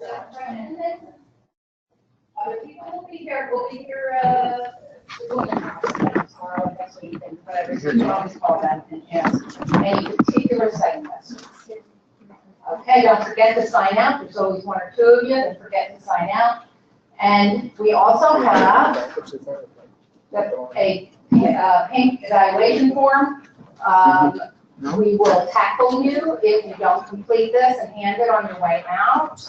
And then other people will be here. We'll be here tomorrow, next week, and whatever. You can always call them and ask any particular site questions. Okay, don't forget to sign out. There's always one or two of you that forget to sign out. And we also have a pink evaluation form. We will tackle you if you don't complete this and hand it on your way out.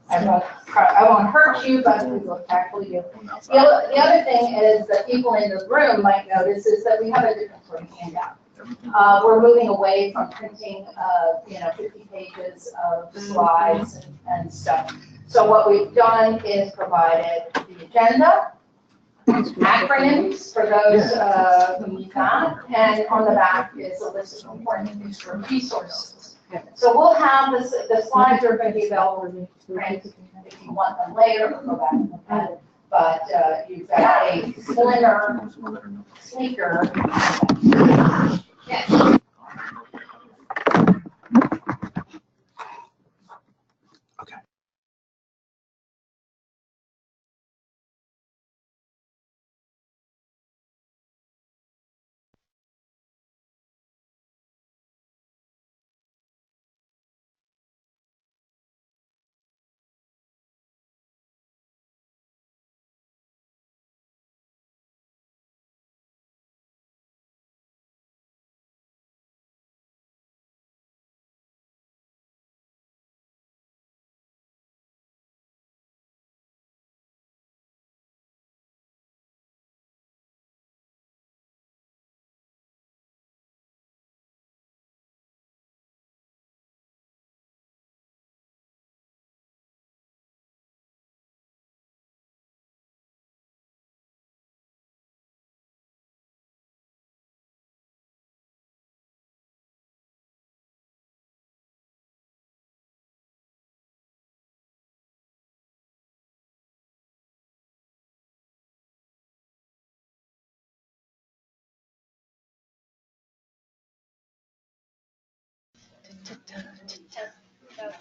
I won't hurt you, but we will tackle you. The other thing is that people in the room might notice is that we have a different sort of handout. We're moving away from printing, 50 pages of slides and stuff. So what we've done is provided the agenda, acronyms for those who need that, and on the back is a list of important resources. So we'll have this, the slides are going to be available in print if you want them later, or go back and look at it. But you've got a slimmer, sleeker. Yes.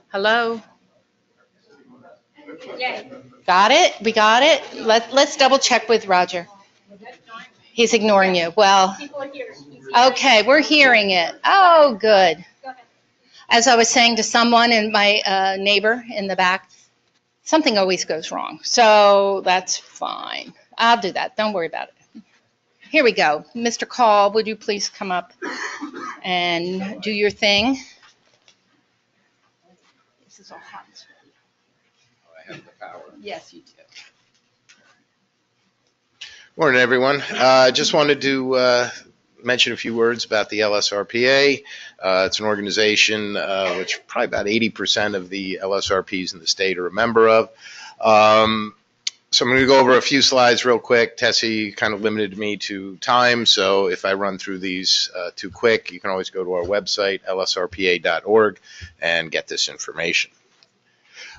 Hello? Got it? We got it? Let's double check with Roger. He's ignoring you. Well, okay, we're hearing it. Oh, good. As I was saying to someone and my neighbor in the back, something always goes wrong. So that's fine. I'll do that. Don't worry about it. Here we go. Mr. Call, would you please come up and do your thing? This is all hot. I have the power. Yes, you do. Morning, everyone. Just wanted to mention a few words about the LSRPA. It's an organization which probably about 80% of the LSRPs in the state are a member of. So I'm going to go over a few slides real quick. Tessie kind of limited me to time, so if I run through these too quick, you can always go to our website, lsrpa.org, and get this information.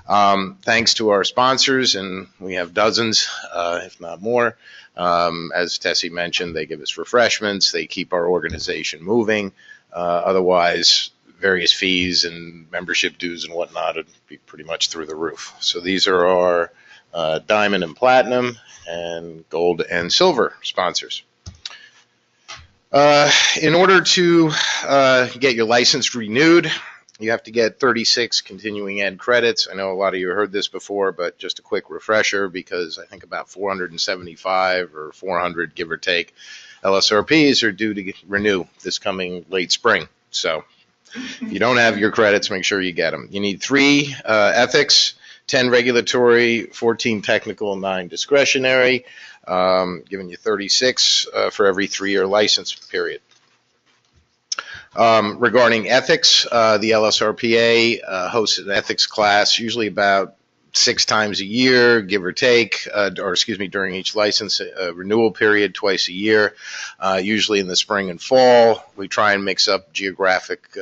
Thanks to our sponsors, and we have dozens, if not more. As Tessie mentioned, they give us refreshments, they keep our organization moving. Otherwise, various fees and membership dues and whatnot would be pretty much through the roof. So these are our diamond and platinum and gold and silver sponsors. In order to get your license renewed, you have to get 36 continuing ed credits. I know a lot of you heard this before, but just a quick refresher, because I think about 475 or 400, give or take, LSRPs are due to renew this coming late spring. So if you don't have your credits, make sure you get them. You need 3 ethics, 10 regulatory, 14 technical, 9 discretionary, giving you 36 for every 3-year license period. Regarding ethics, the LSRPA hosts an ethics class, usually about 6 times a year, give or take, during each license renewal period, twice a year, usually in the spring and fall. We try and mix up geographic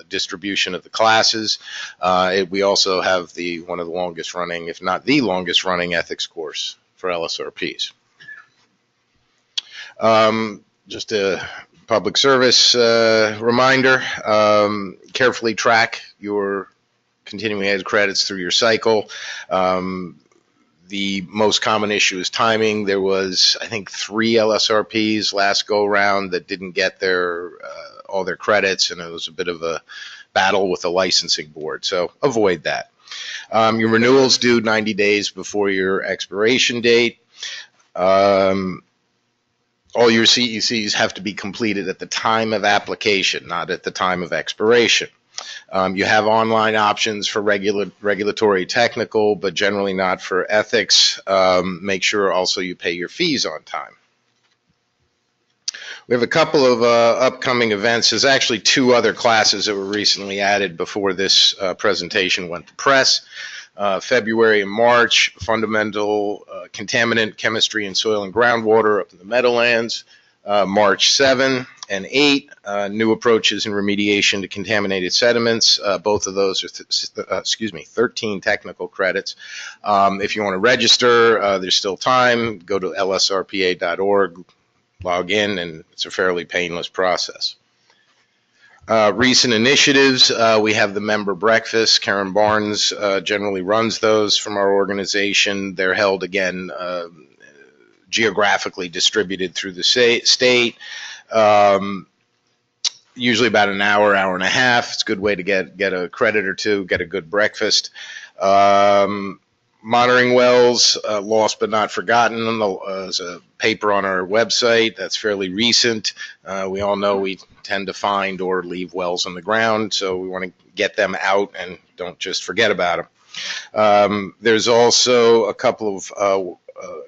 distribution of the classes. We also have one of the longest running, if not the longest running, ethics course for LSRPs. Just a public service reminder, carefully track your continuing ed credits through your cycle. The most common issue is timing. There was, I think, 3 LSRPs last go around that didn't get their all their credits, and it was a bit of a battle with the licensing board. So avoid that. Your renewals due 90 days before your expiration date. All your CECs have to be completed at the time of application, not at the time of expiration. You have online options for regulatory technical, but generally not for ethics. Make sure also you pay your fees on time. We have a couple of upcoming events. There's actually 2 other classes that were recently added before this presentation went to press. February and March, fundamental contaminant chemistry in soil and groundwater up in the Meadowlands. March 7 and 8, new approaches in remediation to contaminated sediments. Both of those are, 13 technical credits. If you want to register, there's still time. Go to lsrpa.org, log in, and it's a fairly painless process. Recent initiatives, we have the member breakfast. Karen Barnes generally runs those from our organization. They're held again geographically distributed through the state. Usually about an hour, hour and a half. It's a good way to get a credit or 2, get a good breakfast. Monitoring wells, lost but not forgotten. There's a paper on our website that's fairly recent. We all know we tend to find or leave wells on the ground, so we want to get them out and don't just forget about them. There's also a couple of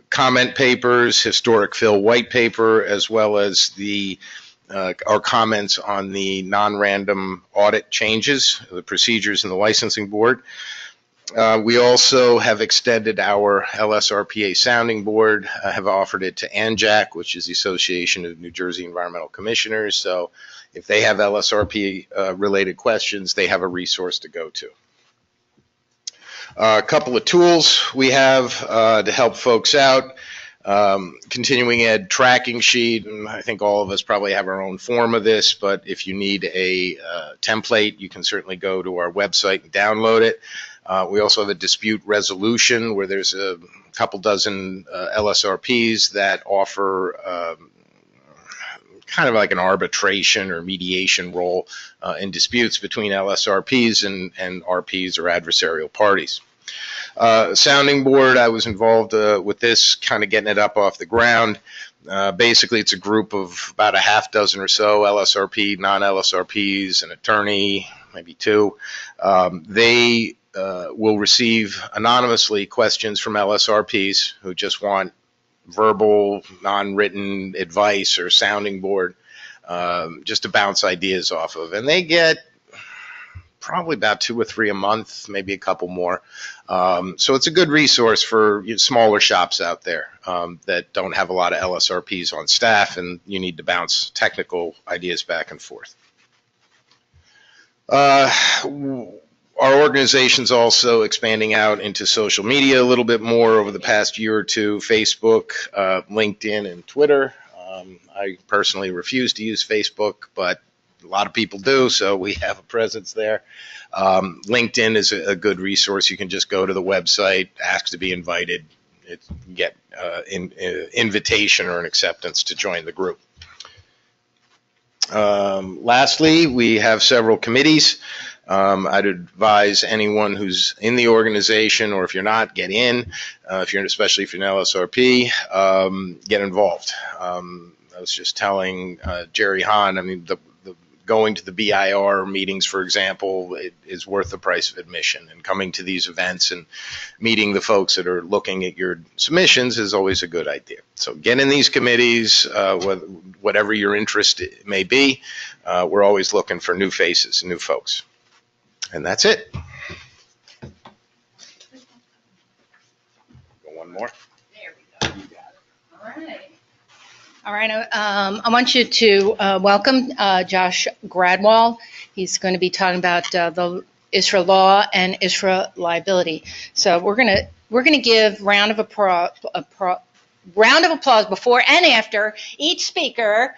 comment papers, historic fill white paper, as well as our comments on the non-random audit changes, the procedures in the licensing board. We also have extended our LSRPA sounding board, have offered it to ANJAC, which is the Association of New Jersey Environmental Commissioners. So if they have LSRP related questions, they have a resource to go to. A couple of tools we have to help folks out. Continuing ed tracking sheet, and I think all of us probably have our own form of this, but if you need a template, you can certainly go to our website and download it. We also have a dispute resolution where there's a couple dozen LSRPs that offer kind of like an arbitration or mediation role in disputes between LSRPs and RPs or adversarial parties. Sounding board, I was involved with this, kind of getting it up off the ground. Basically, it's a group of about a half dozen or so LSRP, non-LSRPs, an attorney, maybe 2. They will receive anonymously questions from LSRPs who just want verbal, non-written advice or sounding board just to bounce ideas off of. And they get probably about 2 or 3 a month, maybe a couple more. So it's a good resource for smaller shops out there that don't have a lot of LSRPs on staff and you need to bounce technical ideas back and forth. Our organization's also expanding out into social media a little bit more over the past year or 2, Facebook, LinkedIn, and Twitter. I personally refuse to use Facebook, but a lot of people do, so we have a presence there. LinkedIn is a good resource. You can just go to the website, ask to be invited, get an invitation or an acceptance to join the group. Lastly, we have several committees. I'd advise anyone who's in the organization, or if you're not, get in. Especially if you're an LSRP, get involved. I was just telling Jerry Hahn, I mean, going to the BIR meetings, for example, it is worth the price of admission. And coming to these events and meeting the folks that are looking at your submissions is always a good idea. So get in these committees, whatever your interest may be. We're always looking for new faces, new folks. And that's it. Go one more. There we go. You got it. All right. All right, I want you to welcome Josh Gradwell. He's going to be talking about the ISRA law and ISRA liability. So we're gonna give round of applause before and after each speaker.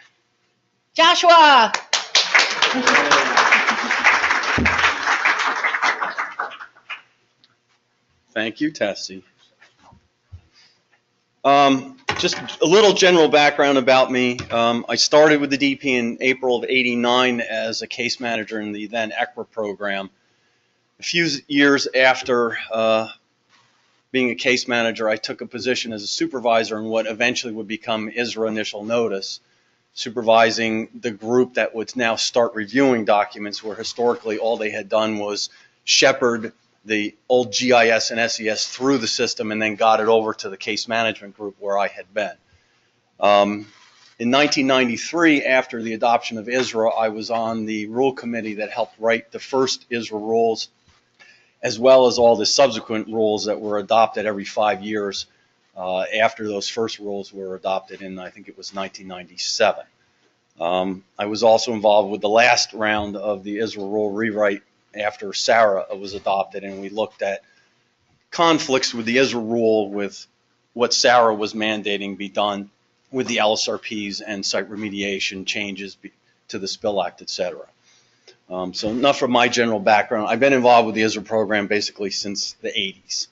Joshua. Thank you, Tessie. Just a little general background about me. I started with the DP in April of '89 as a case manager in the then ISRA program. A few years after being a case manager, I took a position as a supervisor in what eventually would become ISRA Initial Notice, supervising the group that would now start reviewing documents where historically all they had done was shepherd the old GIS and SES through the system and then got it over to the case management group where I had been. In 1993, after the adoption of ISRA, I was on the rule committee that helped write the first ISRA rules, as well as all the subsequent rules that were adopted every 5 years after those first rules were adopted in, I think it was 1997. I was also involved with the last round of the ISRA rule rewrite after ISRA was adopted, and we looked at conflicts with the ISRA rule with what ISRA was mandating be done with the LSRPs and site remediation changes to the Spill Act, et cetera. So enough of my general background. I've been involved with the ISRA program basically since the 80s.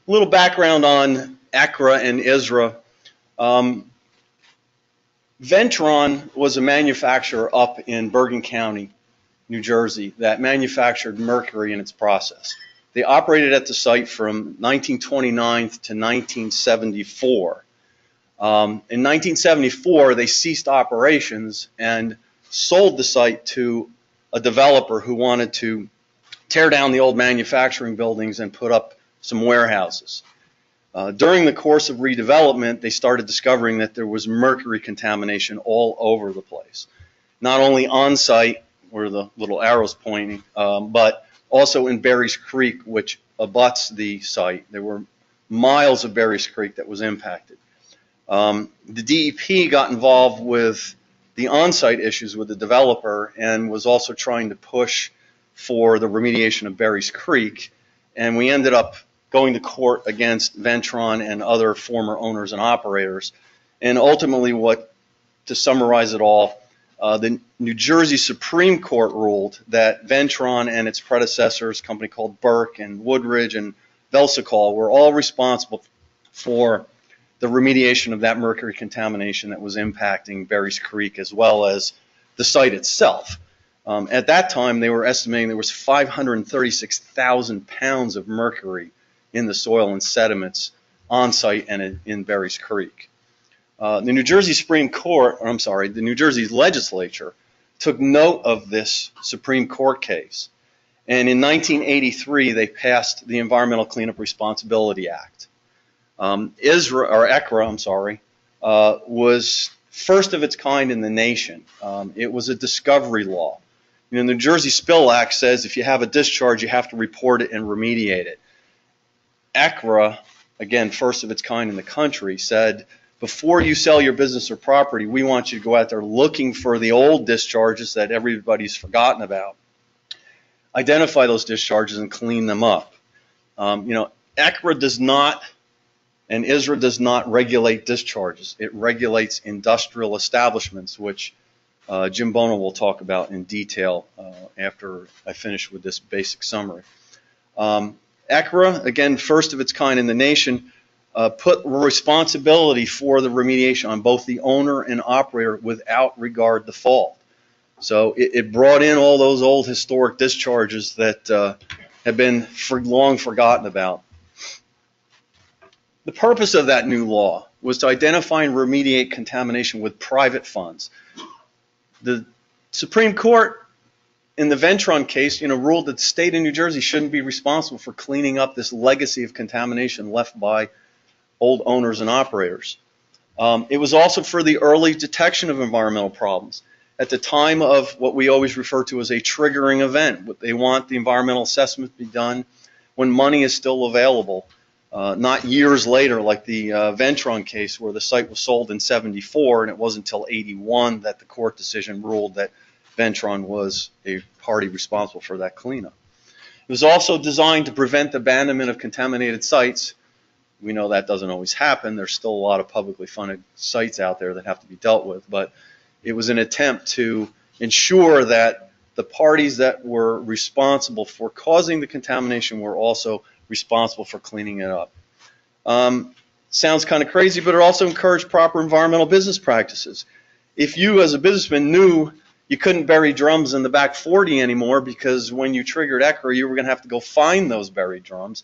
Little background on ISRA and ISRA. Ventron was a manufacturer up in Bergen County, New Jersey, that manufactured mercury in its process. They operated at the site from 1929 to 1974. In 1974, they ceased operations and sold the site to a developer who wanted to tear down the old manufacturing buildings and put up some warehouses. During the course of redevelopment, they started discovering that there was mercury contamination all over the place. Not only on site, where the little arrow's pointing, but also in Berries Creek, which abuts the site. There were miles of Berries Creek that was impacted. The DEP got involved with the on-site issues with the developer and was also trying to push for the remediation of Berries Creek, and we ended up going to court against Ventron and other former owners and operators. And ultimately, to summarize it all, the New Jersey Supreme Court ruled that Ventron and its predecessors, a company called Burke and Woodridge and Velsicol, were all responsible for the remediation of that mercury contamination that was impacting Berries Creek as well as the site itself. At that time, they were estimating there was 536,000 pounds of mercury in the soil and sediments on site and in Berries Creek. The New Jersey the New Jersey legislature took note of this Supreme Court case, and in 1983 they passed the Environmental Cleanup Responsibility Act. ISRA was first of its kind in the nation. It was a discovery law. The New Jersey Spill Act says if you have a discharge, you have to report it and remediate it. ISRA, again, first of its kind in the country, said before you sell your business or property, we want you to go out there looking for the old discharges that everybody's forgotten about, identify those discharges and clean them up. ISRA does not, and ISRA does not regulate discharges. It regulates industrial establishments, which Jim Bono will talk about in detail after I finish with this basic summary. ISRA, again, first of its kind in the nation, put responsibility for the remediation on both the owner and operator without regard to fault. So it brought in all those old historic discharges that have been long forgotten about. The purpose of that new law was to identify and remediate contamination with private funds. The Supreme Court in the Ventron case, ruled that the state of New Jersey shouldn't be responsible for cleaning up this legacy of contamination left by old owners and operators. It was also for the early detection of environmental problems. At the time of what we always refer to as a triggering event, they want the environmental assessment to be done when money is still available, not years later like the Ventron case where the site was sold in '74 and it wasn't until '81 that the court decision ruled that Ventron was a party responsible for that cleanup. It was also designed to prevent abandonment of contaminated sites. We know that doesn't always happen. There's still a lot of publicly funded sites out there that have to be dealt with, but it was an attempt to ensure that the parties that were responsible for causing the contamination were also responsible for cleaning it up. Sounds kind of crazy, but it also encouraged proper environmental business practices. If you as a businessman knew you couldn't bury drums in the back 40 anymore because when you triggered ISRA, you were going to have to go find those buried drums.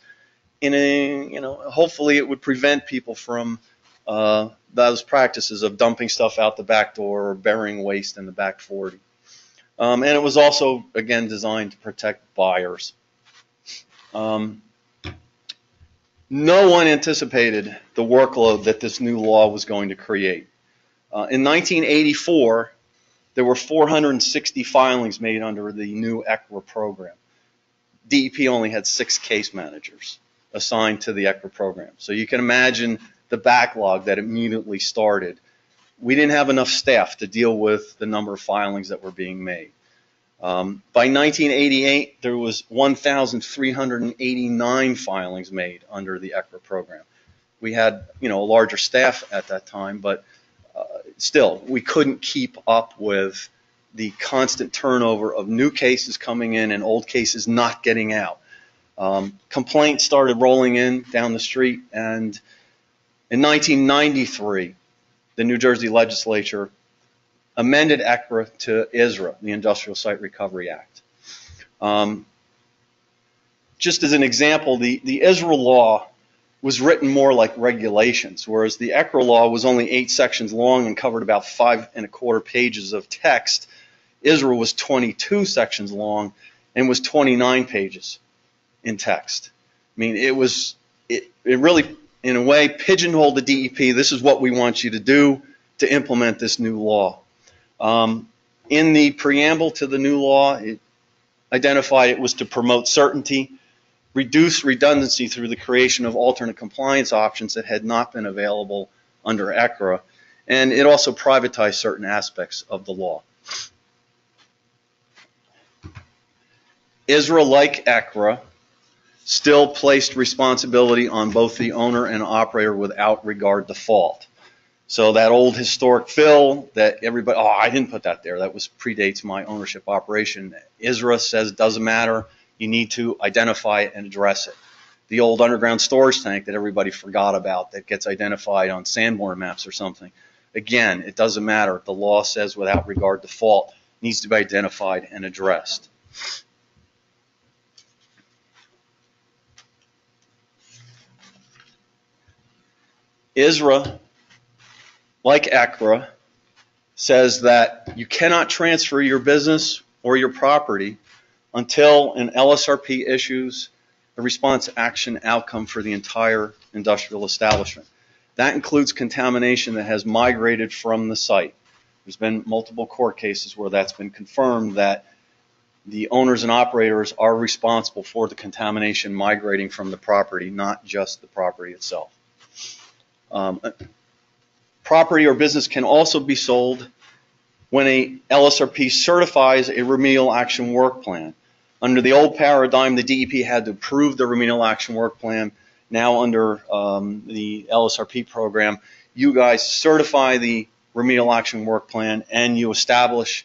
Hopefully it would prevent people from those practices of dumping stuff out the back door or burying waste in the back 40. And it was also, again, designed to protect buyers. No one anticipated the workload that this new law was going to create. In 1984, there were 460 filings made under the new ISRA program. DEP only had 6 case managers assigned to the ISRA program. So you can imagine the backlog that immediately started. We didn't have enough staff to deal with the number of filings that were being made. By 1988, there was 1,389 filings made under the ISRA program. We had, a larger staff at that time, but still, we couldn't keep up with the constant turnover of new cases coming in and old cases not getting out. Complaints started rolling in down the street, and in 1993, the New Jersey legislature amended ISRA to ISRA, the Industrial Site Recovery Act. Just as an example, the ISRA law was written more like regulations, whereas the ISRA law was only 8 sections long and covered about 5 1/4 pages of text. ISRA was 22 sections long and was 29 pages in text. I mean, it really, in a way, pigeonholed the DEP. This is what we want you to do to implement this new law. In the preamble to the new law, it identified it was to promote certainty, reduce redundancy through the creation of alternate compliance options that had not been available under ISRA, and it also privatized certain aspects of the law. ISRA, like ISRA, still placed responsibility on both the owner and operator without regard to fault. So that old historic fill that everybody, I didn't put that there, that predates my ownership operation. ISRA says it doesn't matter, you need to identify it and address it. The old underground storage tank that everybody forgot about that gets identified on Sanborn maps or something. Again, it doesn't matter. The law says without regard to fault, needs to be identified and addressed. ISRA, like ISRA, says that you cannot transfer your business or your property until an LSRP issues a response action outcome for the entire industrial establishment. That includes contamination that has migrated from the site. There's been multiple court cases where that's been confirmed that the owners and operators are responsible for the contamination migrating from the property, not just the property itself. Property or business can also be sold when a LSRP certifies a remedial action work plan. Under the old paradigm, the DEP had to approve the remedial action work plan. Now under the LSRP program, you guys certify the remedial action work plan and you establish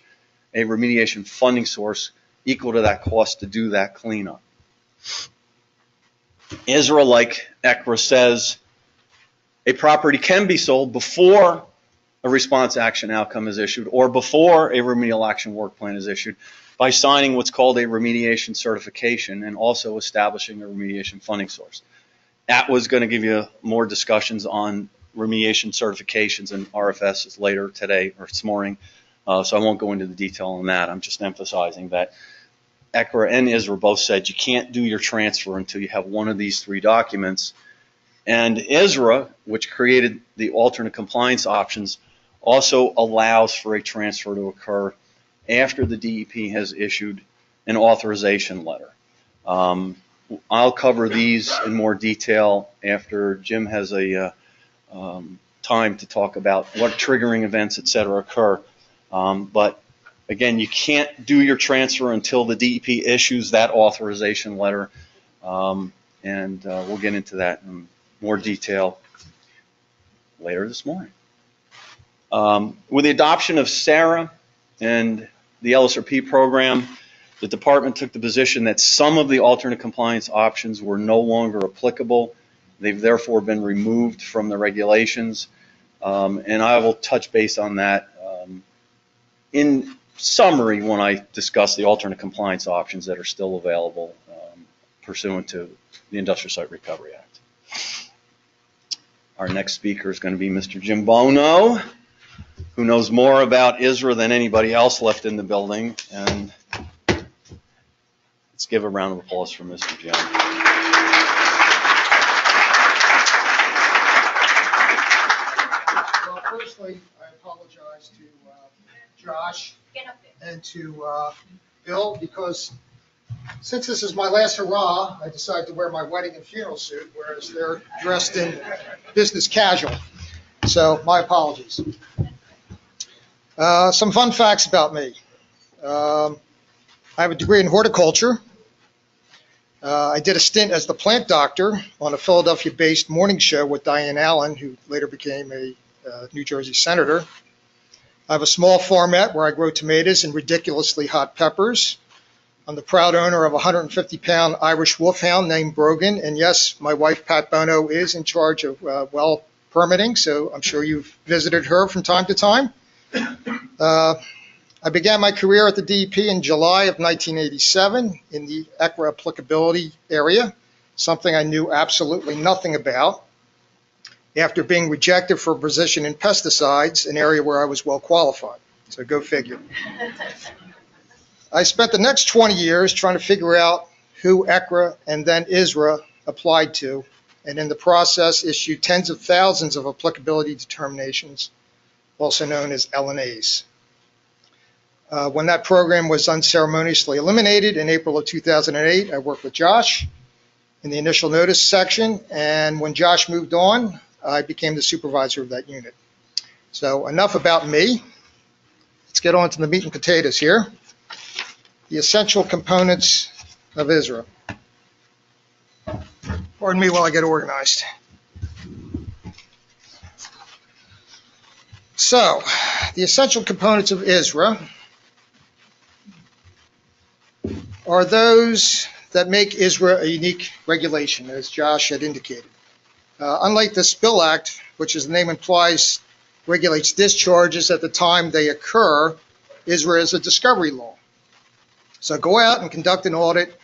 a remediation funding source equal to that cost to do that cleanup. ISRA, like ISRA, says a property can be sold before a response action outcome is issued or before a remedial action work plan is issued by signing what's called a remediation certification and also establishing a remediation funding source. That was going to give you more discussions on remediation certifications and RFSs later today or this morning, so I won't go into the detail on that. I'm just emphasizing that ISRA and ISRA both said you can't do your transfer until you have one of these 3 documents. And ISRA, which created the alternate compliance options, also allows for a transfer to occur after the DEP has issued an authorization letter. I'll cover these in more detail after Jim has a time to talk about what triggering events, et cetera, occur. But again, you can't do your transfer until the DEP issues that authorization letter, and we'll get into that in more detail later this morning. With the adoption of SARA and the LSRP program, the department took the position that some of the alternate compliance options were no longer applicable. They've therefore been removed from the regulations. And I will touch base on that in summary when I discuss the alternate compliance options that are still available pursuant to the Industrial Site Recovery Act. Our next speaker is going to be Mr. Jim Bono, who knows more about ISRA than anybody else left in the building. And let's give a round of applause for Mr. Jim. Well, firstly, I apologize to Josh and to Bill, because since this is my last hurrah, I decided to wear my wedding and funeral suit, whereas they're dressed in business casual. So my apologies. Some fun facts about me. I have a degree in horticulture. I did a stint as the plant doctor on a Philadelphia-based morning show with Diane Allen, who later became a New Jersey senator. I have a small farmette where I grow tomatoes and ridiculously hot peppers. I'm the proud owner of a 150-pound Irish wolfhound named Brogan. And yes, my wife, Pat Bono, is in charge of well permitting, so I'm sure you've visited her from time to time. I began my career at the DEP in July of 1987 in the ISRA applicability area, something I knew absolutely nothing about, after being rejected for a position in pesticides, an area where I was well qualified. So go figure. I spent the next 20 years trying to figure out who ISRA and then ISRA applied to, and in the process issued tens of thousands of applicability determinations, also known as LNAs. When that program was unceremoniously eliminated in April of 2008, I worked with Josh in the initial notice section, and when Josh moved on, I became the supervisor of that unit. So enough about me. Let's get on to the meat and potatoes here. The essential components of ISRA. Pardon me while I get organized. So, the essential components of ISRA are those that make ISRA a unique regulation, as Josh had indicated. Unlike the Spill Act, which as the name implies, regulates discharges at the time they occur, ISRA is a discovery law. So go out and conduct an audit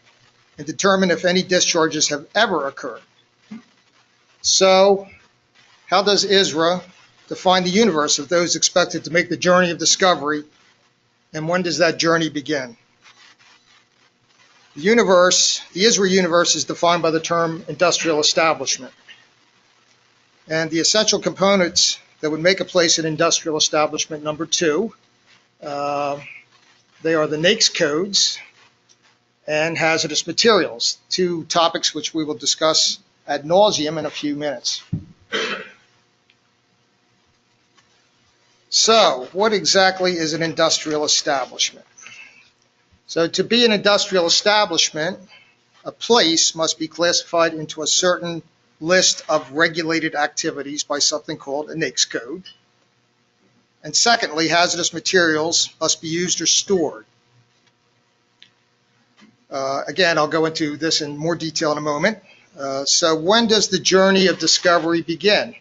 and determine if any discharges have ever occurred. So how does ISRA define the universe of those expected to make the journey of discovery, and when does that journey begin? The ISRA universe is defined by the term industrial establishment. And the essential components that would make a place an industrial establishment, number two, they are the NAICS codes and hazardous materials, two topics which we will discuss ad nauseum in a few minutes. So, what exactly is an industrial establishment? So, to be an industrial establishment, a place must be classified into a certain list of regulated activities by something called a NAICS code. And secondly, hazardous materials must be used or stored. Again, I'll go into this in more detail in a moment. So when does the journey of discovery begin?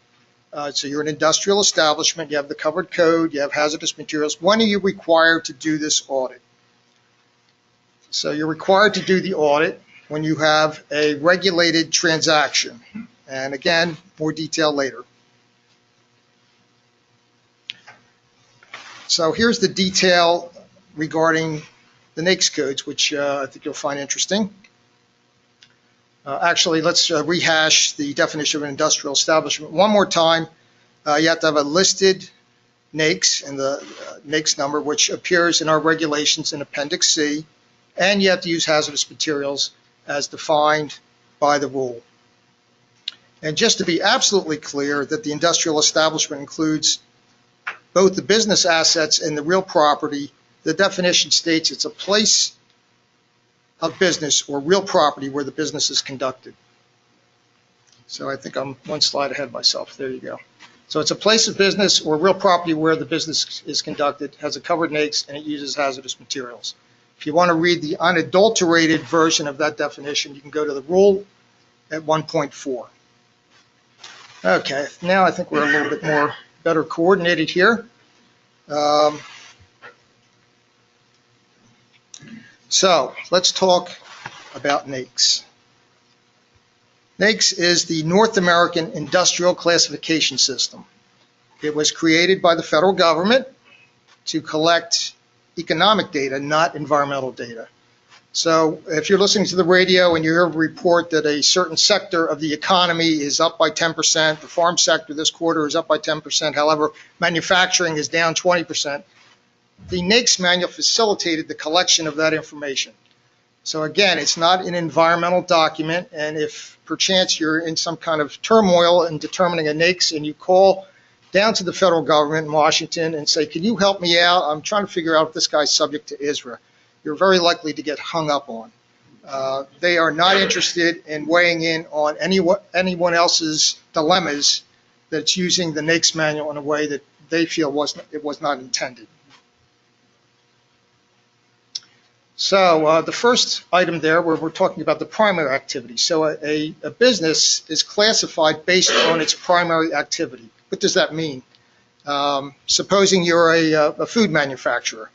So you're an industrial establishment, you have the covered code, you have hazardous materials. When are you required to do this audit? So you're required to do the audit when you have a regulated transaction. And again, more detail later. So here's the detail regarding the NAICS codes, which I think you'll find interesting. Actually, let's rehash the definition of an industrial establishment one more time. You have to have a listed NAICS and the NAICS number, which appears in our regulations in Appendix C, and you have to use hazardous materials as defined by the rule. And just to be absolutely clear that the industrial establishment includes both the business assets and the real property, the definition states it's a place of business or real property where the business is conducted. So I think I'm one slide ahead of myself. There you go. So it's a place of business or real property where the business is conducted, has a covered NAICS, and it uses hazardous materials. If you want to read the unadulterated version of that definition, you can go to the rule at 1.4. Okay, now I think we're a little bit more better coordinated here. So let's talk about NAICS. NAICS is the North American Industrial Classification System. It was created by the federal government to collect economic data, not environmental data. So if you're listening to the radio and you hear a report that a certain sector of the economy is up by 10%, the farm sector this quarter is up by 10%, however, manufacturing is down 20%, the NAICS manual facilitated the collection of that information. So again, it's not an environmental document, and if perchance you're in some kind of turmoil in determining a NAICS and you call down to the federal government in Washington and say, can you help me out? I'm trying to figure out if this guy's subject to ISRA. You're very likely to get hung up on. They are not interested in weighing in on anyone else's dilemmas that's using the NAICS manual in a way that they feel it was not intended. So the first item there, where we're talking about the primary activity. So a business is classified based on its primary activity. What does that mean? Supposing you're a food manufacturer,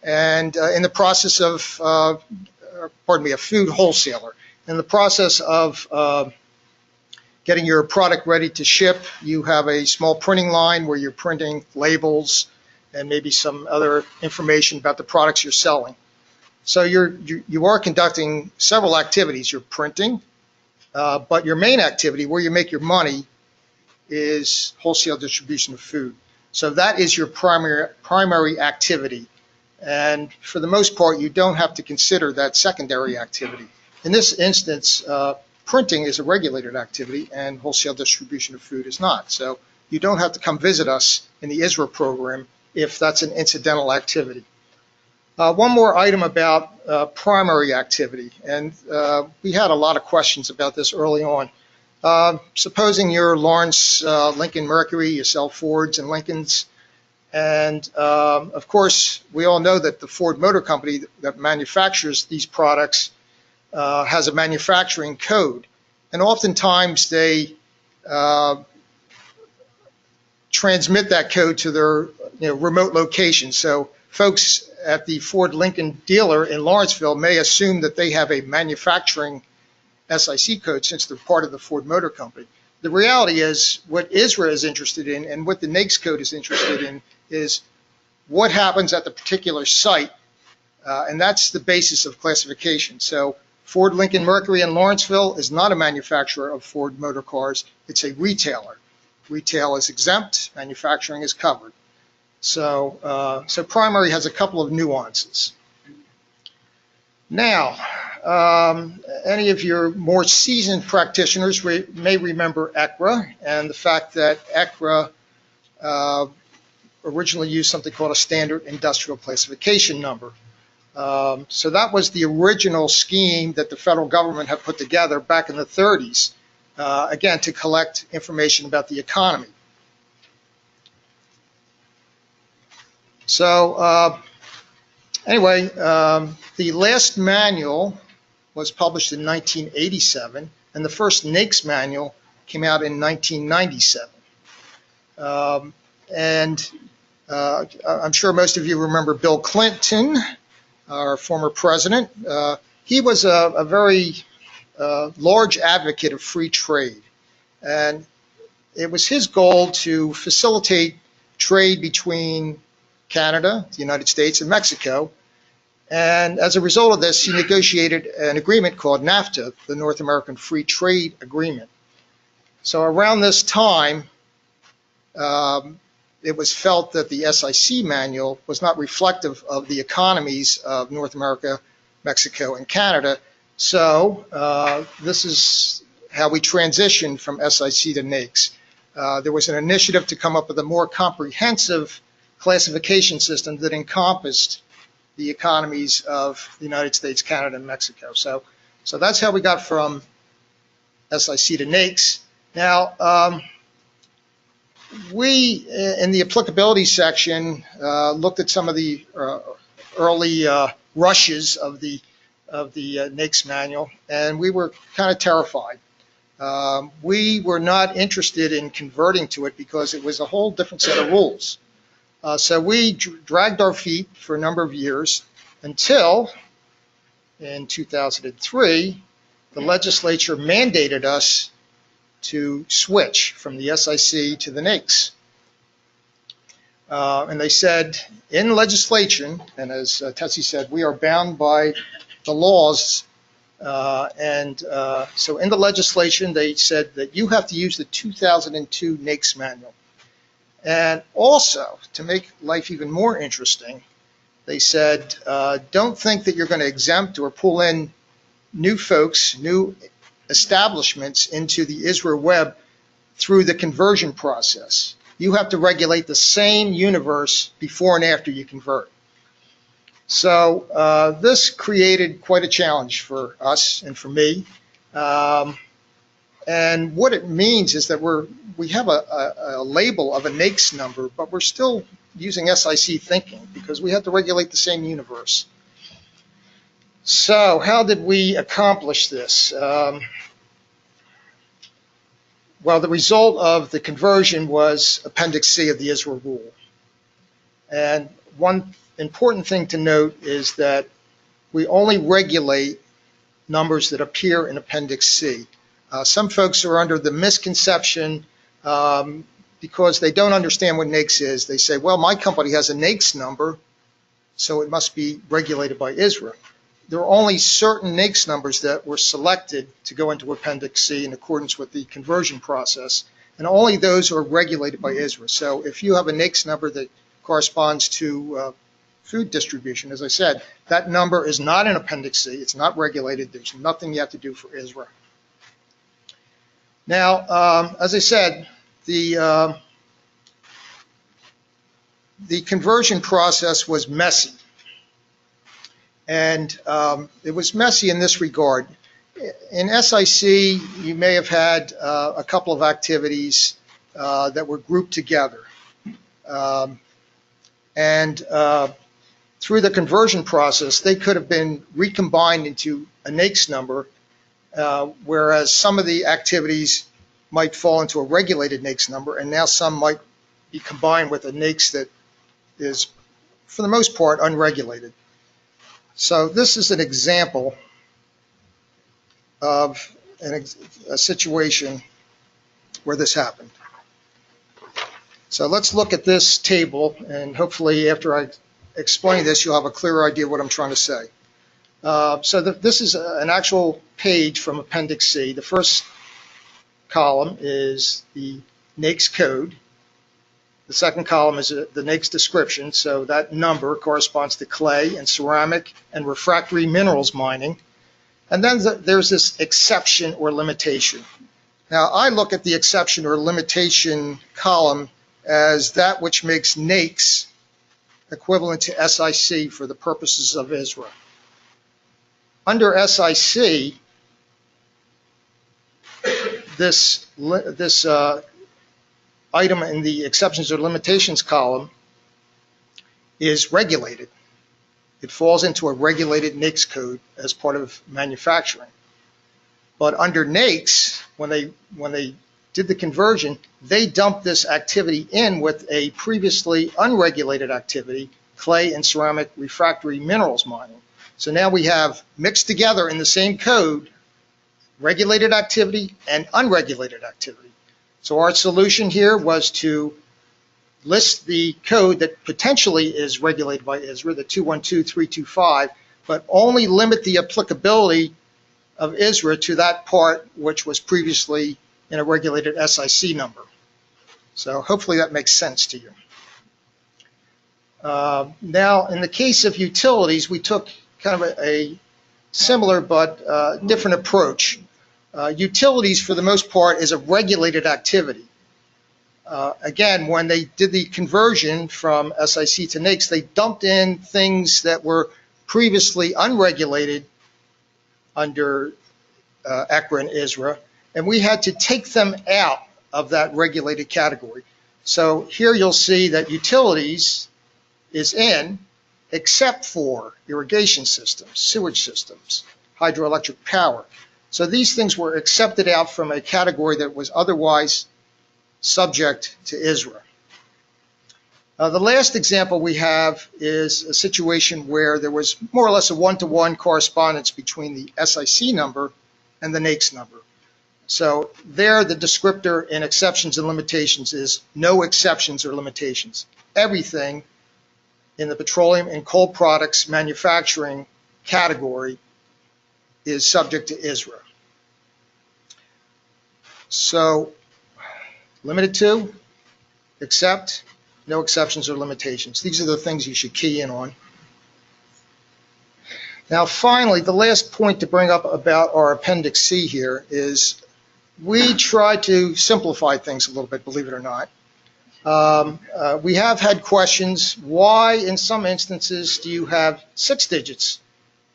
and in the process of, a food wholesaler, in the process of getting your product ready to ship, you have a small printing line where you're printing labels and maybe some other information about the products you're selling. So you are conducting several activities. You're printing, but your main activity, where you make your money, is wholesale distribution of food. So that is your primary activity. And for the most part, you don't have to consider that secondary activity. In this instance, printing is a regulated activity and wholesale distribution of food is not. So you don't have to come visit us in the ISRA program if that's an incidental activity. One more item about primary activity, and we had a lot of questions about this early on. Supposing you're Lawrence Lincoln Mercury, you sell Fords and Lincolns, and of course we all know that the Ford Motor Company that manufactures these products has a manufacturing code, and oftentimes they transmit that code to their remote location. So folks at the Ford Lincoln dealer in Lawrenceville may assume that they have a manufacturing SIC code since they're part of the Ford Motor Company. The reality is what ISRA is interested in and what the NAICS code is interested in is what happens at the particular site, and that's the basis of classification. So Ford Lincoln Mercury in Lawrenceville is not a manufacturer of Ford motor cars, it's a retailer. Retail is exempt, manufacturing is covered. So primary has a couple of nuances. Now, any of your more seasoned practitioners may remember ISRA and the fact that ISRA originally used something called a standard industrial classification number. So that was the original scheme that the federal government had put together back in the 30s, again, to collect information about the economy. So anyway, the last manual was published in 1987, and the first NAICS manual came out in 1997. I'm sure most of you remember Bill Clinton, our former president. He was a very large advocate of free trade, and it was his goal to facilitate trade between Canada, the United States, and Mexico. And as a result of this, he negotiated an agreement called NAFTA, the North American Free Trade Agreement. So around this time, it was felt that the SIC manual was not reflective of the economies of North America, Mexico, and Canada. So this is how we transitioned from SIC to NAICS. There was an initiative to come up with a more comprehensive classification system that encompassed the economies of the United States, Canada, and Mexico. So that's how we got from SIC to NAICS. Now, We, in the applicability section, looked at some of the early rushes of the NAICS manual, and we were kind of terrified. We were not interested in converting to it because it was a whole different set of rules. So we dragged our feet for a number of years until, in 2003, the legislature mandated us to switch from the SIC to the NAICS. And they said in legislation, and as Tessie said, we are bound by the laws. So in the legislation, they said that you have to use the 2002 NAICS manual. And also, to make life even more interesting, they said, don't think that you're going to exempt or pull in new folks, new establishments into the ISRA web through the conversion process. You have to regulate the same universe before and after you convert. So this created quite a challenge for us and for me. And what it means is that we have a label of a NAICS number, but we're still using SIC thinking because we have to regulate the same universe. So how did we accomplish this? Well, the result of the conversion was Appendix C of the ISRA rule. And one important thing to note is that we only regulate numbers that appear in Appendix C. Some folks are under the misconception because they don't understand what NAICS is. They say, well, my company has a NAICS number, so it must be regulated by ISRA. There are only certain NAICS numbers that were selected to go into Appendix C in accordance with the conversion process, and only those are regulated by ISRA. So if you have a NAICS number that corresponds to food distribution, as I said, that number is not in Appendix C. It's not regulated. There's nothing you have to do for ISRA. Now, as I said, the conversion process was messy. And it was messy in this regard. In SIC, you may have had a couple of activities that were grouped together. Through the conversion process, they could have been recombined into a NAICS number, whereas some of the activities might fall into a regulated NAICS number, and now some might be combined with a NAICS that is, for the most part, unregulated. So this is an example of a situation where this happened. So let's look at this table, and hopefully after I explain this, you'll have a clearer idea of what I'm trying to say. This is an actual page from Appendix C. The first column is the NAICS code. The second column is the NAICS description, so that number corresponds to clay and ceramic and refractory minerals mining. And then there's this exception or limitation. Now, I look at the exception or limitation column as that which makes NAICS equivalent to SIC for the purposes of ISRA. Under SIC, this item in the exceptions or limitations column is regulated. It falls into a regulated NAICS code as part of manufacturing. But under NAICS, when they did the conversion, they dumped this activity in with a previously unregulated activity, clay and ceramic refractory minerals mining. So now we have mixed together in the same code regulated activity and unregulated activity. So our solution here was to list the code that potentially is regulated by ISRA, the 212325, but only limit the applicability of ISRA to that part which was previously in a regulated SIC number. So hopefully that makes sense to you. Now, in the case of utilities, we took kind of a similar but different approach. Utilities, for the most part, is a regulated activity. Again, when they did the conversion from SIC to NAICS, they dumped in things that were previously unregulated under ISRA and ISRA, and we had to take them out of that regulated category. So here you'll see that utilities is in, except for irrigation systems, sewage systems, hydroelectric power. So these things were accepted out from a category that was otherwise subject to ISRA. The last example we have is a situation where there was more or less a one-to-one correspondence between the SIC number and the NAICS number. So there, the descriptor in exceptions and limitations is no exceptions or limitations. Everything in the petroleum and coal products manufacturing category is subject to ISRA. So limited to, except, no exceptions or limitations. These are the things you should key in on. Now finally, the last point to bring up about our Appendix C here is we try to simplify things a little bit, believe it or not. We have had questions, why in some instances do you have 6 digits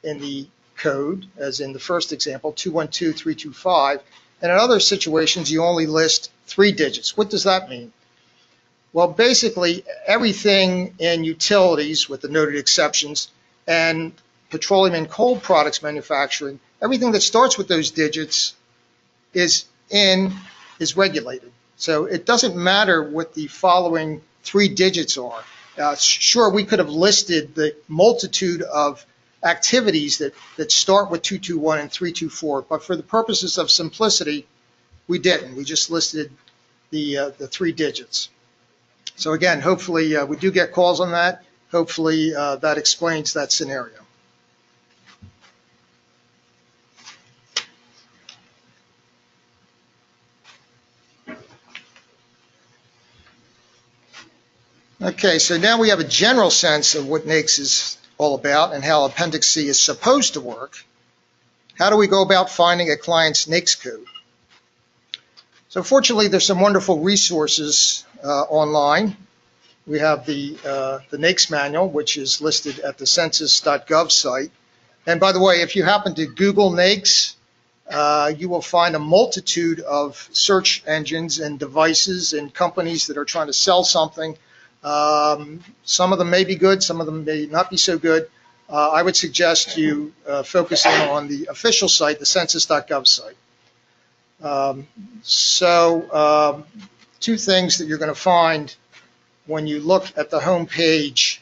in the code, as in the first example, 212325, and in other situations you only list 3 digits. What does that mean? Well, basically everything in utilities, with the noted exceptions, and petroleum and coal products manufacturing, everything that starts with those digits is regulated. So it doesn't matter what the following 3 digits are. Sure, we could have listed the multitude of activities that start with 221 and 324, but for the purposes of simplicity, we didn't. We just listed the 3 digits. So again, hopefully we do get calls on that. Hopefully that explains that scenario. Okay, so now we have a general sense of what NAICS is all about and how Appendix C is supposed to work. How do we go about finding a client's NAICS code? So fortunately, there's some wonderful resources online. We have the NAICS manual, which is listed at the census.gov site. And by the way, if you happen to Google NAICS, you will find a multitude of search engines and devices and companies that are trying to sell something. Some of them may be good, some of them may not be so good. I would suggest you focus in on the official site, the census.gov site. Two things that you're going to find when you look at the home page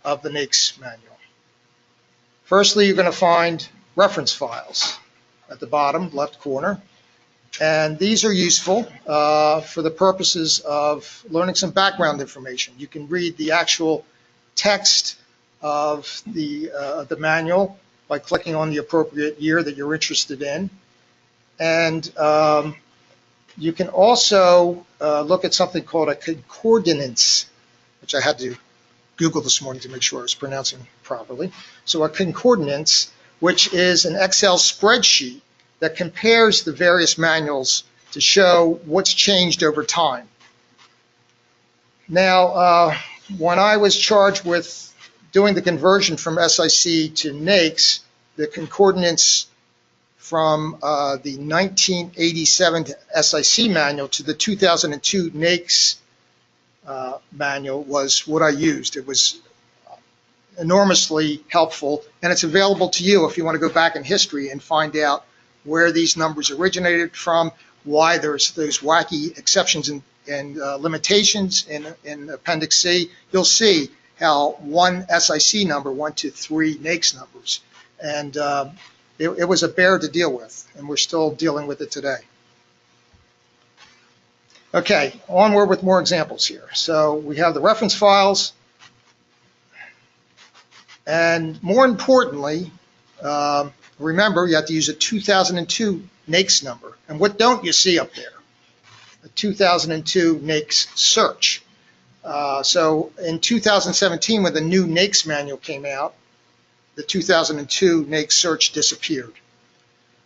of the NAICS manual. Firstly, you're going to find reference files at the bottom left corner. And these are useful for the purposes of learning some background information. You can read the actual text of the manual by clicking on the appropriate year that you're interested in. And you can also look at something called a concordance, which I had to Google this morning to make sure I was pronouncing properly. So a concordance, which is an Excel spreadsheet that compares the various manuals to show what's changed over time. Now, when I was charged with doing the conversion from SIC to NAICS, the concordance from the 1987 SIC manual to the 2002 NAICS manual was what I used. It was enormously helpful, and it's available to you if you want to go back in history and find out where these numbers originated from, why there's those wacky exceptions and limitations in Appendix C. You'll see how one SIC number went to 3 NAICS numbers. And it was a bear to deal with, and we're still dealing with it today. Okay, onward with more examples here. So we have the reference files, and more importantly, remember, you have to use a 2002 NAICS number. And what don't you see up there? A 2002 NAICS search. So in 2017, when the new NAICS manual came out, the 2002 NAICS search disappeared.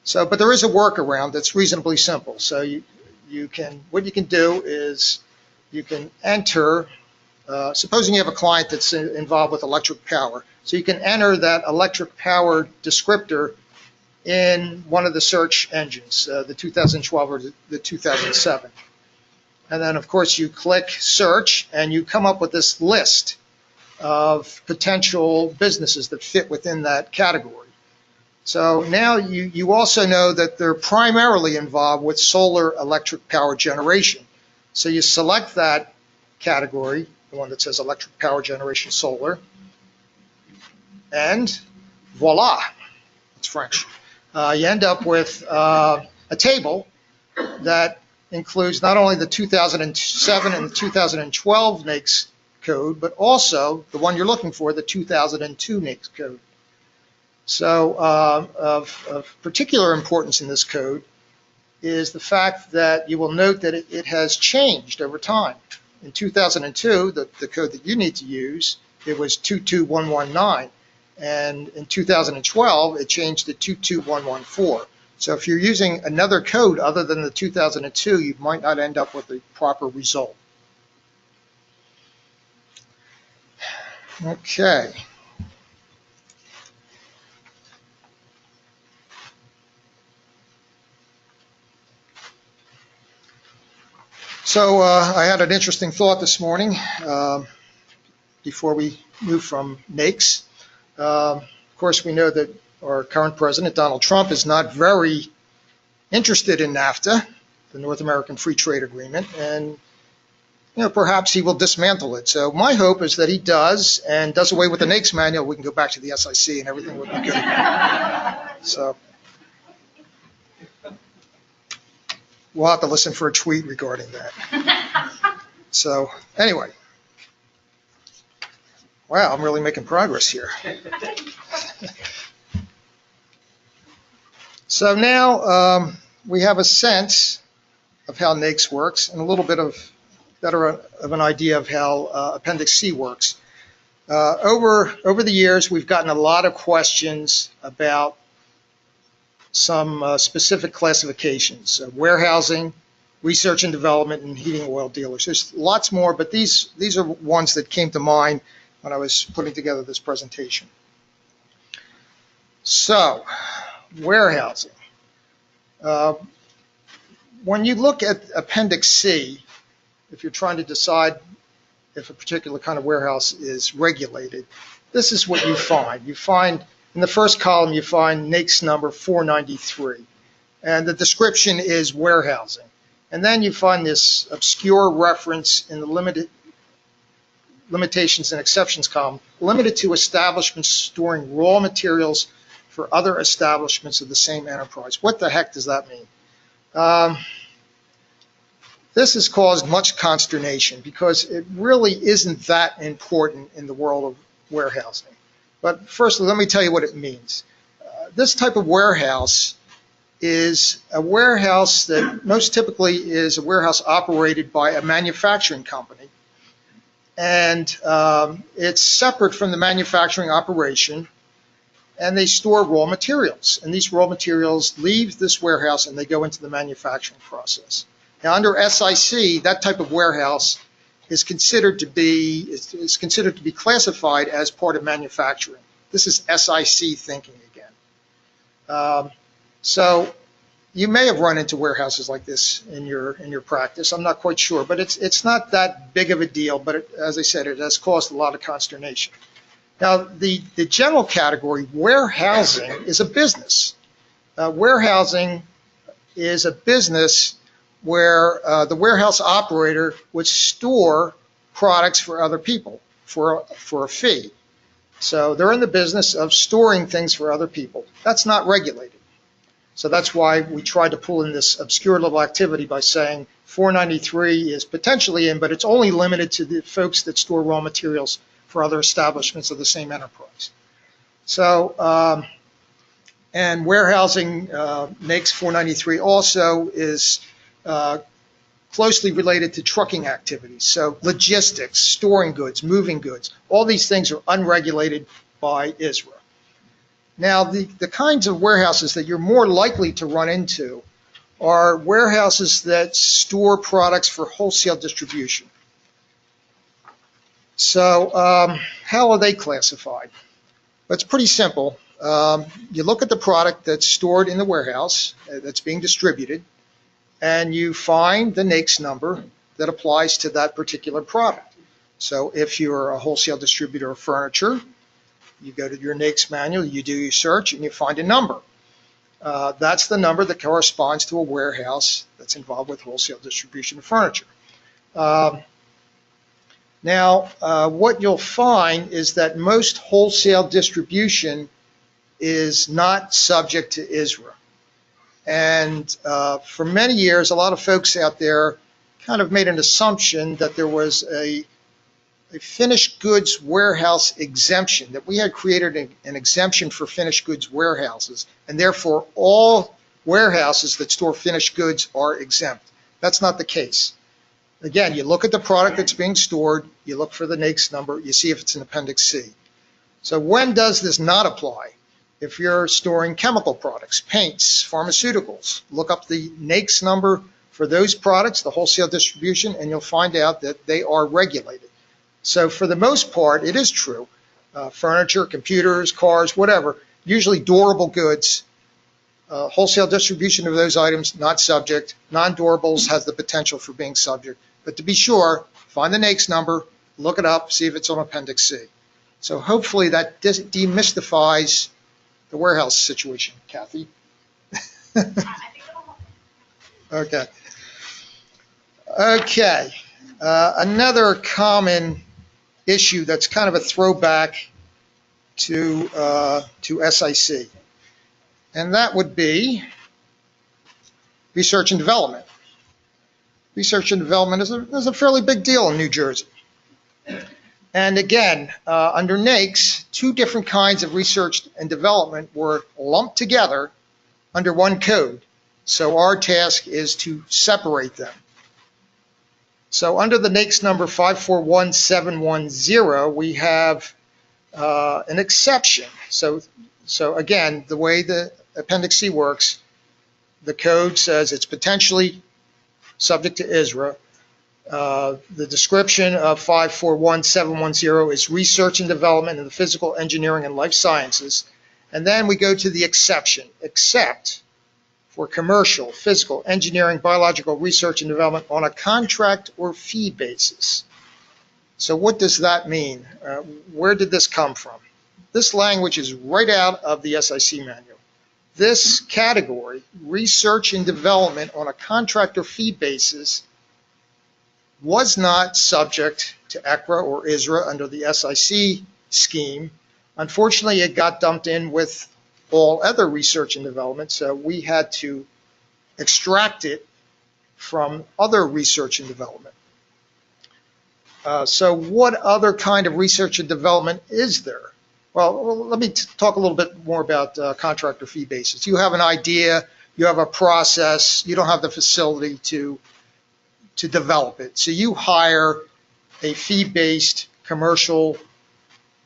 So, but there is a workaround that's reasonably simple. So what you can do is you can enter, supposing you have a client that's involved with electric power. So you can enter that electric power descriptor in one of the search engines, the 2012 or the 2007. And then, of course, you click search, and you come up with this list of potential businesses that fit within that category. So now you also know that they're primarily involved with solar electric power generation. So you select that category, the one that says electric power generation solar, and voila, it's French. You end up with a table that includes not only the 2007 and the 2012 NAICS code, but also the one you're looking for, the 2002 NAICS code. So of particular importance in this code is the fact that you will note that it has changed over time. In 2002, the code that you need to use, it was 22119. And in 2012, it changed to 22114. So if you're using another code other than the 2002, you might not end up with the proper result. Okay. So I had an interesting thought this morning before we move from NAICS. Of course, we know that our current president, Donald Trump, is not very interested in NAFTA, the North American Free Trade Agreement, and perhaps he will dismantle it. So my hope is that he does, and does away with the NAICS manual. We can go back to the SIC and everything will be good. So we'll have to listen for a tweet regarding that. So anyway, wow, I'm really making progress here. So now we have a sense of how NAICS works and a little bit of better of an idea of how Appendix C works. Over the years, we've gotten a lot of questions about some specific classifications: warehousing, research and development, and heating oil dealers. There's lots more, but these are ones that came to mind when I was putting together this presentation. So, warehousing. When you look at Appendix C, if you're trying to decide if a particular kind of warehouse is regulated, this is what you find. You find, in the first column, you find NAICS number 493, and the description is warehousing. And then you find this obscure reference in the limitations and exceptions column, limited to establishments storing raw materials for other establishments of the same enterprise. What the heck does that mean? This has caused much consternation because it really isn't that important in the world of warehousing. But first, let me tell you what it means. This type of warehouse is a warehouse that most typically is a warehouse operated by a manufacturing company. And it's separate from the manufacturing operation, and they store raw materials. And these raw materials leave this warehouse and they go into the manufacturing process. Now, under SIC, that type of warehouse is considered to be classified as part of manufacturing. This is SIC thinking again. So you may have run into warehouses like this in your practice. I'm not quite sure, but it's not that big of a deal. But as I said, it has caused a lot of consternation. Now, the general category, warehousing, is a business. Warehousing is a business where the warehouse operator would store products for other people for a fee. So they're in the business of storing things for other people. That's not regulated. So that's why we tried to pull in this obscure little activity by saying 493 is potentially in, but it's only limited to the folks that store raw materials for other establishments of the same enterprise. So, and warehousing, NAICS 493 also is closely related to trucking activities. So logistics, storing goods, moving goods, all these things are unregulated by ISRA. Now, the kinds of warehouses that you're more likely to run into are warehouses that store products for wholesale distribution. So how are they classified? Well, it's pretty simple. You look at the product that's stored in the warehouse that's being distributed, and you find the NAICS number that applies to that particular product. So if you're a wholesale distributor of furniture, you go to your NAICS manual, you do your search, and you find a number. That's the number that corresponds to a warehouse that's involved with wholesale distribution of furniture. What you'll find is that most wholesale distribution is not subject to ISRA. And for many years, a lot of folks out there kind of made an assumption that there was a finished goods warehouse exemption, that we had created an exemption for finished goods warehouses, and therefore all warehouses that store finished goods are exempt. That's not the case. Again, you look at the product that's being stored, you look for the NAICS number, you see if it's in Appendix C. So when does this not apply? If you're storing chemical products, paints, pharmaceuticals, look up the NAICS number for those products, the wholesale distribution, and you'll find out that they are regulated. So for the most part, it is true. Furniture, computers, cars, whatever, usually durable goods, wholesale distribution of those items, not subject. Non-durables has the potential for being subject. But to be sure, find the NAICS number, look it up, see if it's on Appendix C. So hopefully that demystifies the warehouse situation, Kathy. Okay. Okay. Another common issue that's kind of a throwback to SIC, and that would be research and development. Research and development is a fairly big deal in New Jersey. And again, under NAICS, two different kinds of research and development were lumped together under one code. So our task is to separate them. So under the NAICS number 541710, we have an exception. So again, the way the Appendix C works, the code says it's potentially subject to ISRA. The description of 541710 is research and development in the physical, engineering, and life sciences. And then we go to the exception, except for commercial, physical, engineering, biological research and development on a contract or fee basis. So what does that mean? Where did this come from? This language is right out of the SIC manual. This category, research and development on a contract or fee basis, was not subject to ICRA or ISRA under the SIC scheme. Unfortunately, it got dumped in with all other research and development, so we had to extract it from other research and development. So what other kind of research and development is there? Well, let me talk a little bit more about contract or fee basis. You have an idea, you have a process, you don't have the facility to develop it. So you hire a fee-based commercial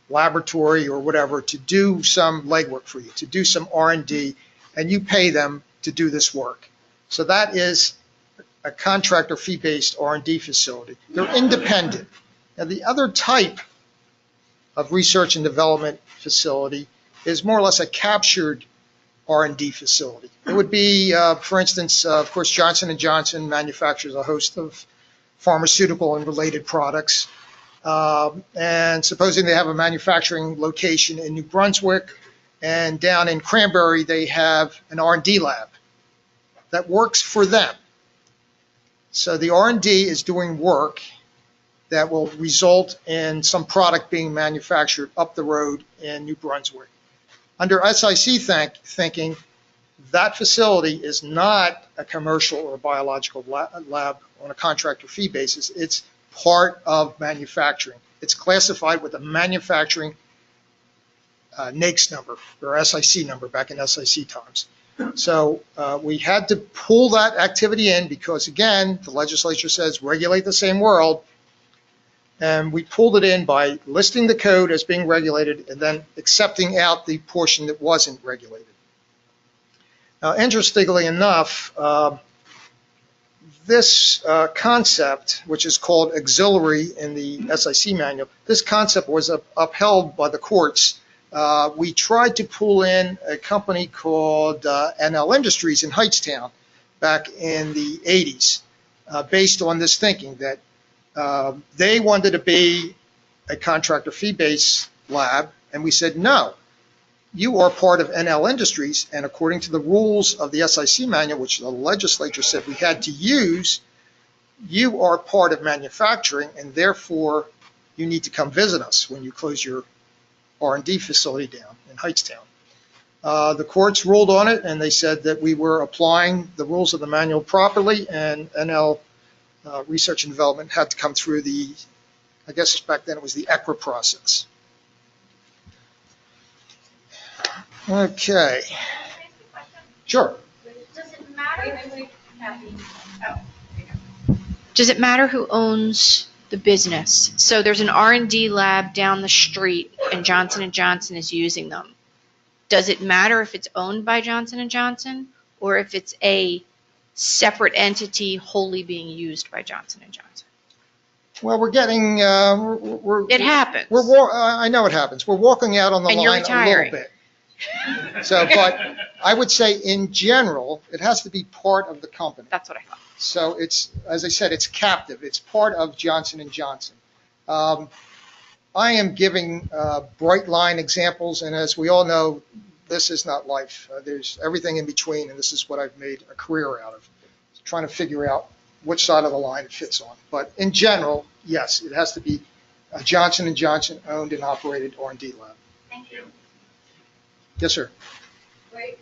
laboratory or whatever to do some legwork for you, to do some R&D, and you pay them to do this work. So that is a contract or fee-based R&D facility. They're independent. Now the other type of research and development facility is more or less a captured R&D facility. It would be, for instance, of course, Johnson & Johnson manufactures a host of pharmaceutical and related products. And supposing they have a manufacturing location in New Brunswick, and down in Cranberry they have an R&D lab that works for them. So the R&D is doing work that will result in some product being manufactured up the road in New Brunswick. Under SIC thinking, that facility is not a commercial or biological lab on a contract or fee basis. It's part of manufacturing. It's classified with a manufacturing NAICS number or SIC number back in SIC times. So we had to pull that activity in because, again, the legislature says regulate the same world. And we pulled it in by listing the code as being regulated and then accepting out the portion that wasn't regulated. Now, interestingly enough, this concept, which is called auxiliary in the SIC manual, this concept was upheld by the courts. We tried to pull in a company called NL Industries in Hightstown back in the 80s. based on this thinking that they wanted to be a contractor fee-based lab, and we said, no, you are part of NL Industries, and according to the rules of the SIC manual, which the legislature said we had to use, you are part of manufacturing, and therefore you need to come visit us when you close your R&D facility down in Heightstown. The courts ruled on it, and they said that we were applying the rules of the manual properly, and NL Research and Development had to come through the, I guess back then it was the ISRA process. Okay. Sure. Does it matter? Does it matter who owns the business? So there's an R&D lab down the street and Johnson & Johnson is using them. Does it matter if it's owned by Johnson & Johnson or if it's a separate entity wholly being used by Johnson & Johnson? Well, we're getting, It happens. I know it happens. We're walking out on the And you're line a retiring. little bit. So, but I would say in general, it has to be part of the company. That's what I thought. So it's, as I said, it's captive. It's part of Johnson & Johnson. I am giving bright line examples, and as we all know, this is not life. There's everything in between, and this is what I've made a career out of, trying to figure out which side of the line it fits on. But in general, yes, it has to be a Johnson & Johnson owned and operated R&D lab. Thank you. Yes, sir. Great.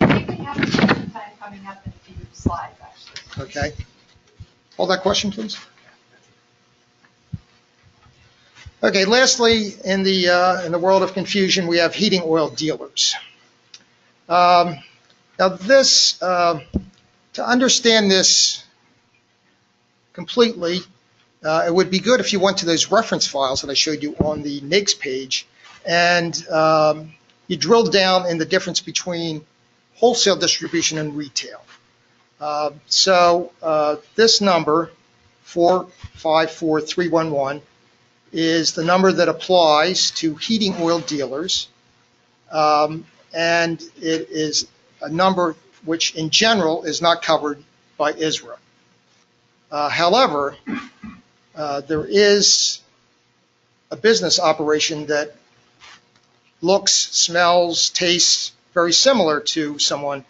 I think we have some time coming up in a few slides, actually. Okay. Hold that question, please. Okay, lastly, in the world of confusion, we have heating oil dealers. Now this, to understand this completely, it would be good if you went to those reference files that I showed you on the NAICS page, and you drilled down in the difference between wholesale distribution and retail. So this number, 454311, is the number that applies to heating oil dealers, and it is a number which in general is not covered by ISRA. However, there is a business operation that looks, smells, tastes very similar to someone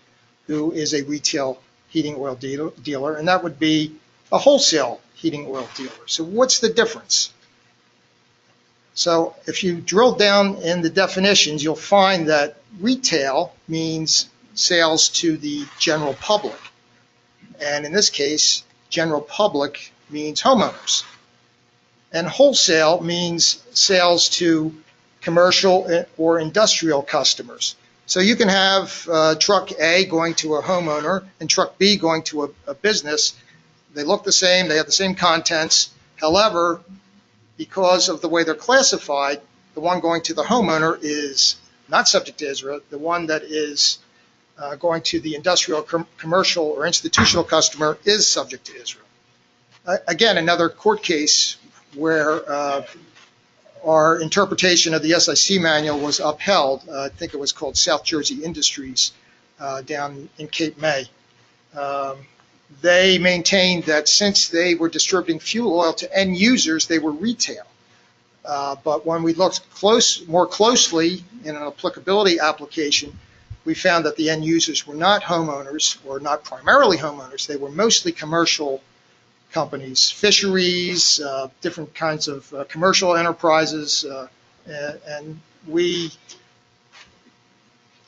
who is a retail heating oil dealer, and that would be a wholesale heating oil dealer. So what's the difference? So if you drill down in the definitions, you'll find that retail means sales to the general public. And in this case, general public means homeowners. And wholesale means sales to commercial or industrial customers. So you can have truck A going to a homeowner and truck B going to a business. They look the same, they have the same contents. However, because of the way they're classified, the one going to the homeowner is not subject to ISRA. The one that is going to the industrial, commercial, or institutional customer is subject to ISRA. Again, another court case where our interpretation of the SIC manual was upheld. I think it was called South Jersey Industries down in Cape May. They maintained that since they were distributing fuel oil to end users, they were retail. But when we looked more closely in an applicability application, we found that the end users were not homeowners, or not primarily homeowners. They were mostly commercial companies, fisheries, different kinds of commercial enterprises, and we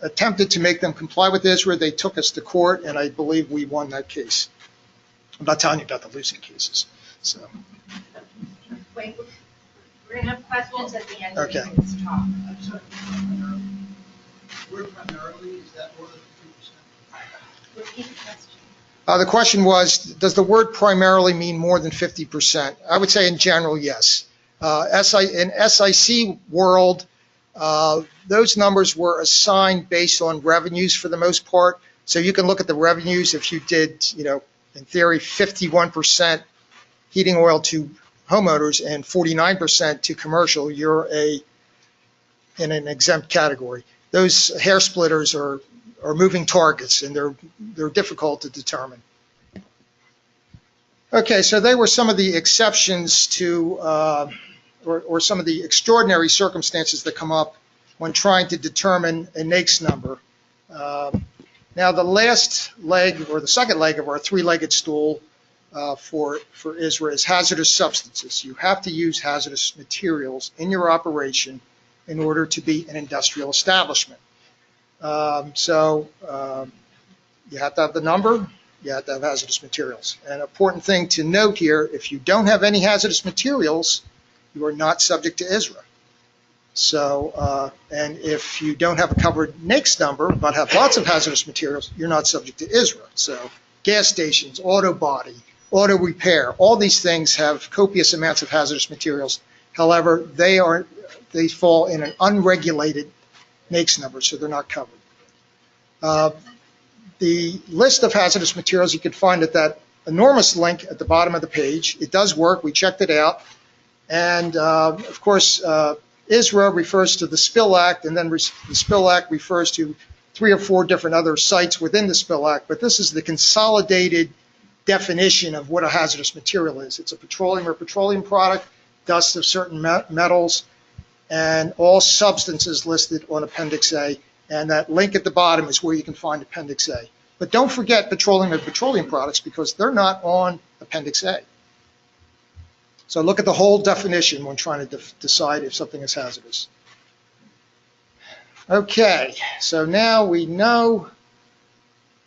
attempted to make them comply with ISRA. They took us to court, and I believe we won that case. I'm not telling you about the losing cases. So. Wait, we're going to have questions at the end Okay. of this talk. Word primarily, is that more than 50%? Repeat the question. The question was, does the word primarily mean more than 50%? I would say in general, yes. In SIC world, those numbers were assigned based on revenues for the most part. So you can look at the revenues. If you did, in theory, 51% heating oil to homeowners and 49% to commercial, you're in an exempt category. Those hair splitters are are moving targets, and they're difficult to determine. Okay, so they were some of the exceptions to, or some of the extraordinary circumstances that come up when trying to determine a NAICS number. Now, the last leg, or the second leg of our three-legged stool for ISRA is hazardous substances. You have to use hazardous materials in your operation in order to be an industrial establishment. So you have to have the number, you have to have hazardous materials. An important thing to note here, if you don't have any hazardous materials, you are not subject to ISRA. So, and if you don't have a covered NAICS number, but have lots of hazardous materials, you're not subject to ISRA. So gas stations, auto body, auto repair, all these things have copious amounts of hazardous materials. However, they fall in an unregulated NAICS number, so they're not covered. The list of hazardous materials you can find at that enormous link at the bottom of the page. It does work. We checked it out. And, of course, ISRA refers to the Spill Act, and then the Spill Act refers to 3 or 4 different other sites within the Spill Act. But this is the consolidated definition of what a hazardous material is. It's a petroleum or petroleum product, dust of certain metals, and all substances listed on Appendix A. And that link at the bottom is where you can find Appendix A. But don't forget petroleum and petroleum products, because they're not on Appendix A. So look at the whole definition when trying to decide if something is hazardous. Okay, so now we know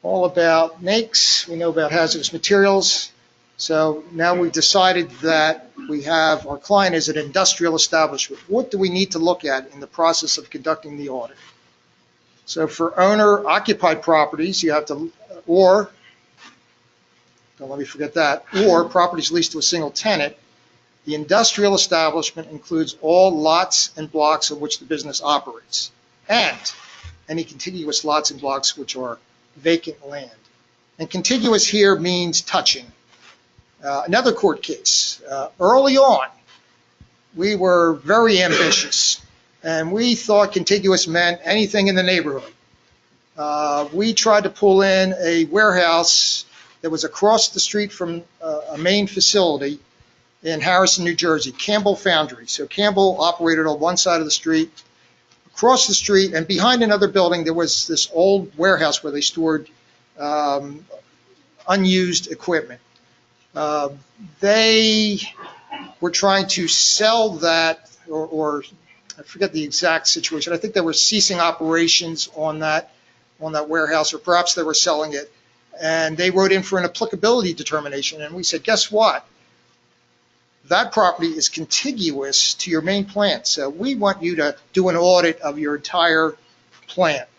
all about NAICS, we know about hazardous materials. So now we've decided that our client is an industrial establishment. What do we need to look at in the process of conducting the audit? So for owner-occupied properties, you have to, or, don't let me forget that, or properties leased to a single tenant, the industrial establishment includes all lots and blocks of which the business operates, and any contiguous lots and blocks which are vacant land. And contiguous here means touching. Another court case. Early on, we were very ambitious, and we thought contiguous meant anything in the neighborhood. We tried to pull in a warehouse that was across the street from a main facility in Harrison, New Jersey, Campbell Foundry. So Campbell operated on one side of the street. Across the street and behind another building, there was this old warehouse where they stored unused equipment. They were trying to sell that, or I forget the exact situation. I think they were ceasing operations on that warehouse, or perhaps they were selling it. And they wrote in for an applicability determination. And we said, guess what? That property is contiguous to your main plant. So we want you to do an audit of your entire plant,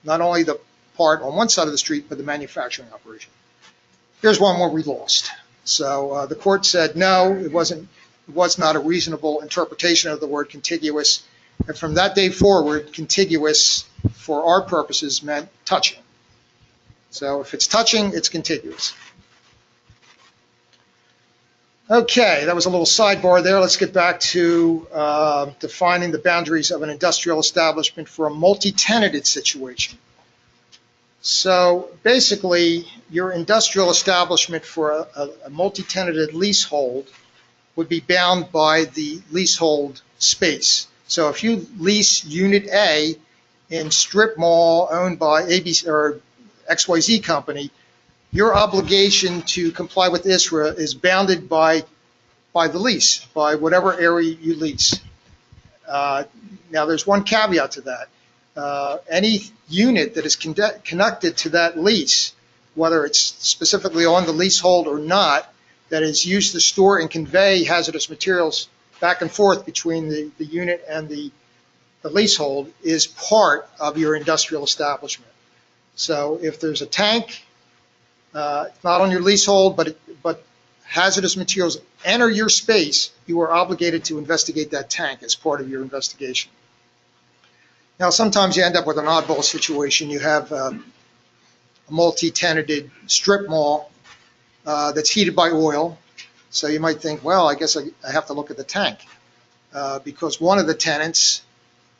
not only the part on one side of the street, but the manufacturing operation. Here's one where we lost. So the court said, no, it was not a reasonable interpretation of the word contiguous. And from that day forward, contiguous for our purposes meant touching. So if it's touching, it's contiguous. Okay, that was a little sidebar there. Let's get back to defining the boundaries of an industrial establishment for a multi-tenanted situation. So basically, your industrial establishment for a multi-tenanted leasehold would be bound by the leasehold space. So if you lease Unit A in Strip Mall owned by ABC or XYZ Company, your obligation to comply with ISRA is bounded by the lease, by whatever area you lease. Now, there's one caveat to that. Any unit that is connected to that lease, whether it's specifically on the leasehold or not, that is used to store and convey hazardous materials back and forth between the unit and the leasehold, is part of your industrial establishment. So if there's a tank, not on your leasehold, but hazardous materials enter your space, you are obligated to investigate that tank as part of your investigation. Now, sometimes you end up with an oddball situation. You have a multi-tenanted strip mall that's heated by oil. So you might think, well, I guess I have to look at the tank because one of the tenants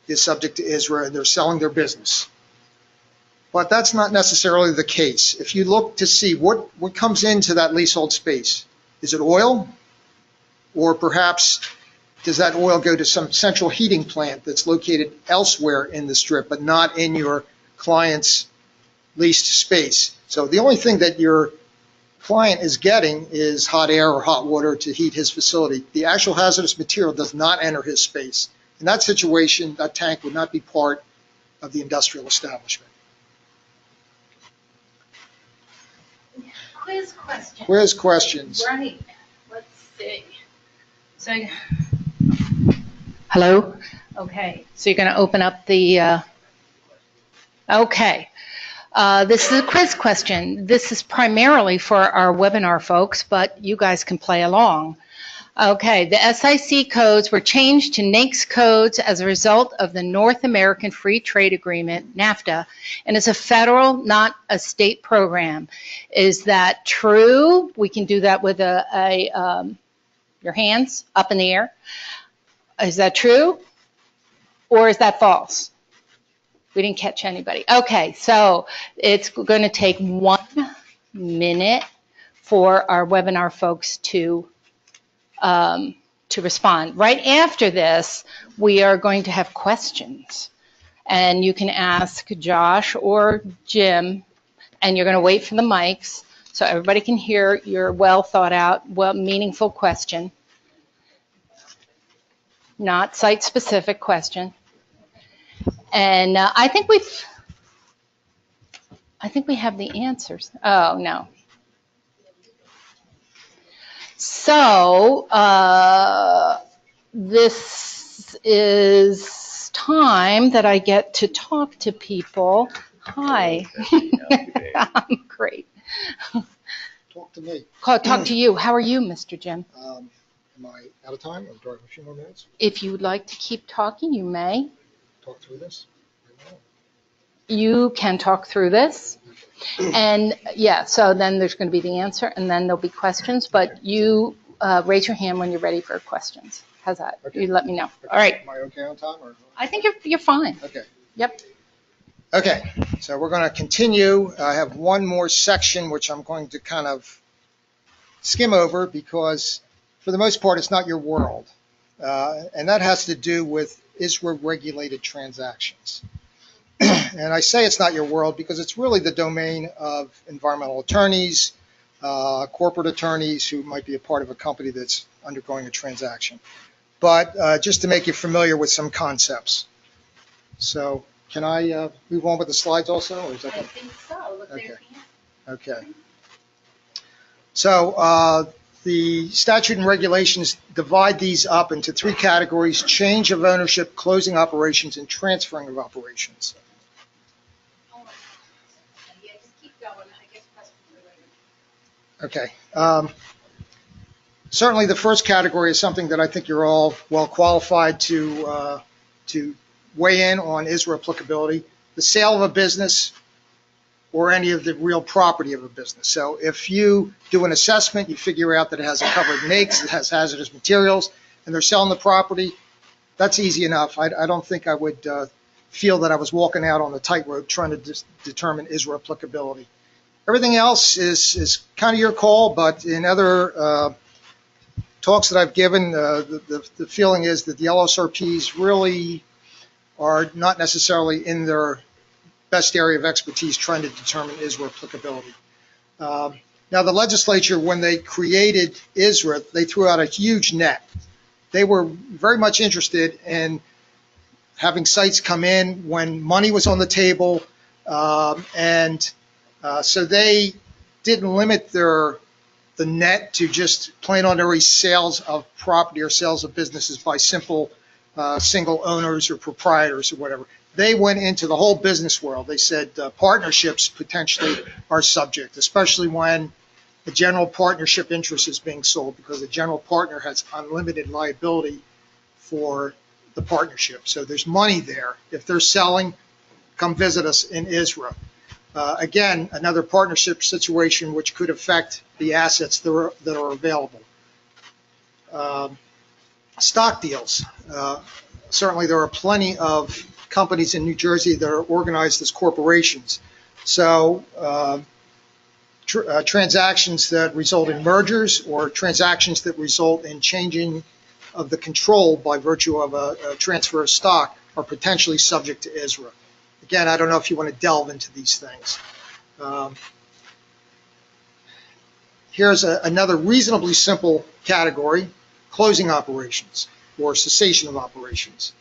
is subject to ISRA and they're selling their business. But that's not necessarily the case. If you look to see what comes into that leasehold space, is it oil? Or perhaps does that oil go to some central heating plant that's located elsewhere in the strip, but not in your client's leased space? So the only thing that your client is getting is hot air or hot water to heat his facility. The actual hazardous material does not enter his space. In that situation, that tank would not be part of the industrial establishment. Quiz question. Quiz questions. Right. Let's see. So, hello? Okay, so you're going to open up the, okay. This is a quiz question. This is primarily for our webinar folks, but you guys can play along. Okay, the SIC codes were changed to NAICS codes as a result of the North American Free Trade Agreement, NAFTA, and is a federal, not a state program. Is that true? We can do that with your hands up in the air. Is that true? Or is that false? We didn't catch anybody. Okay, so it's going to take 1 minute for our webinar folks to respond. Right after this, we are going to have questions. And you can ask Josh or Jim, and you're going to wait for the mics so everybody can hear your well thought out, well meaningful question. Not site specific question. And I think we have the answers. Oh, no. So this is time that I get to talk to people. Hi. I'm great. Talk to me. Talk to you. How are you, Mr. Jim? Am I out of time, or do I have a few more minutes? If you would like to keep talking, you may. Talk through this? You can talk through this. And yeah, so then there's going to be the answer, and then there'll be questions, but you raise your hand when you're ready for questions. How's that? Okay. You let me know. Okay. All right. Am I okay on time? Or? I think you're fine. Okay. Yep. Okay, so we're going to continue. I have one more section which I'm going to kind of skim over because for the most part it's not your world. And that has to do with ISRA regulated transactions. And I say it's not your world because it's really the domain of environmental attorneys, corporate attorneys who might be a part of a company that's undergoing a transaction. But just to make you familiar with some concepts. So can I move on with the slides also? Or is that I think so. Look Okay. there. Okay. So the statute and regulations divide these up into 3 categories: change of ownership, closing operations, and transferring of operations. Yeah, just keep going. I guess questions are Okay. later. Certainly the first category is something that I think you're all well qualified to weigh in on ISRA applicability: the sale of a business or any of the real property of a business. So if you do an assessment, you figure out that it has a covered NAICS, it has hazardous materials, and they're selling the property, that's easy enough. I don't think I would feel that I was walking out on the tightrope trying to determine ISRA applicability. Everything else is kind of your call, but in other talks that I've given, the feeling is that the LSRPs really are not necessarily in their best area of expertise trying to determine ISRA applicability. Now, the legislature, when they created ISRA, they threw out a huge net. They were very much interested in having sites come in when money was on the table, and so they didn't limit the net to just plain ordinary sales of property or sales of businesses by simple single owners or proprietors or whatever. They went into the whole business world. They said partnerships potentially are subject, especially when the general partnership interest is being sold, because the general partner has unlimited liability for the partnership. So there's money there. If they're selling, come visit us in ISRA. Again, another partnership situation which could affect the assets that are available. Stock deals. Certainly there are plenty of companies in New Jersey that are organized as corporations. So transactions that result in mergers or transactions that result in changing of the control by virtue of a transfer of stock are potentially subject to ISRA. Again, I don't know if you want to delve into these things. Here's another reasonably simple category, closing operations or cessation of operations.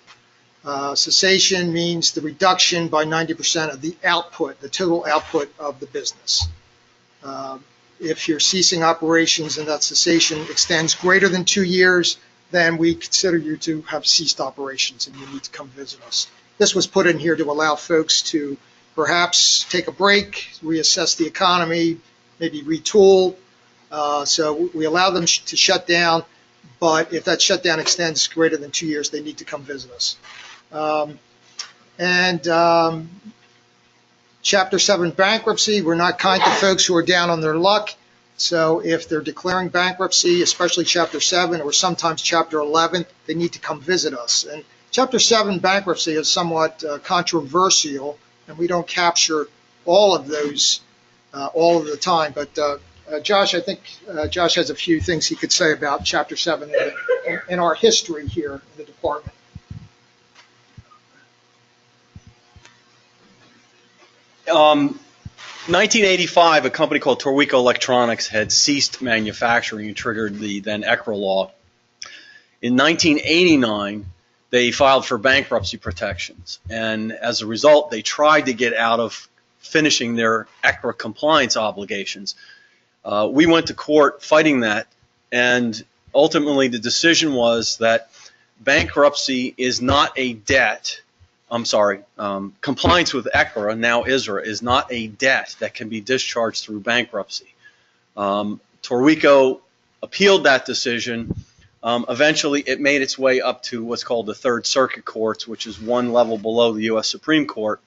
Cessation means the reduction by 90% of the output, the total output of the business. If you're ceasing operations and that cessation extends greater than 2 years, then we consider you to have ceased operations and you need to come visit us. This was put in here to allow folks to perhaps take a break, reassess the economy, maybe retool. So we allow them to shut down, but if that shutdown extends greater than 2 years, they need to come visit us. Chapter 7 bankruptcy, we're not kind to folks who are down on their luck. So if they're declaring bankruptcy, especially Chapter 7 or sometimes Chapter 11, they need to come visit us. And Chapter 7 bankruptcy is somewhat controversial, and we don't capture all of those all of the time. But Josh, I think Josh has a few things he could say about Chapter 7 in our history here in the department. In 1985, a company called Torrico Electronics had ceased manufacturing and triggered the then ISRA law. In 1989, they filed for bankruptcy protections, and as a result, they tried to get out of finishing their ISRA compliance obligations. We went to court fighting that, and ultimately the decision was that bankruptcy is not a debt. Compliance with ISRA, now ISRA, is not a debt that can be discharged through bankruptcy. Torrico appealed that decision. Eventually, it made its way up to what's called the Third Circuit Courts, which is one level below the U.S. Supreme Court,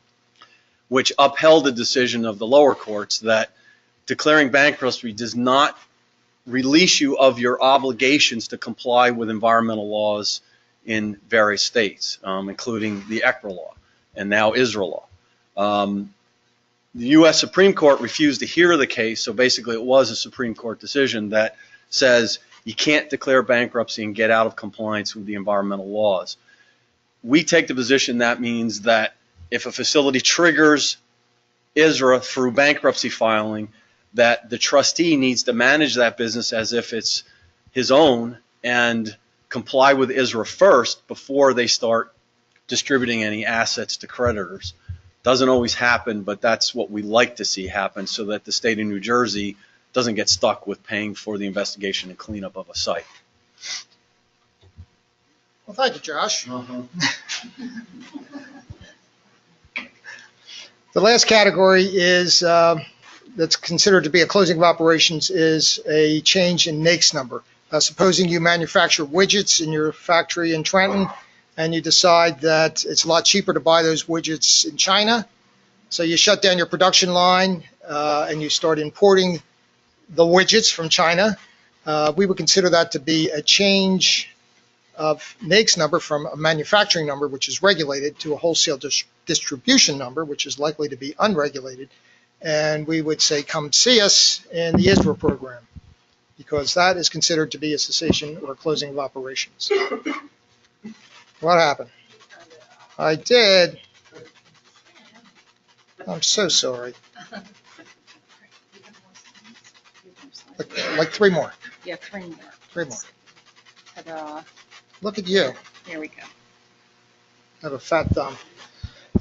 which upheld the decision of the lower courts that declaring bankruptcy does not release you of your obligations to comply with environmental laws in various states, including the ISRA law and now ISRA law. The U.S. Supreme Court refused to hear the case, so basically it was a Supreme Court decision that says you can't declare bankruptcy and get out of compliance with the environmental laws. We take the position that means that if a facility triggers ISRA through bankruptcy filing, that the trustee needs to manage that business as if it's his own and comply with ISRA first before they start distributing any assets to creditors. Doesn't always happen, but that's what we like to see happen so that the state of New Jersey doesn't get stuck with paying for the investigation and cleanup of a site. Well, thank you, Josh. The last category is that's considered to be a closing of operations is a change in NAICS number. Supposing you manufacture widgets in your factory in Trenton and you decide that it's a lot cheaper to buy those widgets in China, so you shut down your production line and you start importing the widgets from China, we would consider that to be a change of NAICS number from a manufacturing number, which is regulated, to a wholesale distribution number, which is likely to be unregulated. And we would say, come see us in the ISRA program, because that is considered to be a cessation or closing of operations. What happened? I did. I'm so sorry. Like 3 more. Yeah, 3 more. 3 more. Ta-da. Look at you. There we go. I have a fat thumb.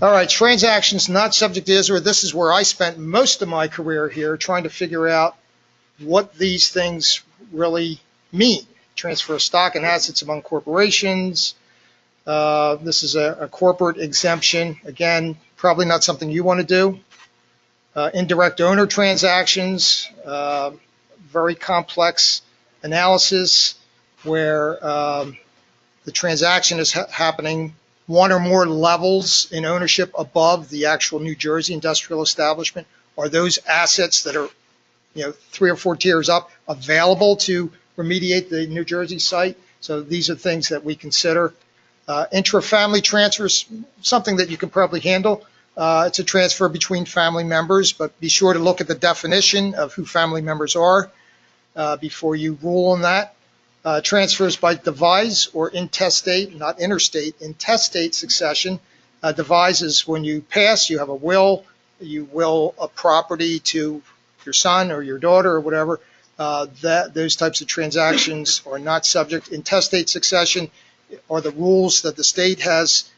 All right, transactions not subject to ISRA. This is where I spent most of my career here trying to figure out what these things really mean. Transfer of stock and assets among corporations. This is a corporate exemption. Again, probably not something you want to do. Indirect owner transactions, very complex analysis where the transaction is happening one or more levels in ownership above the actual New Jersey industrial establishment. Are those assets that are 3 or 4 tiers up available to remediate the New Jersey site? So these are things that we consider. Intra-family transfers, something that you can probably handle. It's a transfer between family members, but be sure to look at the definition of who family members are before you rule on that. Transfers by devise or intestate, not interstate, intestate succession. Devise is when you pass, you have a will, you will a property to your son or your daughter or whatever. Those types of transactions are not subject. Intestate succession are the rules that the state has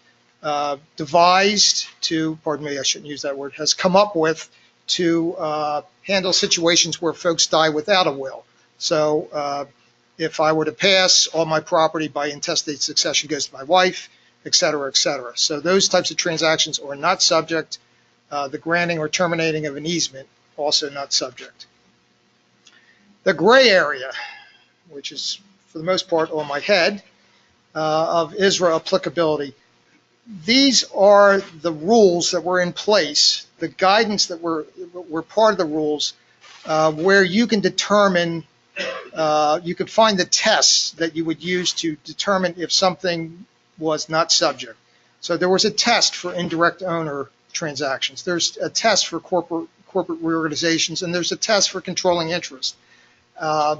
devised to, pardon me, I shouldn't use that word, has come up with to handle situations where folks die without a will. So if I were to pass, all my property by intestate succession goes to my wife, et cetera, et cetera. So those types of transactions are not subject. The granting or terminating of an easement, also not subject. The gray area, which is for the most part on my head, of ISRA applicability. These are the rules that were in place, the guidance that were part of the rules, where you can determine, you can find the tests that you would use to determine if something was not subject. So there was a test for indirect owner transactions. There's a test for corporate reorganizations, and there's a test for controlling interest.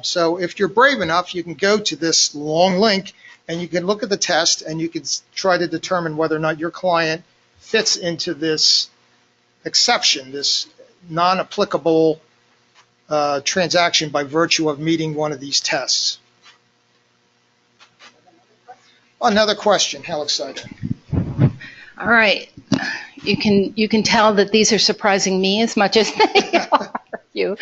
So if you're brave enough, you can go to this long link and you can look at the test and you can try to determine whether or not your client fits into this exception, this non-applicable transaction by virtue of meeting one of these tests. Another question, how exciting. All right. You can tell that these are surprising me as much as they are you.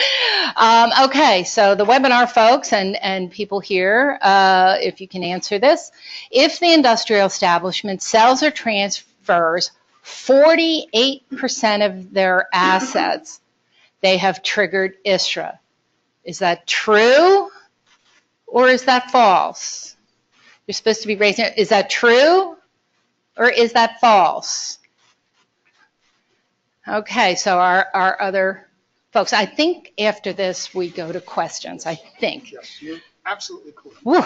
Okay, so the webinar folks and people here, if you can answer this. If the industrial establishment sells or transfers 48% of their assets, they have triggered ISRA. Is that true or is that false? You're supposed to be raising it. Is that true or is that false? Okay, so our other folks, I think after this we go to questions, I think. Yes, you're absolutely correct. Woo.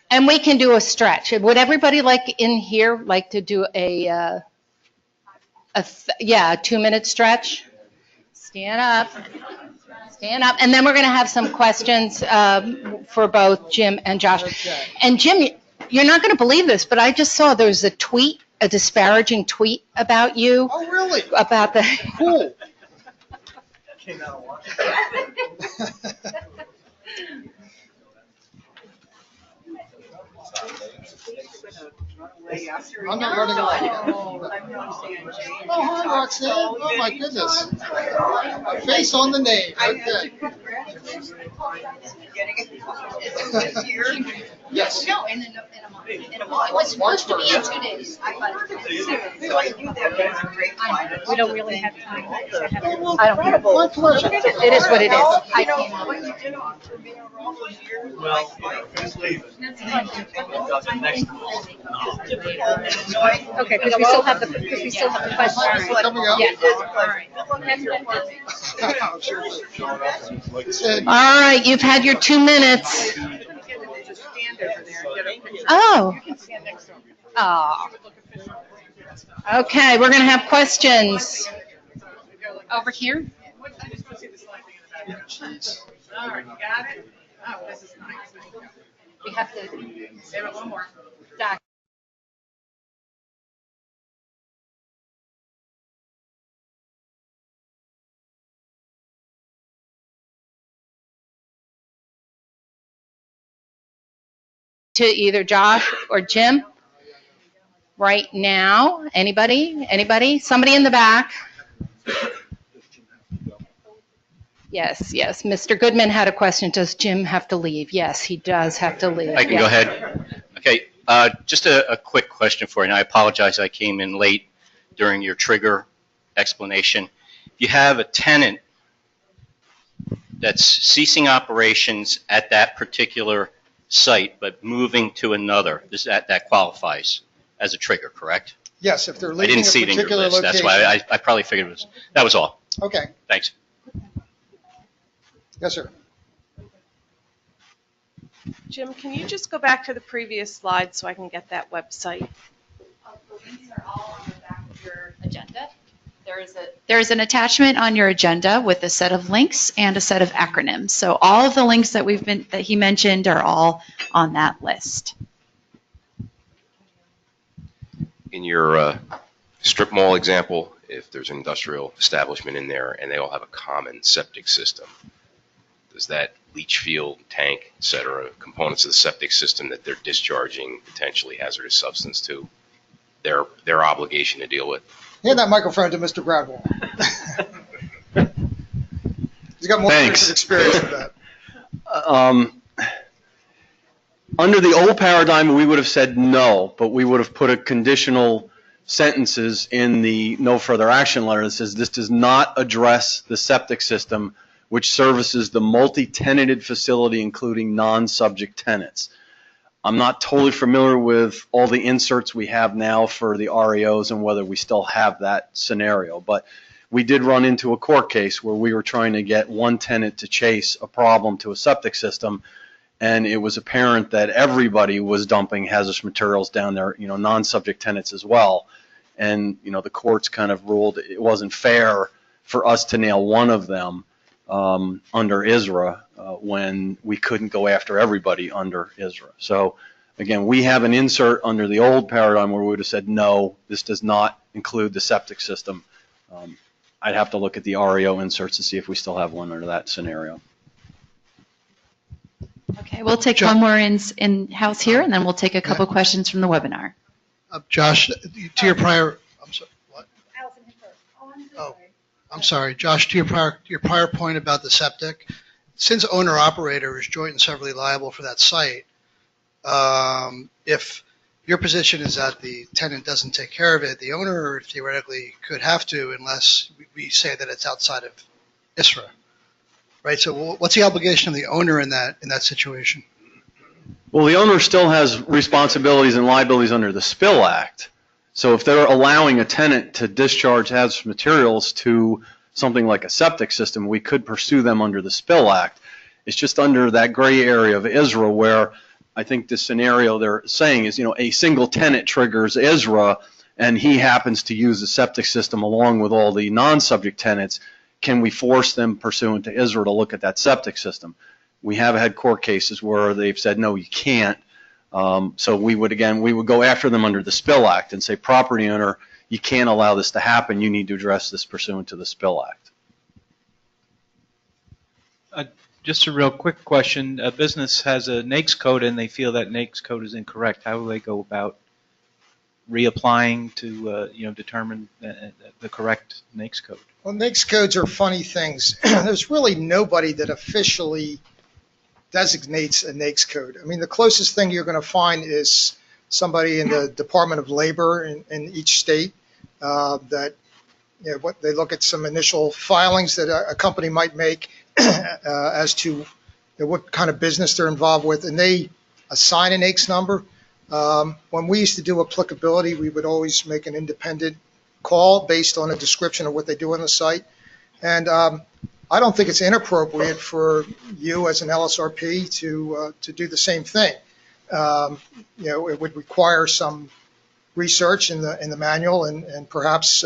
And we can do a stretch. Would everybody in here like to do a 2-minute stretch? Stand up, and then we're going to have some questions for both Jim and Josh. Okay. And Jim, you're not going to believe this, but I just saw there was a disparaging tweet about you. Oh, really? About the Cool. I'm not running away. Oh, hi, Roxanne. Oh, my goodness. Face on the name. Okay. Yes. No, in a month. It was supposed to be in 2 days. We don't really have time. I don't care. My pleasure. It is what it is. I can't. Well, Okay, because we still have the question. Thanks for coming out. Yeah. All right, you've had your 2 minutes. Oh. Oh. Okay, we're going to have questions. Over here? Jeez. All right, you got it? Oh, this is nice. We have to. Save it one more. Doc. To either Josh or Jim right now. Anybody? Somebody in the back. Yes. Mr. Goodman had a question. Does Jim have to leave? Yes, he does have to leave. I can go ahead. Okay, just a quick question for you, and I apologize I came in late during your trigger explanation. If you have a tenant that's ceasing operations at that particular site but moving to another, that qualifies as a trigger, correct? Yes, if they're I leaving didn't a see it in your particular list. location. That's why I probably figured that was all. Okay. Thanks. Yes, sir. Jim, can you just go back to the previous slide so I can get that website? The links are all on the back. agenda. There's an attachment on your agenda with a set of links and a set of acronyms. So all of the links that he mentioned are all on that list. In your strip mall example, if there's an industrial establishment in there and they all have a common septic system, does that leach field, tank, et cetera, components of the septic system that they're discharging potentially hazardous substance to, their obligation to deal with? Hand that microphone to Mr. Bradwell. He's got more years of experience with that. Under the old paradigm, we would have said no, but we would have put a conditional sentences in the no further action letter that says this does not address the septic system which services the multi-tenanted facility, including non-subject tenants. I'm not totally familiar with all the inserts we have now for the REOs and whether we still have that scenario, but we did run into a court case where we were trying to get one tenant to chase a problem to a septic system, and it was apparent that everybody was dumping hazardous materials down there, non-subject tenants as well. And, the courts kind of ruled it wasn't fair for us to nail one of them under ISRA when we couldn't go after everybody under ISRA. So, again, we have an insert under the old paradigm where we would have said, no, this does not include the septic system. I'd have to look at the REO inserts to see if we still have one under that scenario. Okay, we'll take one more in-house here, and then we'll take a couple questions from the webinar. Josh, to your prior, I'm sorry, what? I'm sorry, Josh, to your prior point about the septic, since owner-operator is joint and severally liable for that site, if your position is that the tenant doesn't take care of it, the owner theoretically could have to unless we say that it's outside of ISRA, right? So what's the obligation of the owner in that situation? Well, the owner still has responsibilities and liabilities under the Spill Act. So if they're allowing a tenant to discharge hazardous materials to something like a septic system, we could pursue them under the Spill Act. It's just under that gray area of ISRA where I think the scenario they're saying is, a single tenant triggers ISRA and he happens to use the septic system along with all the non-subject tenants. Can we force them pursuant to ISRA to look at that septic system? We have had court cases where they've said, no, you can't. So we would go after them under the Spill Act and say, property owner, you can't allow this to happen. You need to address this pursuant to the Spill Act. Just a real quick question. A business has a NAICS code and they feel that NAICS code is incorrect. How will they go about reapplying to determine the correct NAICS code? Well, NAICS codes are funny things. There's really nobody that officially designates a NAICS code. I mean, the closest thing you're going to find is somebody in the Department of Labor in each state that what they look at some initial filings that a company might make as to what kind of business they're involved with, and they assign a NAICS number. When we used to do applicability, we would always make an independent call based on a description of what they do on the site. And I don't think it's inappropriate for you as an LSRP to do the same thing. It would require some research in the manual and perhaps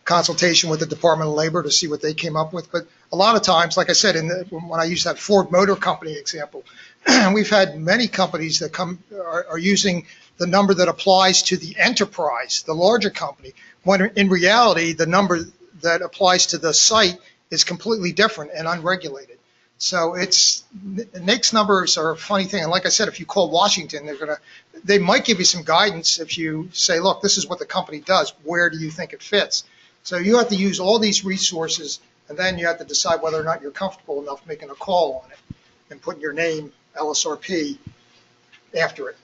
consultation with the Department of Labor to see what they came up with. But a lot of times, like I said, when I use that Ford Motor Company example, we've had many companies that are using the number that applies to the enterprise, the larger company, when in reality, the number that applies to the site is completely different and unregulated. So NAICS numbers are a funny thing. And like I said, if you call Washington, they might give you some guidance if you say, look, this is what the company does. Where do you think it fits? So you have to use all these resources, and then you have to decide whether or not you're comfortable enough making a call on it and putting your name, LSRP, after it.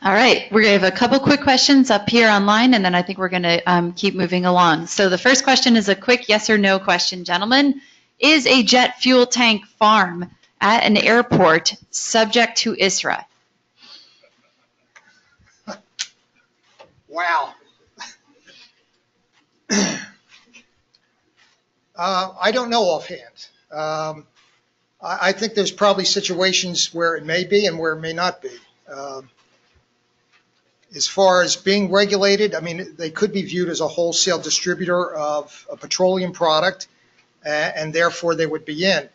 All right, we're going to have a couple quick questions up here online, and then I think we're going to keep moving along. So the first question is a quick yes or no question, gentlemen. Is a jet fuel tank farm at an airport subject to ISRA? Wow. I don't know offhand. I think there's probably situations where it may be and where it may not be. As far as being regulated, I mean, they could be viewed as a wholesale distributor of a petroleum product, and therefore they would be in.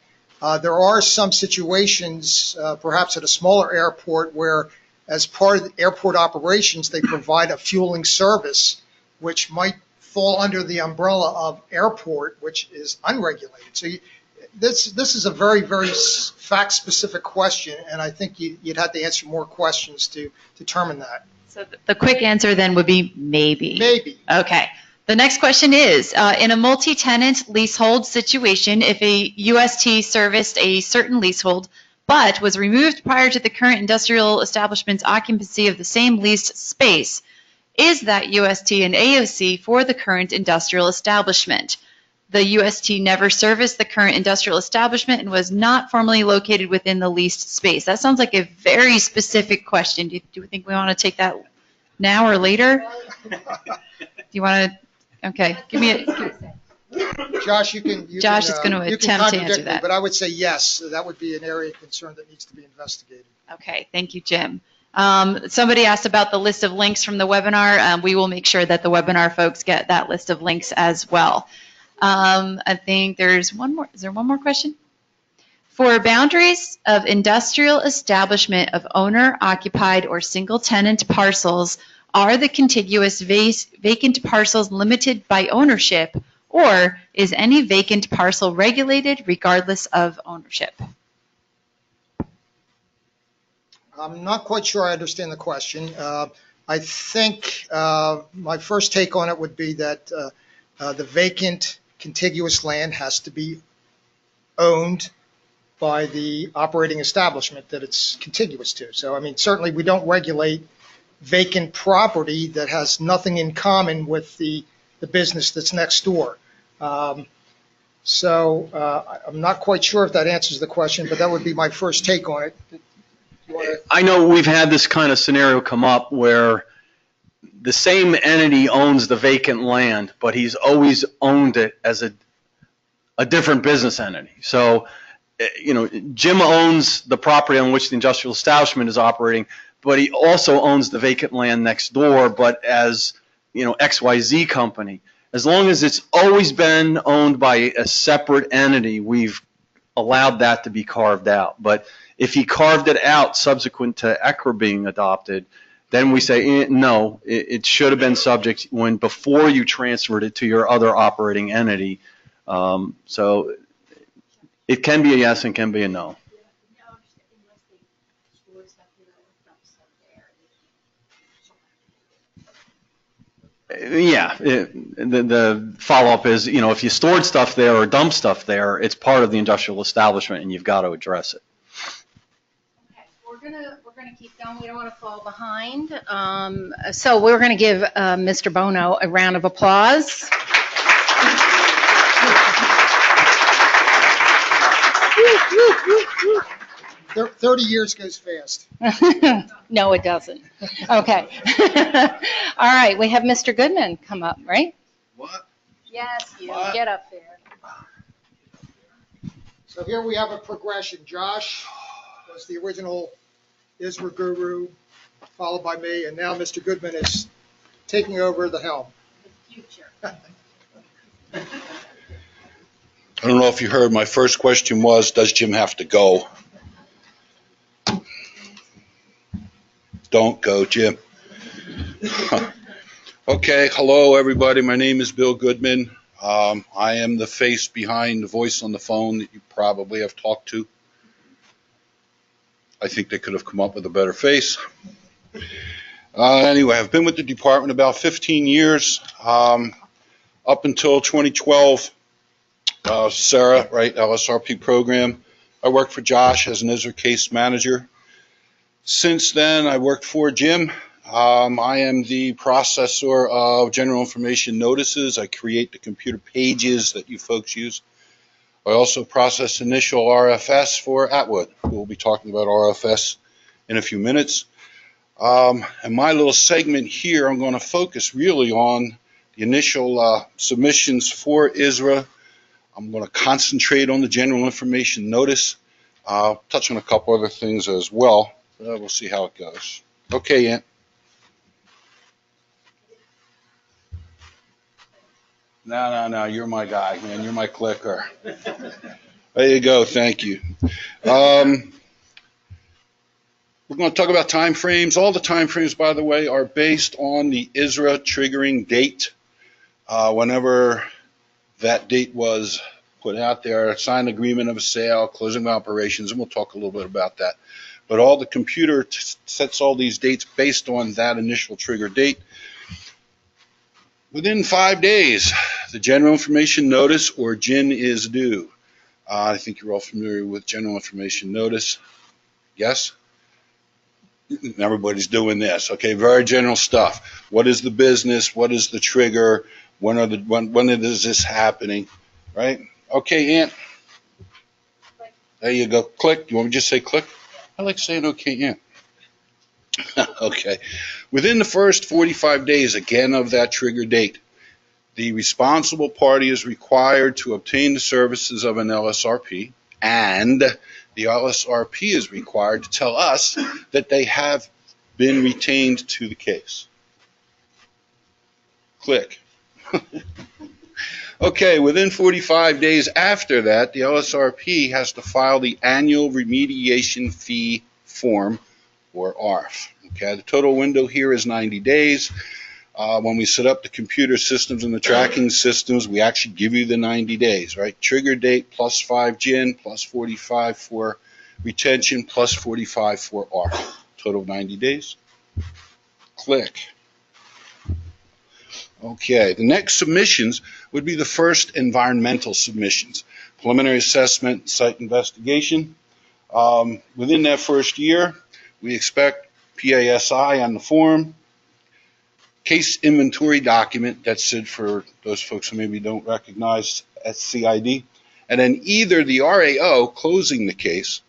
There are some situations, perhaps at a smaller airport, where as part of the airport operations, they provide a fueling service, which might fall under the umbrella of airport, which is unregulated. So this is a very, very fact-specific question, and I think you'd have to answer more questions to determine that. So the quick answer then would be maybe. Maybe. Okay. The next question is, in a multi-tenant leasehold situation, if a UST serviced a certain leasehold but was removed prior to the current industrial establishment's occupancy of the same leased space, is that UST an AOC for the current industrial establishment? The UST never serviced the current industrial establishment and was not formally located within the leased space. That sounds like a very specific question. Do you think we want to take that now or later? Do you want to? Okay, give me a. Josh, you can. Josh is going to attempt to answer that. But I would say yes. That would be an area of concern that needs to be investigated. Okay, thank you, Jim. Somebody asked about the list of links from the webinar. We will make sure that the webinar folks get that list of links as well. I think there's one more. Is there one more question? For boundaries of industrial establishment of owner-occupied or single-tenant parcels, are the contiguous vacant parcels limited by ownership, or is any vacant parcel regulated regardless of ownership? I'm not quite sure I understand the question. I think my first take on it would be that the vacant contiguous land has to be owned by the operating establishment that it's contiguous to. So, I mean, certainly we don't regulate vacant property that has nothing in common with the business that's next door. So I'm not quite sure if that answers the question, but that would be my first take on it. I know we've had this kind of scenario come up where the same entity owns the vacant land, but he's always owned it as a different business entity. So, Jim owns the property on which the industrial establishment is operating, but he also owns the vacant land next door, but as, XYZ company. As long as it's always been owned by a separate entity, we've allowed that to be carved out. But if he carved it out subsequent to ISRA being adopted, then we say, no, it should have been subject before you transferred it to your other operating entity. So it can be a yes and can be a no. Yeah, the follow-up is, if you stored stuff there or dumped stuff there, it's part of the industrial establishment and you've got to address it. Okay, we're gonna keep going. We don't want to fall behind. So we're going to give Mr. Bono a round of applause. 30 years goes fast. No, it doesn't. Okay. All right, we have Mr. Goodman come up, right? What? Yes, you. What? Get up there. So here we have a progression. Josh was the original ISRA guru, followed by me, and now Mr. Goodman is taking over the helm. The future. I don't know if you heard, my first question was, does Jim have to go? Don't go, Jim. Okay, hello everybody. My name is Bill Goodman. I am the face behind the voice on the phone that you probably have talked to. I think they could have come up with a better face. Anyway, I've been with the department about 15 years. Up until 2012, Sarah, right, LSRP program. I worked for Josh as an ISRA case manager. Since then, I worked for Jim. I am the processor of general information notices. I create the computer pages that you folks use. I also process initial RFS for Atwood. We'll be talking about RFS in a few minutes. And my little segment here, I'm going to focus really on the initial submissions for ISRA. I'm going to concentrate on the general information notice. I'll touch on a couple other things as well. We'll see how it goes. Okay, Ant. No, you're my guy, man. You're my clicker. There you go. Thank you. We're going to talk about time frames. All the time frames, by the way, are based on the ISRA triggering date. Whenever that date was put out there, signed agreement of a sale, closing of operations, and we'll talk a little bit about that. But all the computer sets all these dates based on that initial trigger date. Within 5 days, the General Information Notice, or GIN, is due. I think you're all familiar with General Information Notice. Yes? Everybody's doing this. Okay, very general stuff. What is the business? What is the trigger? When is this happening? Right? Okay, Ant. There you go. Click. You want me to just say click? I like saying okay, Ant. Okay. Within the first 45 days, again, of that trigger date, the responsible party is required to obtain the services of an LSRP, and the LSRP is required to tell us that they have been retained to the case. Click. Okay, within 45 days after that, the LSRP has to file the annual remediation fee form, or ARF. Okay, the total window here is 90 days. When we set up the computer systems and the tracking systems, we actually give you the 90 days, right? Trigger date plus 5 GIN, plus 45 for retention, plus 45 for ARF. Total of 90 days. Click. Okay, the next submissions would be the first environmental submissions. Preliminary assessment, site investigation. Within that first year, we expect PASI on the form, case inventory document, that's it for those folks who maybe don't recognize SCID, and then either the RAO closing the case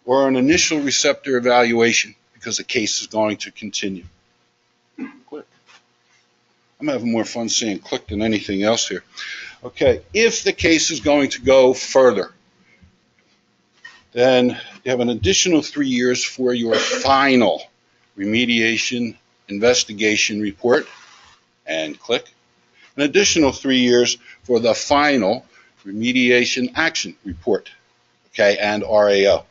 or an initial receptor evaluation, because the case is going to continue. Click. I'm having more fun saying click than anything else here. Okay, if the case is going to go further, then you have an additional 3 years for your final remediation investigation report, and click. An additional 3 years for the final remediation action report, okay, and RAO.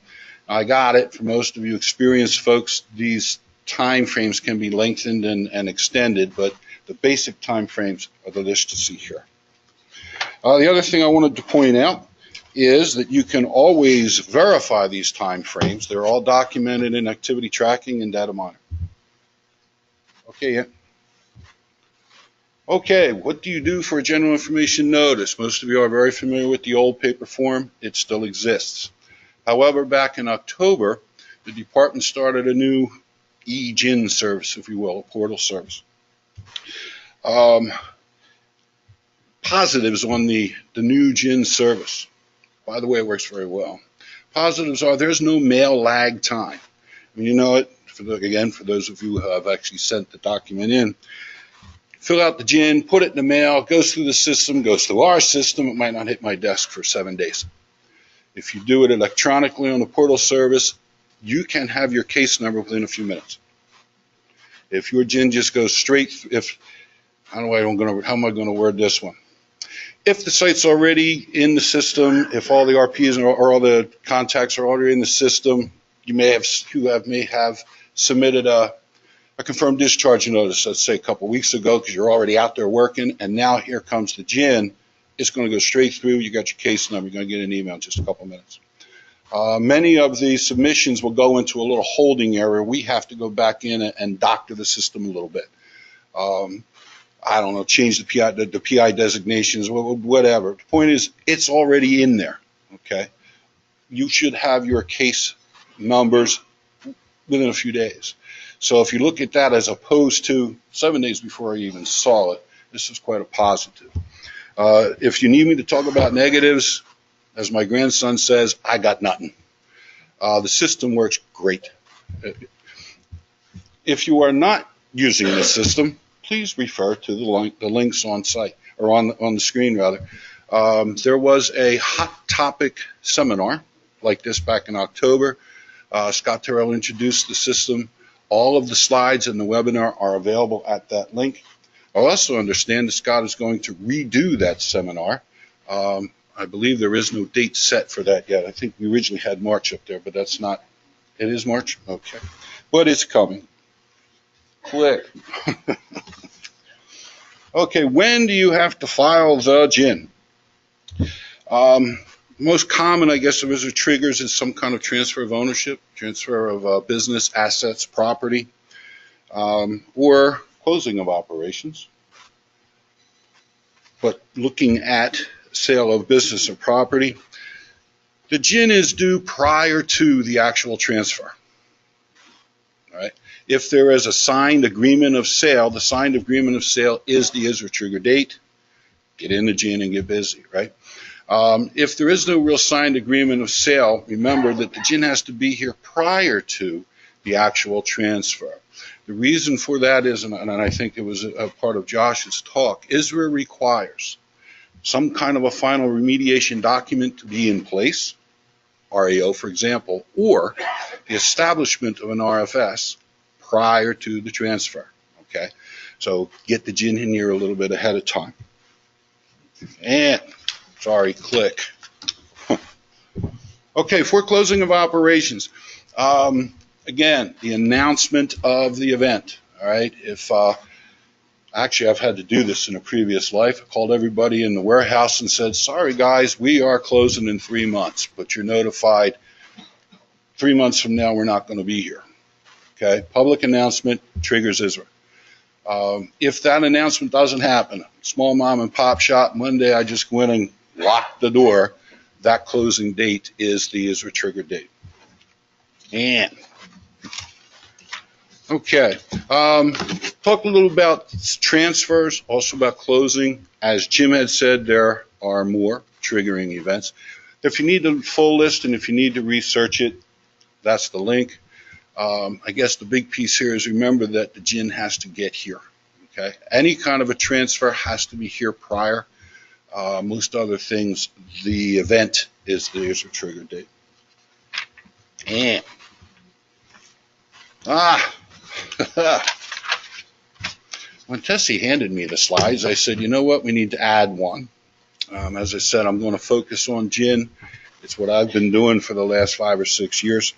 I got it. For most of you experienced folks, these time frames can be lengthened and extended, but the basic time frames are the list to see here. The other thing I wanted to point out is that you can always verify these time frames. They're all documented in activity tracking and data monitor. Okay, yeah. Okay, what do you do for a general information notice? Most of you are very familiar with the old paper form. It still exists. However, back in October, the department started a new e-GIN service, if you will, a portal service. Positives on the new GIN service. By the way, it works very well. Positives are there's no mail lag time. I mean, you know it, again, for those of you who have actually sent the document in, fill out the GIN, put it in the mail, goes through the system, goes through our system. It might not hit my desk for 7 days. If you do it electronically on the portal service, you can have your case number within a few minutes. If your GIN just goes straight, how am I going to word this one? If the site's already in the system, if all the RPs or all the contacts are already in the system, you may have submitted a confirmed discharge notice, let's say a couple weeks ago, because you're already out there working, and now here comes the GIN. It's going to go straight through. You got your case number. You're going to get an email in just a couple minutes. Many of the submissions will go into a little holding area. We have to go back in and doctor the system a little bit. I don't know, change the PI designations, whatever. The point is, it's already in there, okay? You should have your case numbers within a few days. So if you look at that as opposed to 7 days before I even saw it, this is quite a positive. If you need me to talk about negatives, as my grandson says, I got nothing. The system works great. If you are not using the system, please refer to the links on site, or on the screen rather. There was a hot topic seminar like this back in October. Scott Terrell introduced the system. All of the slides in the webinar are available at that link. I also understand that Scott is going to redo that seminar. I believe there is no date set for that yet. I think we originally had March up there, but that's not, it is March? Okay. But it's coming. Click. Okay, when do you have to file the GIN? Most common, I guess, of the triggers is some kind of transfer of ownership, transfer of business assets, property, or closing of operations. But looking at sale of business or property, the GIN is due prior to the actual transfer. All right. If there is a signed agreement of sale, the signed agreement of sale is the ISRA trigger date. Get in the GIN and get busy, right? If there is no real signed agreement of sale, remember that the GIN has to be here prior to the actual transfer. The reason for that is, and I think it was a part of Josh's talk, ISRA requires some kind of a final remediation document to be in place, RAO for example, or the establishment of an RFS prior to the transfer, okay? So get the GIN in here a little bit ahead of time. And, sorry, click. Okay, for closing of operations. Again, the announcement of the event, all right? If, actually, I've had to do this in a previous life. I called everybody in the warehouse and said, sorry guys, we are closing in 3 months, but you're notified 3 months from now we're not going to be here. Okay, public announcement triggers ISRA. If that announcement doesn't happen, small mom and pop shop, Monday I just go in and lock the door, that closing date is the ISRA trigger date. And, okay, talk a little about transfers, also about closing. As Jim had said, there are more triggering events. If you need the full list and if you need to research it, that's the link. I guess the big piece here is remember that the GIN has to get here. Okay, any kind of a transfer has to be here prior. Most other things, the event is the ISRA trigger date. And when Tessie handed me the slides, I said, you know what, we need to add one. As I said, I'm going to focus on GIN. It's what I've been doing for the last 5 or 6 years.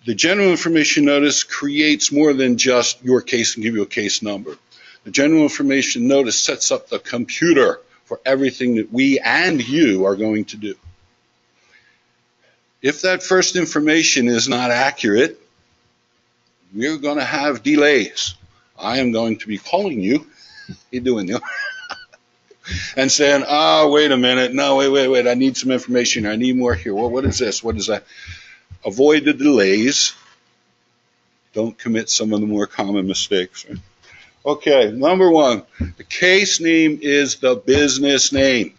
The general information notice creates more than just your case and give you a case number. The general information notice sets up the computer for everything that we and you are going to do. If that first information is not accurate, we're going to have delays. I am going to be calling you, how you doing, Neil? And saying, oh, wait a minute, no, wait, I need some information, I need more here. Well, what is this, what is that? Avoid the delays. Don't commit some of the more common mistakes. Right? Okay, number one, the case name is the business name.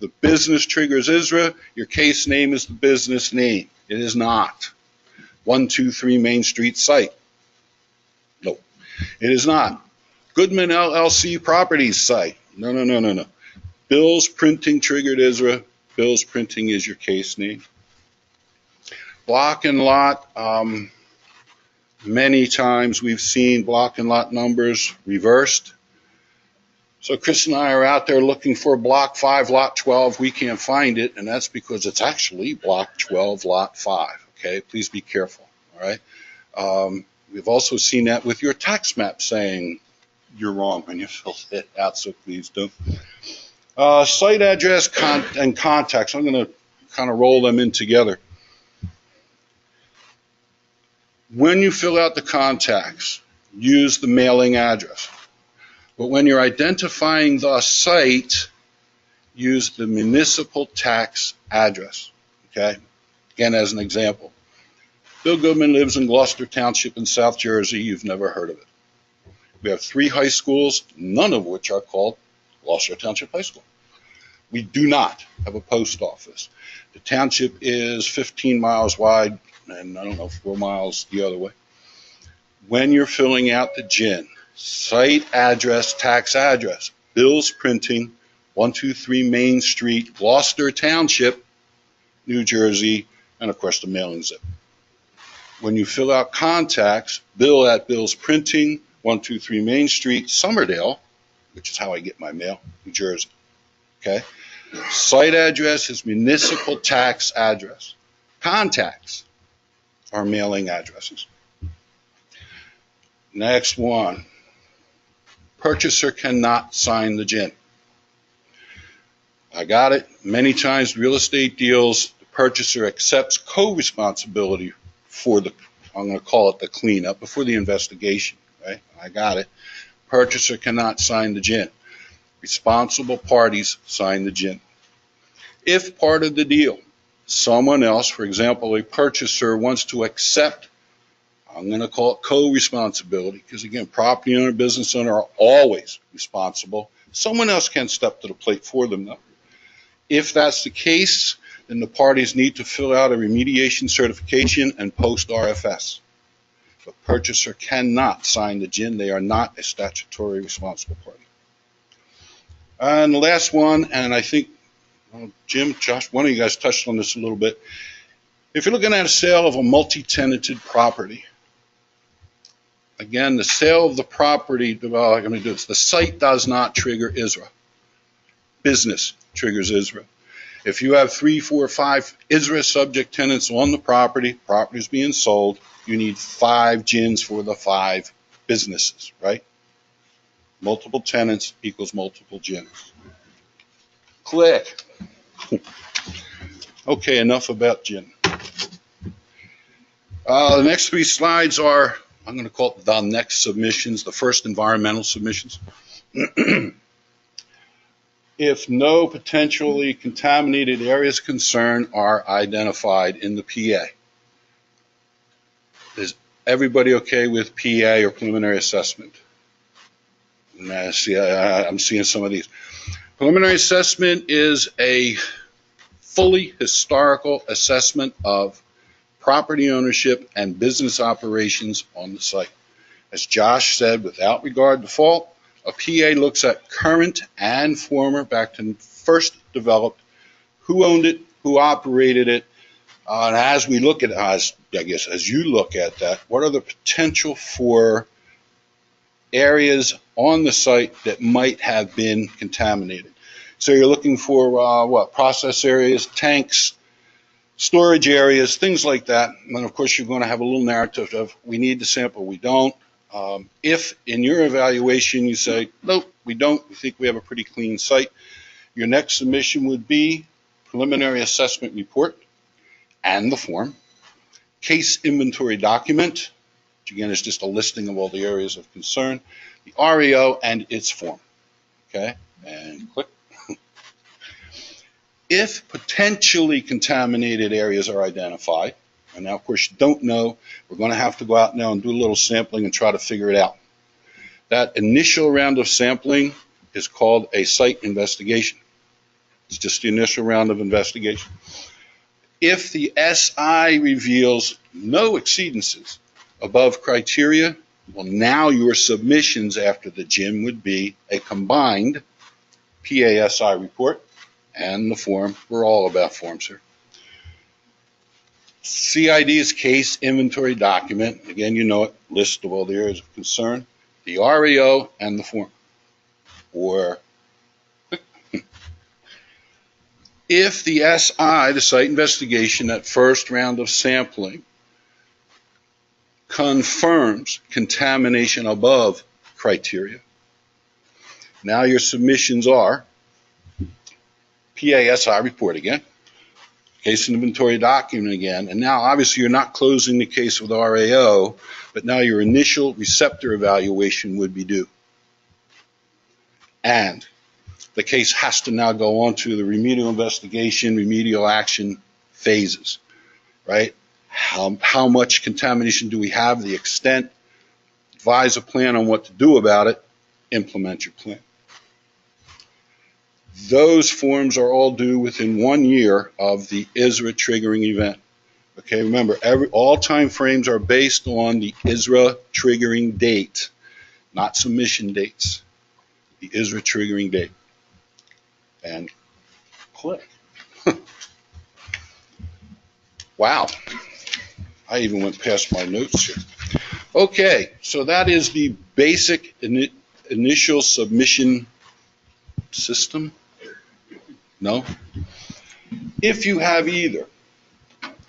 The business triggers ISRA. Your case name is the business name. It is not 123 Main Street site. No, it is not. Goodman LLC Properties site. No. Bills Printing triggered ISRA. Bills Printing is your case name. Block and lot, many times we've seen block and lot numbers reversed. So Chris and I are out there looking for block 5, lot 12. We can't find it, and that's because it's actually block 12, lot 5. Okay, please be careful, all right? We've also seen that with your tax map saying you're wrong when you fill it out, so please don't. Site address and contacts, I'm going to kind of roll them in together. When you fill out the contacts, use the mailing address. But when you're identifying the site, use the municipal tax address, okay? Again, as an example, Bill Goodman lives in Gloucester Township in South Jersey. You've never heard of it. We have 3 high schools, none of which are called Gloucester Township High School. We do not have a post office. The township is 15 miles wide, and I don't know, 4 miles the other way. When you're filling out the GIN, site address, tax address, Bills Printing, 123 Main Street, Gloucester Township, New Jersey, and of course the mailing zip. when you fill out contacts, Bill at Bill's Printing, 123 Main Street, Somerdale, which is how I get my mail, New Jersey. Okay? Site address is municipal tax address. Contacts are mailing addresses. Next one. Purchaser cannot sign the gin. I got it. Many times real estate deals, the purchaser accepts co-responsibility for the, I'm going to call it the cleanup, before the investigation, right? I got it. Purchaser cannot sign the gin. Responsible parties sign the gin. If part of the deal, someone else, for example, a purchaser wants to accept, I'm going to call it co-responsibility, because again, property owner, business owner are always responsible. Someone else can step to the plate for them though. If that's the case, then the parties need to fill out a remediation certification and post RFS. The purchaser cannot sign the gin. They are not a statutory responsible party. And the last one, and I think Jim, Josh, one of you guys touched on this a little bit. If you're looking at a sale of a multi-tenanted property, again, the sale of the property, well, I'm going to do this. The site does not trigger ISRA. Business triggers ISRA. If you have 3, 4, 5 ISRA subject tenants on the property is being sold, you need 5 gins for the 5 businesses, right? Multiple tenants equals multiple gins. Click. Okay, enough about gin. The next 3 slides are, I'm going to call it the next submissions, the first environmental submissions. If no potentially contaminated areas of concern are identified in the PA. Is everybody okay with PA or preliminary assessment? I'm seeing some of these. Preliminary assessment is a fully historical assessment of property ownership and business operations on the site. As Josh said, without regard to fault, a PA looks at current and former, back to first developed, who owned it, who operated it, and as we look at, as you look at that, what are the potential for areas on the site that might have been contaminated? So you're looking for process areas, tanks, storage areas, things like that. And of course, you're going to have a little narrative of we need the sample, we don't. If in your evaluation you say, nope, we don't, we think we have a pretty clean site, your next submission would be preliminary assessment report and the form, case inventory document, which again is just a listing of all the areas of concern, the REO and its form. Okay, and click. If potentially contaminated areas are identified, and now of course you don't know, we're going to have to go out now and do a little sampling and try to figure it out. That initial round of sampling is called a site investigation. It's just the initial round of investigation. If the SI reveals no exceedances above criteria, well, now your submissions after the gym would be a combined PASI report and the form. We're all about forms here. CID is case inventory document. Again, you know it, list of all the areas of concern, the REO and the form. Or if the SI, the site investigation, that first round of sampling, confirms contamination above criteria, now your submissions are PASI report again, case inventory document again, and now obviously you're not closing the case with RAO, but now your initial receptor evaluation would be due. And the case has to now go on to the remedial investigation, remedial action phases, right? How much contamination do we have, the extent, advise a plan on what to do about it, implement your plan. Those forms are all due within 1 year of the ISRA triggering event. Okay, remember, all time frames are based on the ISRA triggering date, not submission dates. The ISRA triggering date. And click. Wow. I even went past my notes here. Okay, so that is the basic initial submission system. No? If you have either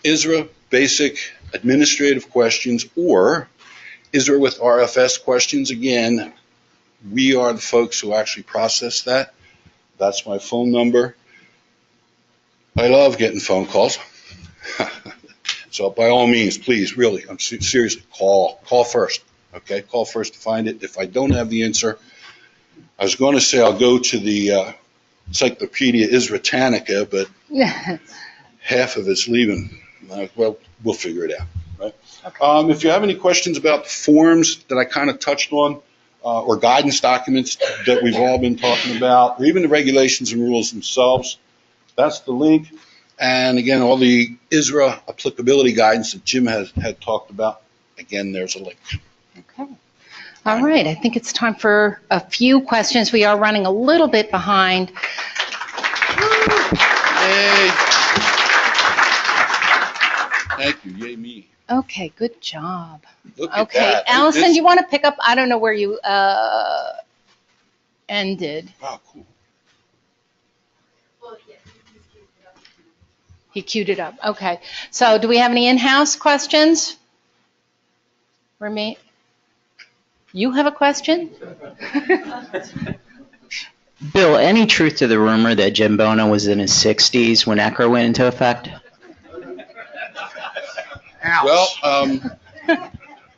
ISRA basic administrative questions or ISRA with RFS questions, again, we are the folks who actually process that. That's my phone number. I love getting phone calls. So by all means, please, really, I'm seriously, call first, okay? Call first to find it. If I don't have the answer, I was going to say I'll go to the Encyclopedia Isratanica, but half of it's leaving. Well, we'll figure it out, right? Okay. If you have any questions about the forms that I kind of touched on, or guidance documents that we've all been talking about, or even the regulations and rules themselves, that's the link. And again, all the ISRA applicability guidance that Jim had talked about, again, there's a link. Okay. All right. I think it's time for a few questions. We are running a little bit behind. Yay. Thank you. Yay me. Okay. Good job. Look at Okay. that. Allison, you want to pick up? I don't know where you ended. Oh, cool. He queued it up. Okay. So do we have any in-house questions? Remain. You have a question? Bill, any truth to the rumor that Jim Bono was in his 60s when ISRA went into effect? Well,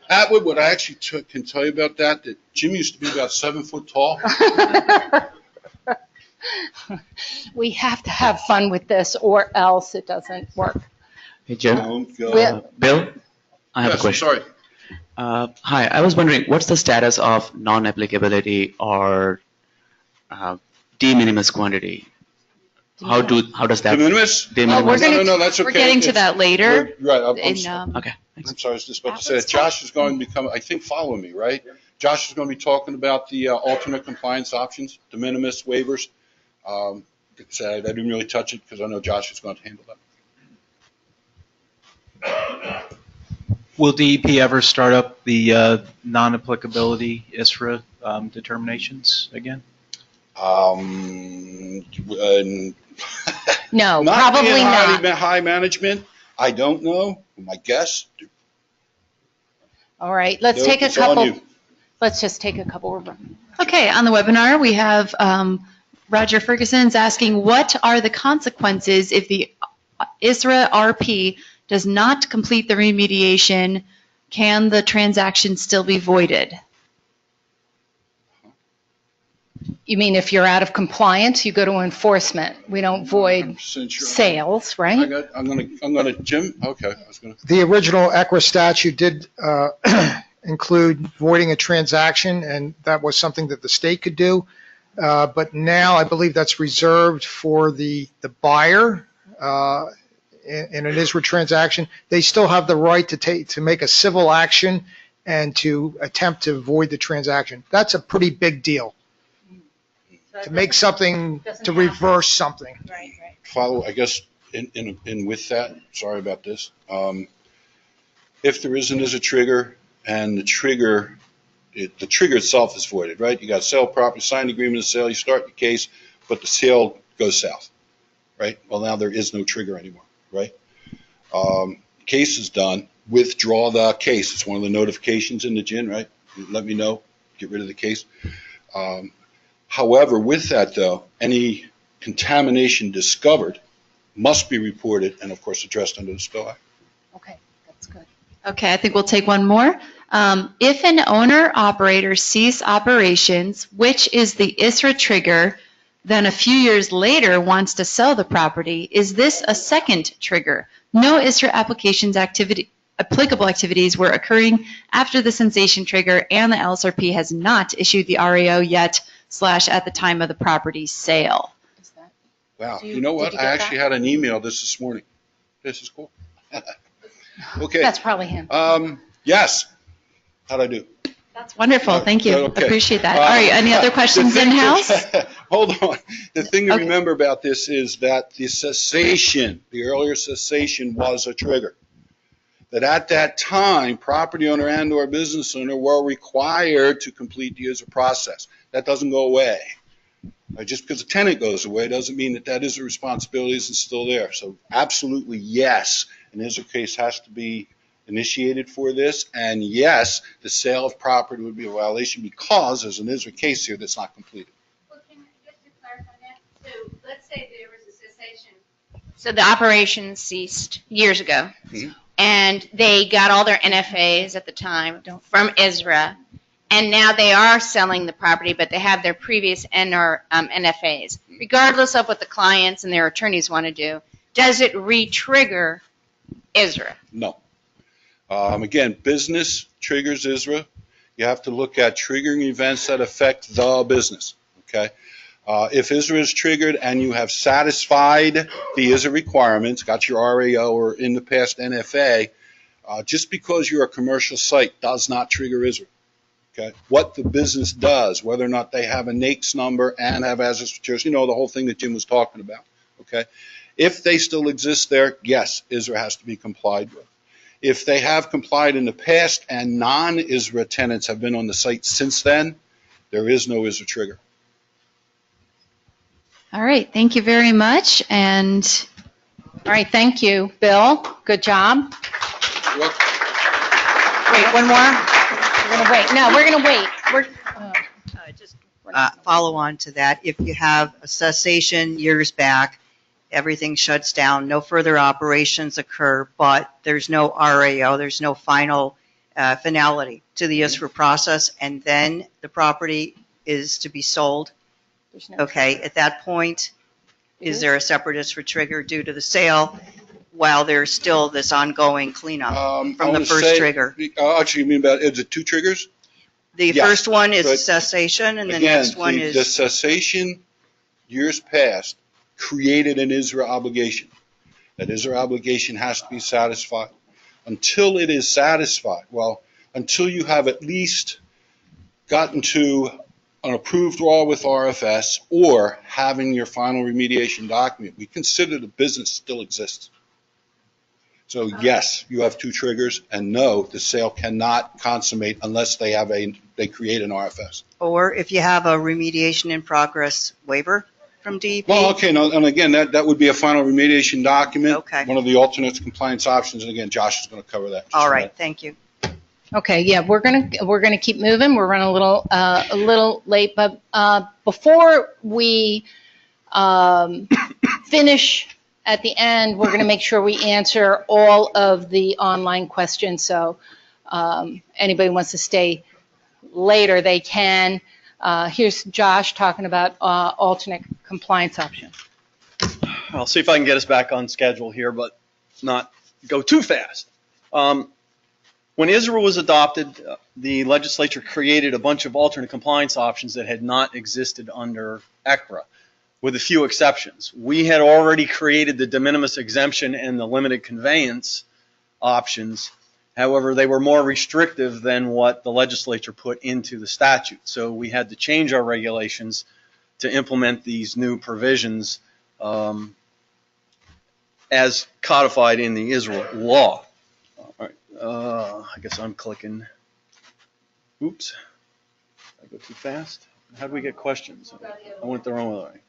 Atwood, what I actually can tell you about that Jim used to be about 7 foot tall. We have to have fun with this or else it doesn't work. Hey, Jim. Bill, I have a question. Sorry. Hi, I was wondering, what's the status of non-applicability or de minimis quantity? How does that? De minimis? De minimis. No, that's okay. We're getting to that later. Right. Okay. I'm sorry, I was just about to say that Josh is going to become, I think, following me, right? Josh is going to be talking about the alternate compliance options, de minimis waivers. I didn't really touch it because I know Josh is going to handle that. Will DEP ever start up the non-applicability ISRA determinations again? No, Not probably being not. high management, I don't know. My guess. All right, let's Nope, take a it's on couple. you. Let's just take a couple of them. Okay, on the webinar, we have Roger Ferguson's asking, what are the consequences if the ISRA RP does not complete the remediation? Can the transaction still be voided? You mean if you're out of compliance, you go to enforcement. We don't void sales, right? I'm gonna, Jim, okay. The original ISRA statute did include voiding a transaction, and that was something that the state could do. But now I believe that's reserved for the buyer in an ISRA transaction. They still have the right to make a civil action and to attempt to void the transaction. That's a pretty big deal. To make something, to reverse something. Right. Follow, I guess, in with that, sorry about this. If there isn't as a trigger, and the trigger itself is voided, right? You got sale property, signed agreement of sale, you start the case, but the sale goes south, right? Well, now there is no trigger anymore, right? Case is done, withdraw the case. It's one of the notifications in the GIN, right? Let me know, get rid of the case. However, with that though, any contamination discovered must be reported and of course addressed under the Spill Act. Okay, that's good. Okay, I think we'll take one more. If an owner-operator cease operations, which is the ISRA trigger, then a few years later wants to sell the property, is this a second trigger? No ISRA applicable activities were occurring after the cessation trigger, and the LSRP has not issued the RAO yet / at the time of the property sale. Wow, you know what? I actually had an email this morning. This is cool. Okay. That's probably him. Yes. How'd I do? That's wonderful. Thank you. Okay. Appreciate that. All right. Any other questions in-house? Hold on. The thing to remember about this is that the earlier cessation was a trigger. that at that time, property owner and or business owner were required to complete the ISRA process. That doesn't go away. Just because a tenant goes away doesn't mean that that ISRA responsibility isn't still there. So absolutely yes, an ISRA case has to be initiated for this, and yes, the sale of property would be a violation because there's an ISRA case here that's not completed. Well, just to clarify that, so let's say there was a cessation. So the operation ceased years ago, and they got all their NFAs at the time from ISRA, and now they are selling the property, but they have their previous NFAs. Regardless of what the clients and their attorneys want to do, does it re-trigger ISRA? No. Again, business triggers ISRA. You have to look at triggering events that affect the business, okay? If ISRA is triggered and you have satisfied the ISRA requirements, got your RAO or in the past NFA, just because you're a commercial site does not trigger ISRA. Okay. What the business does, whether or not they have a NAICS number and have hazardous materials, you know, the whole thing that Jim was talking about. Okay. If they still exist there, yes, ISRA has to be complied with. If they have complied in the past and non-ISRA tenants have been on the site since then, there is no ISRA trigger. All right, thank you very much. And All right, thank you, Bill. Good job. Wait, one more? We're going to wait. No, we're going to wait. Just follow on to that. If you have a cessation years back, everything shuts down, no further operations occur, but there's no RAO, there's no final finality to the ISRA process, and then the property is to be sold. Okay, at that point, is there a separate ISRA trigger due to the sale while there's still this ongoing cleanup from the first trigger? Actually, you mean about, is it two triggers? The Yes, first one is but cessation, and the Again, next one the is, cessation years past created an ISRA obligation. That ISRA obligation has to be satisfied. Until it is satisfied, well, until you have at least gotten to an approved draw with RFS or having your final remediation document, we consider the business still exists. So yes, you have two triggers, and no, the sale cannot consummate unless they create an RFS. or if you have a remediation in progress waiver from DEP. Well, okay, no, and again, that would be a final remediation document. Okay. One of the alternate compliance options, and again, Josh is going to cover that. All right, thank you. Okay, yeah, we're gonna keep moving. We're running a little late, but before we finish at the end, we're gonna make sure we answer all of the online questions. So anybody wants to stay later, they can. Here's Josh talking about alternate compliance option. I'll see if I can get us back on schedule here, but not go too fast. When ISRA was adopted, the legislature created a bunch of alternate compliance options that had not existed under ISRA, with a few exceptions. We had already created the de minimis exemption and the limited conveyance options. However, they were more restrictive than what the legislature put into the statute. So we had to change our regulations to implement these new provisions as codified in the ISRA law. All right, I guess I'm clicking. Oops, I go too fast. How do we get questions? I went the wrong way.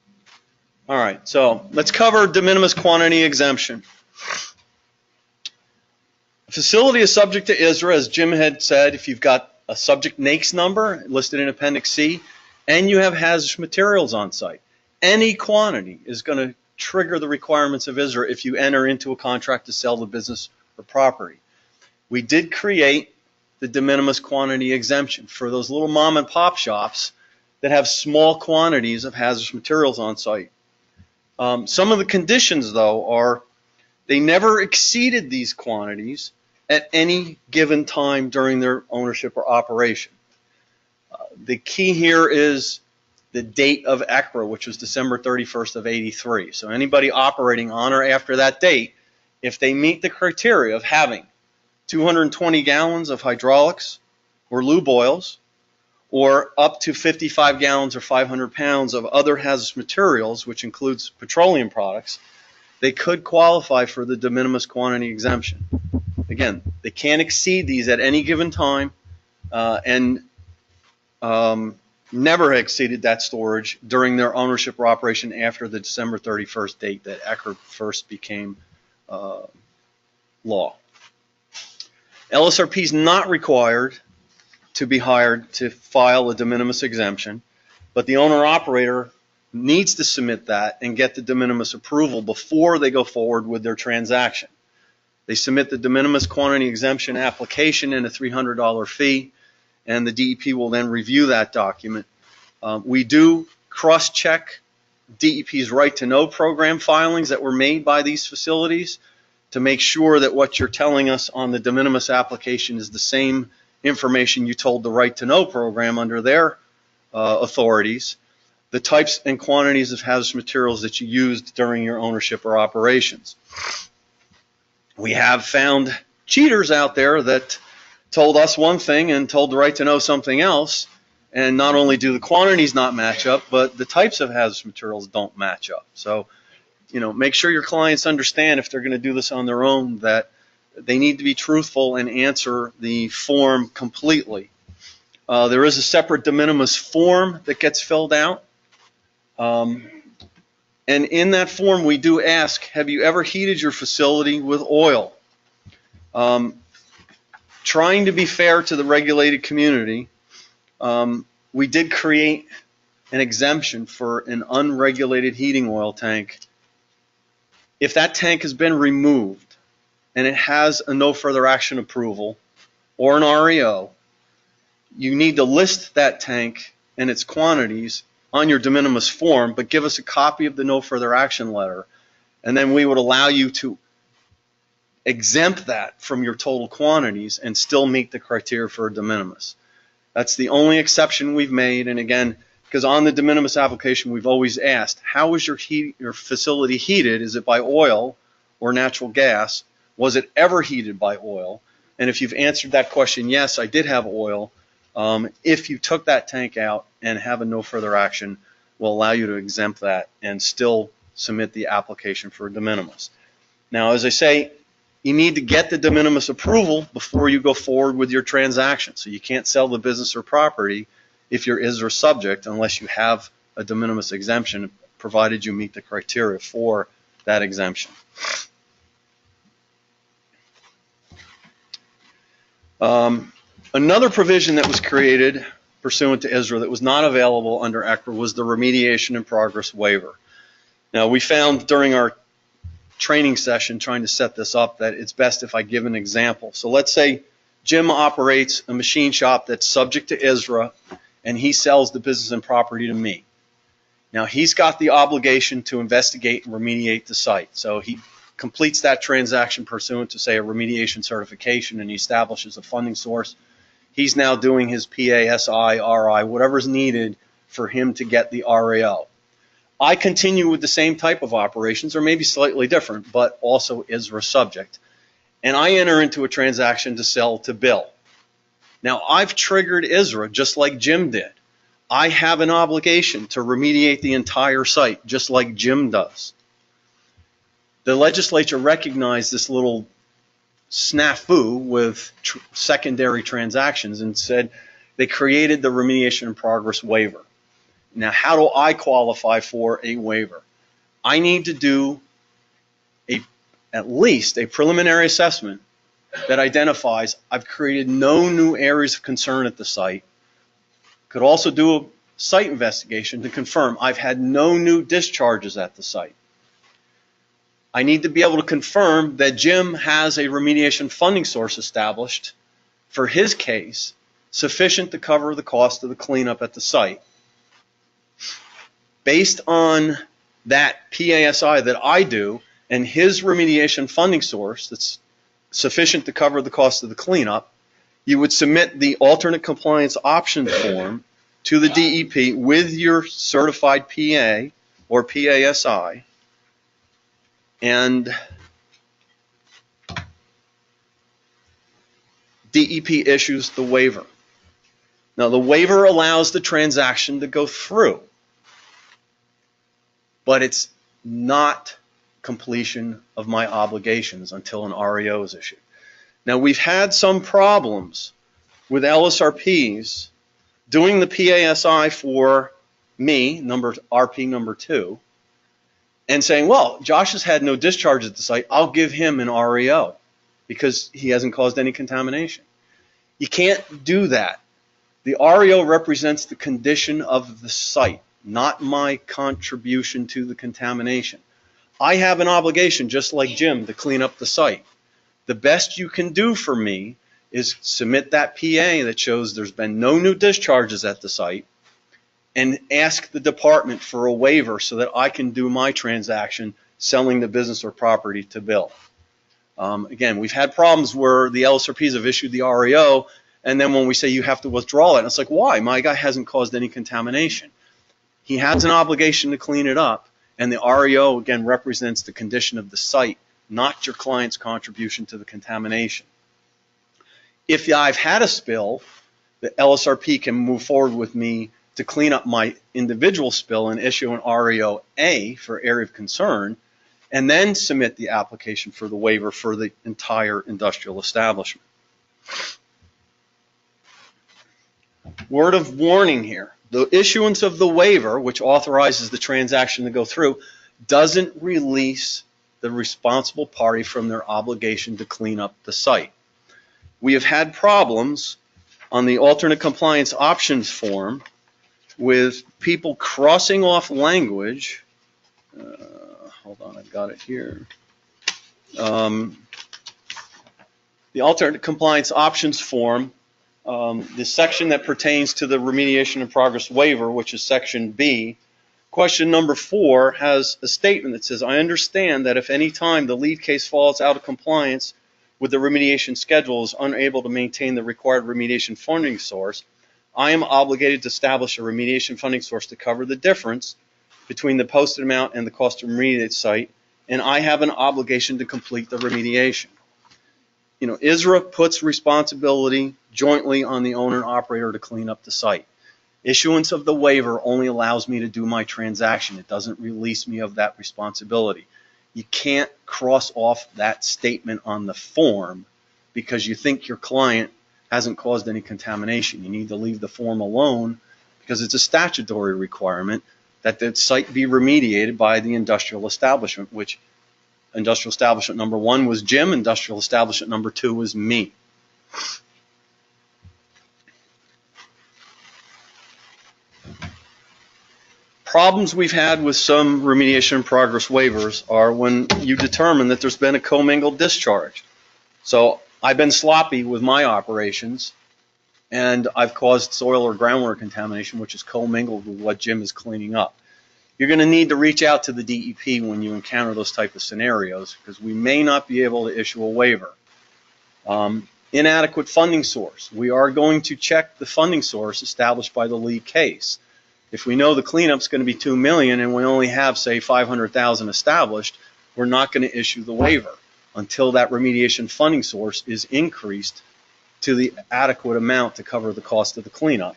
All right, so let's cover de minimis quantity exemption. A facility is subject to ISRA, as Jim had said, if you've got a subject NAICS number listed in Appendix C, and you have hazardous materials on site. Any quantity is going to trigger the requirements of ISRA if you enter into a contract to sell the business or property. We did create the de minimis quantity exemption for those little mom and pop shops that have small quantities of hazardous materials on site. Some of the conditions, though, are they never exceeded these quantities at any given time during their ownership or operation. The key here is the date of ISRA, which was December 31st of '83. So anybody operating on or after that date, if they meet the criteria of having 220 gallons of hydraulics or lube oils, or up to 55 gallons or 500 pounds of other hazardous materials, which includes petroleum products, they could qualify for the de minimis quantity exemption. Again, they can't exceed these at any given time, and never exceeded that storage during their ownership or operation after the December 31st date that ECRA first became law. LSRP is not required to be hired to file a de minimis exemption, but the owner-operator needs to submit that and get the de minimis approval before they go forward with their transaction. They submit the de minimis quantity exemption application and a $300 fee, and the DEP will then review that document. We do cross-check DEP's right-to-know program filings that were made by these facilities to make sure that what you're telling us on the de minimis application is the same information you told the right-to-know program under their authorities, the types and quantities of hazardous materials that you used during your ownership or operations. We have found cheaters out there that told us one thing and told the right-to-know something else, and not only do the quantities not match up, but the types of hazardous materials don't match up. So, make sure your clients understand if they're going to do this on their own that they need to be truthful and answer the form completely. There is a separate de minimis form that gets filled out. And in that form, we do ask, have you ever heated your facility with oil? Trying to be fair to the regulated community, we did create an exemption for an unregulated heating oil tank. If that tank has been removed and it has a no further action approval or an REO, you need to list that tank and its quantities on your de minimis form, but give us a copy of the no further action letter, and then we would allow you to exempt that from your total quantities and still meet the criteria for a de minimis. That's the only exception we've made, and again, because on the de minimis application, we've always asked, how is your facility heated? Is it by oil or natural gas? Was it ever heated by oil? And if you've answered that question, yes, I did have oil, if you took that tank out and have a no further action, we'll allow you to exempt that and still submit the application for a de minimis. Now, as I say, you need to get the de minimis approval before you go forward with your transaction. So you can't sell the business or property if you're ISRA subject unless you have a de minimis exemption, provided you meet the criteria for that exemption. Another provision that was created pursuant to ISRA that was not available under ECRA was the remediation in progress waiver. Now, we found during our training session trying to set this up that it's best if I give an example. So let's say Jim operates a machine shop that's subject to ISRA, and he sells the business and property to me. Now, he's got the obligation to investigate and remediate the site. So he completes that transaction pursuant to, say, a remediation certification, and he establishes a funding source. He's now doing his PA, SI, RI, whatever's needed for him to get the RAO. I continue with the same type of operations, or maybe slightly different, but also ISRA subject. And I enter into a transaction to sell to Bill. Now, I've triggered ISRA just like Jim did. I have an obligation to remediate the entire site just like Jim does. The legislature recognized this little snafu with secondary transactions and said they created the remediation in progress waiver. Now, how do I qualify for a waiver? I need to do at least a preliminary assessment that identifies I've created no new areas of concern at the site. Could also do a site investigation to confirm I've had no new discharges at the site. I need to be able to confirm that Jim has a remediation funding source established for his case sufficient to cover the cost of the cleanup at the site. Based on that PASI that I do and his remediation funding source that's sufficient to cover the cost of the cleanup, you would submit the alternate compliance option form to the DEP with your certified PA or PASI, and DEP issues the waiver. Now, the waiver allows the transaction to go through, but it's not completion of my obligations until an REO is issued. Now, we've had some problems with LSRPs doing the PASI for me, RP number 2, and saying, well, Josh has had no discharge at the site, I'll give him an REO because he hasn't caused any contamination. You can't do that. The REO represents the condition of the site, not my contribution to the contamination. I have an obligation, just like Jim, to clean up the site. The best you can do for me is submit that PA that shows there's been no new discharges at the site and ask the department for a waiver so that I can do my transaction selling the business or property to Bill. Again, we've had problems where the LSRPs have issued the REO, and then when we say you have to withdraw it, it's like, why? My guy hasn't caused any contamination. He has an obligation to clean it up, and the REO, again, represents the condition of the site, not your client's contribution to the contamination. If I've had a spill, the LSRP can move forward with me to clean up my individual spill and issue an REO-A for area of concern, and then submit the application for the waiver for the entire industrial establishment. Word of warning here. The issuance of the waiver, which authorizes the transaction to go through, doesn't release the responsible party from their obligation to clean up the site. We have had problems on the alternate compliance options form with people crossing off language. Hold on, I've got it here. The alternate compliance options form, the section that pertains to the remediation in progress waiver, which is section B, question number 4 has a statement that says, I understand that if any time the lead case falls out of compliance with the remediation schedule is unable to maintain the required remediation funding source, I am obligated to establish a remediation funding source to cover the difference between the posted amount and the cost to remediate the site, and I have an obligation to complete the remediation. You know, ISRA puts responsibility jointly on the owner and operator to clean up the site. Issuance of the waiver only allows me to do my transaction. It doesn't release me of that responsibility. You can't cross off that statement on the form because you think your client hasn't caused any contamination. You need to leave the form alone because it's a statutory requirement that the site be remediated by the industrial establishment, which industrial establishment number 1 was Jim, industrial establishment number 2 was me. Problems we've had with some remediation in progress waivers are when you determine that there's been a commingled discharge. So I've been sloppy with my operations, and I've caused soil or groundwater contamination, which is commingled with what Jim is cleaning up. You're going to need to reach out to the DEP when you encounter those type of scenarios because we may not be able to issue a waiver. Inadequate funding source. We are going to check the funding source established by the lead case. If we know the cleanup's going to be $2 million and we only have, say, $500,000 established, we're not going to issue the waiver until that remediation funding source is increased to the adequate amount to cover the cost of the cleanup.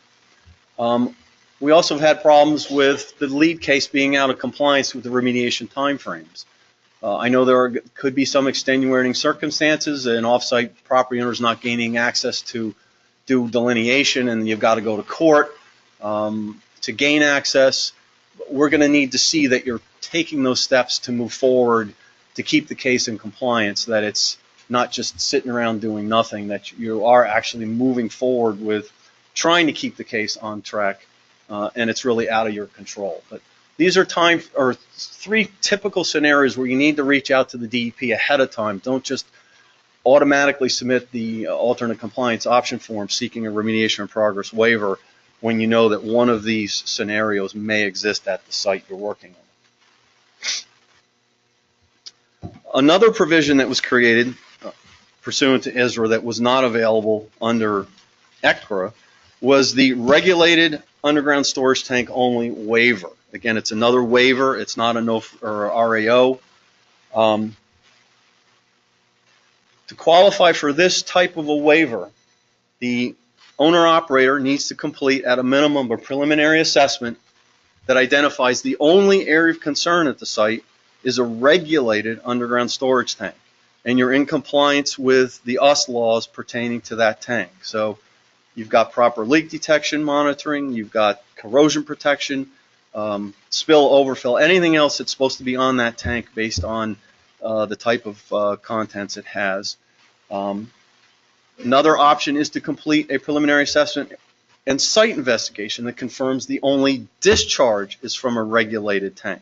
We also have had problems with the lead case being out of compliance with the remediation timeframes. I know there could be some extenuating circumstances, an off-site property owner is not gaining access to do delineation and you've got to go to court to gain access. We're going to need to see that you're taking those steps to move forward to keep the case in compliance, that it's not just sitting around doing nothing, that you are actually moving forward with trying to keep the case on track, and it's really out of your control. But these are 3 typical scenarios where you need to reach out to the DEP ahead of time. Don't just automatically submit the alternate compliance option form seeking a remediation in progress waiver when you know that one of these scenarios may exist at the site you're working on. Another provision that was created pursuant to ISRA that was not available under ICRA was the regulated underground storage tank only waiver. Again, it's another waiver. It's not a RAO. To qualify for this type of a waiver, the owner-operator needs to complete at a minimum a preliminary assessment that identifies the only area of concern at the site is a regulated underground storage tank. and you're in compliance with the US laws pertaining to that tank. So you've got proper leak detection monitoring, you've got corrosion protection, spill, overfill, anything else that's supposed to be on that tank based on the type of contents it has. Another option is to complete a preliminary assessment and site investigation that confirms the only discharge is from a regulated tank.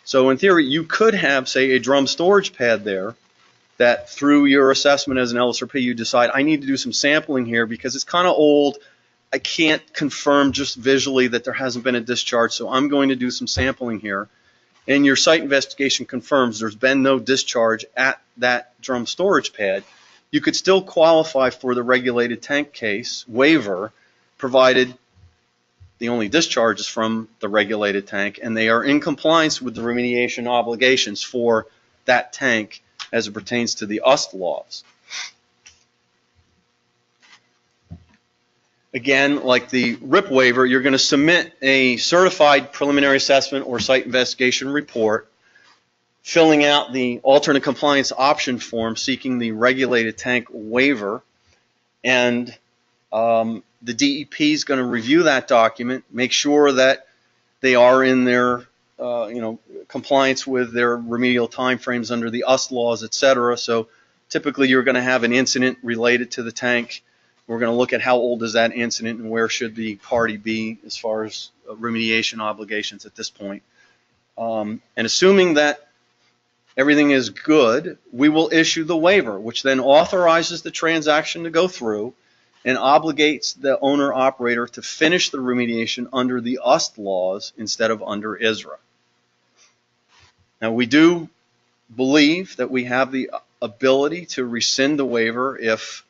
So in theory, you could have, say, a drum storage pad there that through your assessment as an LSRP, you decide, I need to do some sampling here because it's kind of old. I can't confirm just visually that there hasn't been a discharge, so I'm going to do some sampling here. And your site investigation confirms there's been no discharge at that drum storage pad. You could still qualify for the regulated tank case waiver, provided the only discharge is from the regulated tank, and they are in compliance with the remediation obligations for that tank as it pertains to the US laws. Again, like the RIP waiver, you're going to submit a certified preliminary assessment or site investigation report, filling out the alternate compliance option form seeking the regulated tank waiver, and the DEP is going to review that document, make sure that they are in their compliance with their remedial timeframes under the US laws, et cetera. So typically you're going to have an incident related to the tank. We're going to look at how old is that incident and where should the party be as far as remediation obligations at this point. And assuming that everything is good, we will issue the waiver, which then authorizes the transaction to go through and obligates the owner-operator to finish the remediation under the US laws instead of under ISRA. Now, we do believe that we have the ability to rescind the waiver if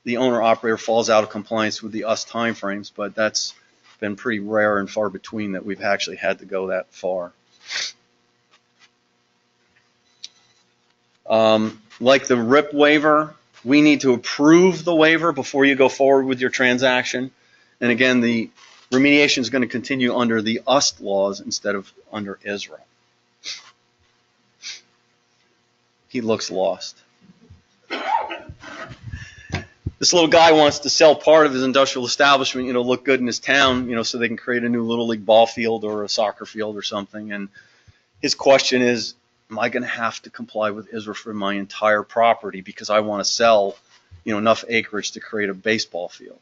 the owner-operator falls out of compliance with the US timeframes, but that's been pretty rare and far between that we've actually had to go that far. Like the RIP waiver, we need to approve the waiver before you go forward with your transaction. And again, the remediation is going to continue under the US laws instead of under ISRA. He looks lost. This little guy wants to sell part of his industrial establishment, look good in his town, so they can create a new Little League ball field or a soccer field or something. And his question is, am I going to have to comply with ISRA for my entire property because I want to sell, enough acreage to create a baseball field?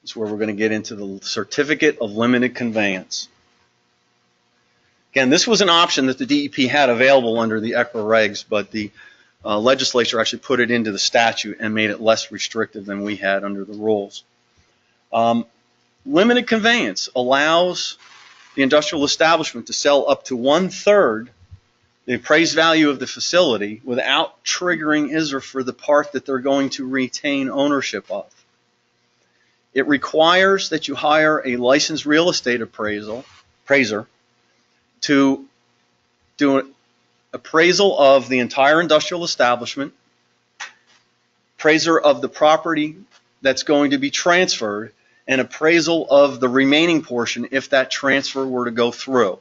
That's where we're going to get into the certificate of limited conveyance. Again, this was an option that the DEP had available under the ISRA regs, but the legislature actually put it into the statute and made it less restrictive than we had under the rules. Limited conveyance allows the industrial establishment to sell up to 1/3 the appraised value of the facility without triggering ISRA for the part that they're going to retain ownership of. It requires that you hire a licensed real estate appraiser to do an appraisal of the entire industrial establishment, appraiser of the property that's going to be transferred, and appraisal of the remaining portion if that transfer were to go through.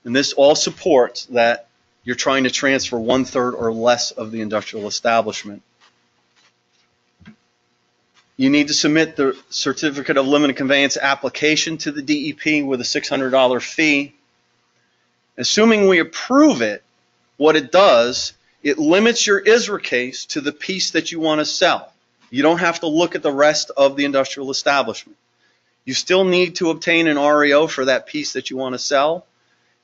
And this all supports that you're trying to transfer 1/3 or less of the industrial establishment. You need to submit the certificate of limited conveyance application to the DEP with a $600 fee. Assuming we approve it, what it does, it limits your ISRA case to the piece that you want to sell. You don't have to look at the rest of the industrial establishment. You still need to obtain an REO for that piece that you want to sell.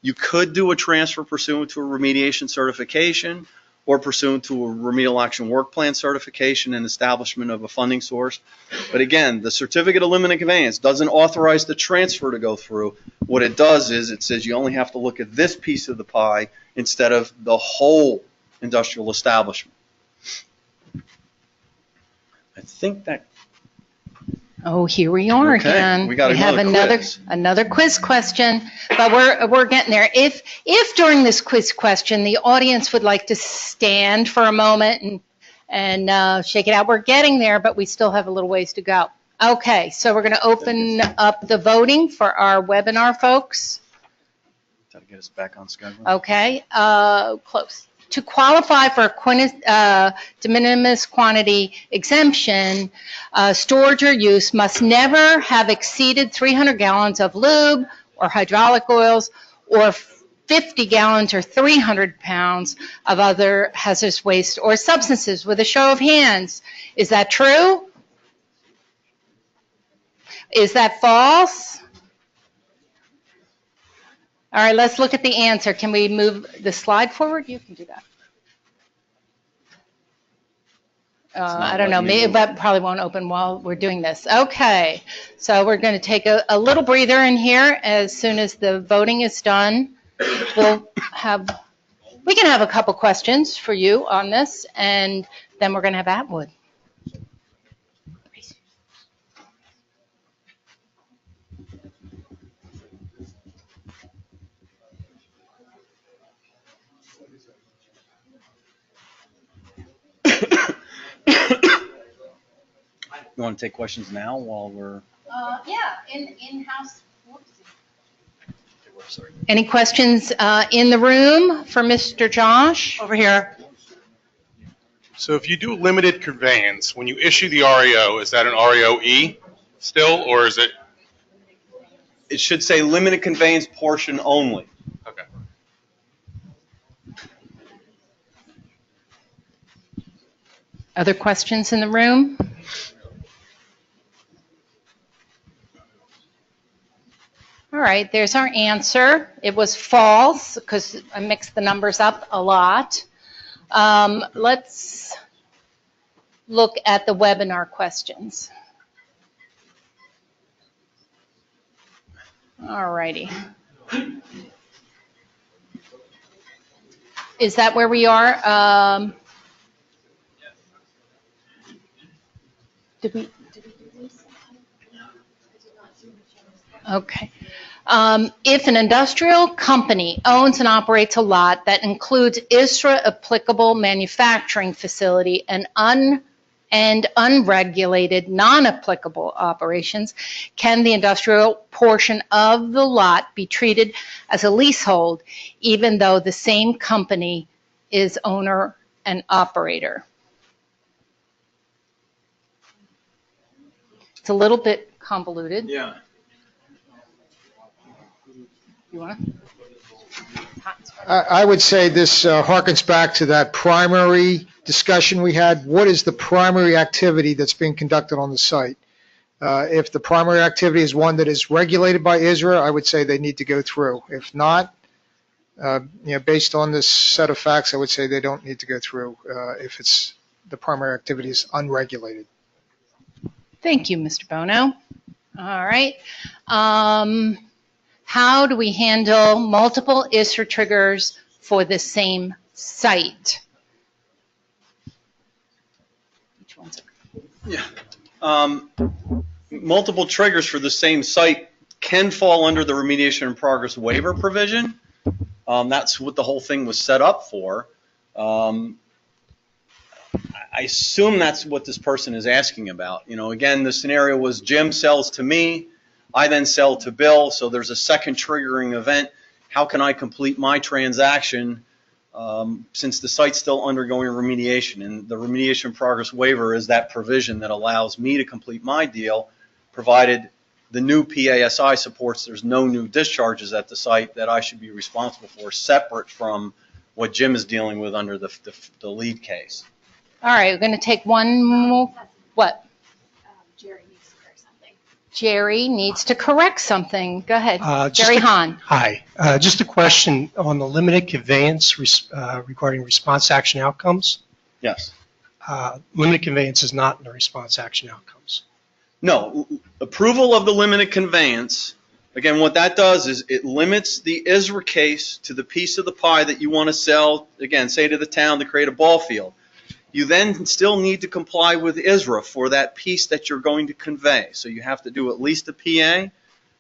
You could do a transfer pursuant to a remediation certification or pursuant to a remedial action work plan certification and establishment of a funding source. But again, the certificate of limited conveyance doesn't authorize the transfer to go through. What it does is it says you only have to look at this piece of the pie instead of the whole industrial establishment. I think that. Oh, here we are Okay, again. we got have another quiz question, but we're getting there. If during this quiz question the audience would like to stand for a moment and shake it out, we're getting there, but we still have a little ways to go. Okay, so we're going to open up the voting for our webinar folks. Gotta get us back on schedule. Okay, close. To qualify for a de minimis quantity exemption, storage or use must never have exceeded 300 gallons of lube or hydraulic oils or 50 gallons or 300 pounds of other hazardous waste or substances. With a show of hands, is that true? Is that false? All right, let's look at the answer. Can we move the slide forward? You can do that. I don't know, maybe that probably won't open while we're doing this. Okay, so we're going to take a little breather in here. As soon as the voting is done, we can have a couple questions for you on this, and then we're going to have Atwood. You want to take questions now while we're? Yeah, in-house. Any questions in the room for Mr. Josh? Over here. So if you do a limited conveyance, when you issue the REO, is that an REOE still, or is it? It should say limited conveyance portion only. Okay. Other questions in the room? All right, there's our answer. It was false because I mixed the numbers up a lot. Let's look at the webinar questions. All righty. Is that where we are? Did we do these? Okay. If an industrial company owns and operates a lot that includes ISRA applicable manufacturing facility and unregulated non-applicable operations, can the industrial portion of the lot be treated as a leasehold even though the same company is owner and operator? It's a little bit convoluted. Yeah. You want to? I would say this harkens back to that primary discussion we had. What is the primary activity that's being conducted on the site? If the primary activity is one that is regulated by ISRA, I would say they need to go through. If not, based on this set of facts, I would say they don't need to go through if it's the primary activity is unregulated. Thank you, Mr. Bono. All right. How do we handle multiple ISRA triggers for the same site? Which one's it? Yeah. Multiple triggers for the same site can fall under the remediation in progress waiver provision. That's what the whole thing was set up for. I assume that's what this person is asking about. Again, the scenario was Jim sells to me, I then sell to Bill, so there's a second triggering event. How can I complete my transaction since the site's still undergoing remediation? And the remediation progress waiver is that provision that allows me to complete my deal, provided the new PASI supports there's no new discharges at the site that I should be responsible for, separate from what Jim is dealing with under the lead case. All right, we're going to take one more. What? Jerry needs to correct something. Go ahead. Jerry Hahn. Hi. Just a question on the limited conveyance regarding response action outcomes. Yes. Limited conveyance is not in the response action outcomes. No. Approval of the limited conveyance, again, what that does is it limits the ISRA case to the piece of the pie that you want to sell, again, say to the town to create a ball field. You then still need to comply with ISRA for that piece that you're going to convey. So you have to do at least a PA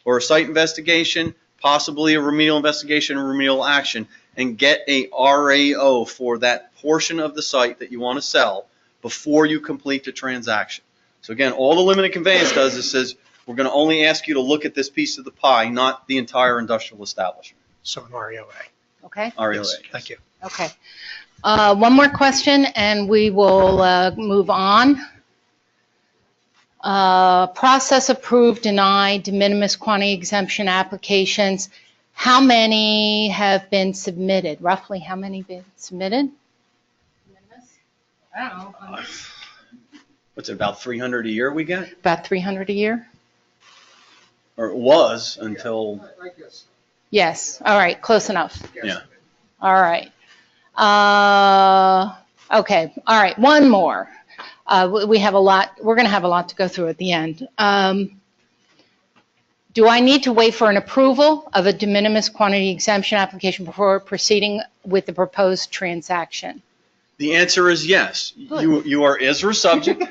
or a site investigation, possibly a remedial investigation or remedial action, and get a RAO for that portion of the site that you want to sell before you complete the transaction. So again, all the limited conveyance does is says, we're going to only ask you to look at this piece of the pie, not the entire industrial establishment. so an REOA. Okay? REOA. Thank you. Okay. One more question, and we will move on. Process approved, denied, de minimis quantity exemption applications. How many have been submitted? Roughly how many been submitted? I don't know. What's it, about 300 a year we get? About 300 a year? Or it was until, Yes. All right. Close enough. yeah. All right. Okay. All right. One more. We have a lot. We're going to have a lot to go through at the end. Do I need to wait for an approval of a de minimis quantity exemption application before proceeding with the proposed transaction? The answer is yes. You are ISRA subject.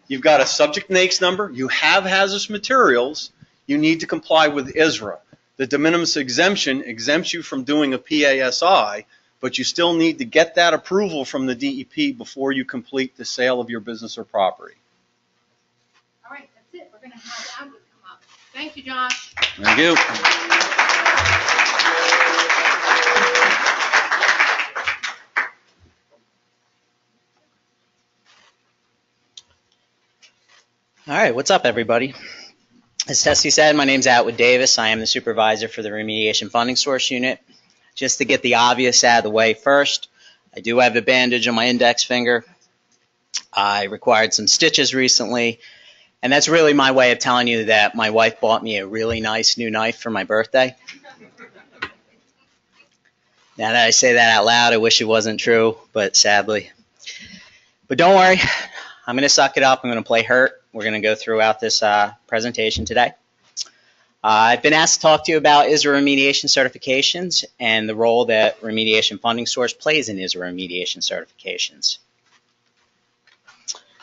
You've got a subject NAICS number. You have hazardous materials. You need to comply with ISRA. The de minimis exemption exempts you from doing a PASI, but you still need to get that approval from the DEP before you complete the sale of your business or property. All right, that's it. We're going to have Albert come up. Thank you, Josh. Thank you. All right, what's up, everybody? As Tessie said, my name's Atwood Davis. I am the supervisor for the Remediation Funding Source Unit. Just to get the obvious out of the way first, I do have a bandage on my index finger. I required some stitches recently, and that's really my way of telling you that my wife bought me a really nice new knife for my birthday. Now that I say that out loud, I wish it wasn't true, but sadly. But don't worry, I'm going to suck it up. I'm going to play hurt. We're going to go throughout this presentation today. I've been asked to talk to you about ISRA remediation certifications and the role that Remediation Funding Source plays in ISRA remediation certifications.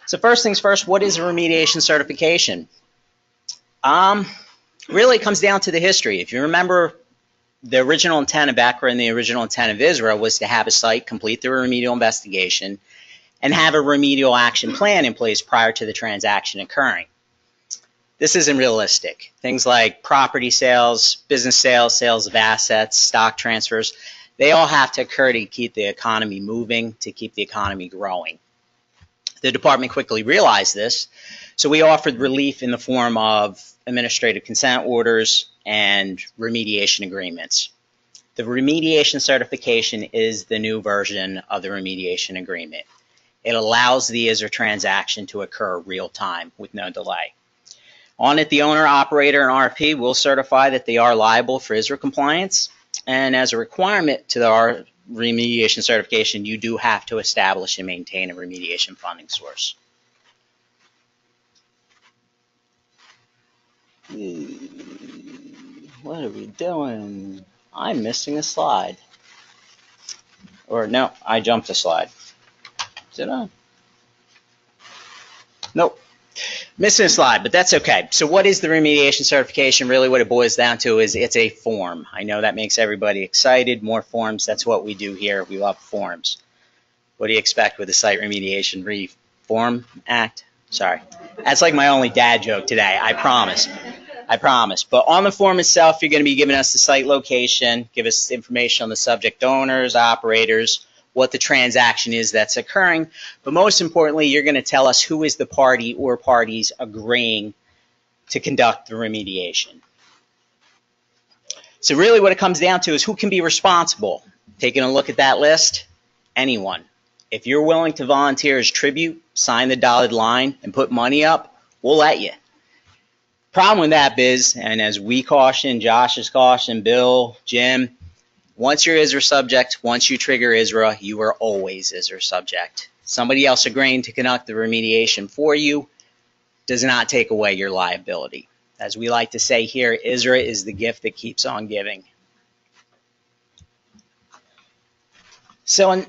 So first things first, what is a remediation certification? Really it comes down to the history. If you remember, the original intent of ACRA and the original intent of ISRA was to have a site complete the remedial investigation and have a remedial action plan in place prior to the transaction occurring. This isn't realistic. Things like property sales, business sales, sales of assets, stock transfers, they all have to occur to keep the economy moving, to keep the economy growing. The department quickly realized this, so we offered relief in the form of administrative consent orders and remediation agreements. The remediation certification is the new version of the remediation agreement. It allows the ISRA transaction to occur real time with no delay. On it, the owner, operator, and RFP will certify that they are liable for ISRA compliance. And as a requirement to our remediation certification, you do have to establish and maintain a remediation funding source. What are we doing? I'm missing a slide. Or no, I jumped a slide. Did I? Nope. Missing a slide, but that's okay. So what is the remediation certification? Really what it boils down to is it's a form. I know that makes everybody excited. More forms, that's what we do here. We love forms. What do you expect with the Site Remediation Reform Act? Sorry. That's like my only dad joke today. I promise. I promise. But on the form itself, you're going to be giving us the site location, give us information on the subject owners, operators, what the transaction is that's occurring, but most importantly, you're going to tell us who is the party or parties agreeing to conduct the remediation. So really what it comes down to is who can be responsible. Taking a look at that list, anyone. If you're willing to volunteer as tribute, sign the dotted line, and put money up, we'll let you. Problem with that, Biz, and as we caution, Josh has cautioned, Bill, Jim, once you're ISRA subject, once you trigger ISRA, you are always ISRA subject. Somebody else agreeing to conduct the remediation for you does not take away your liability. As we like to say here, ISRA is the gift that keeps on giving. So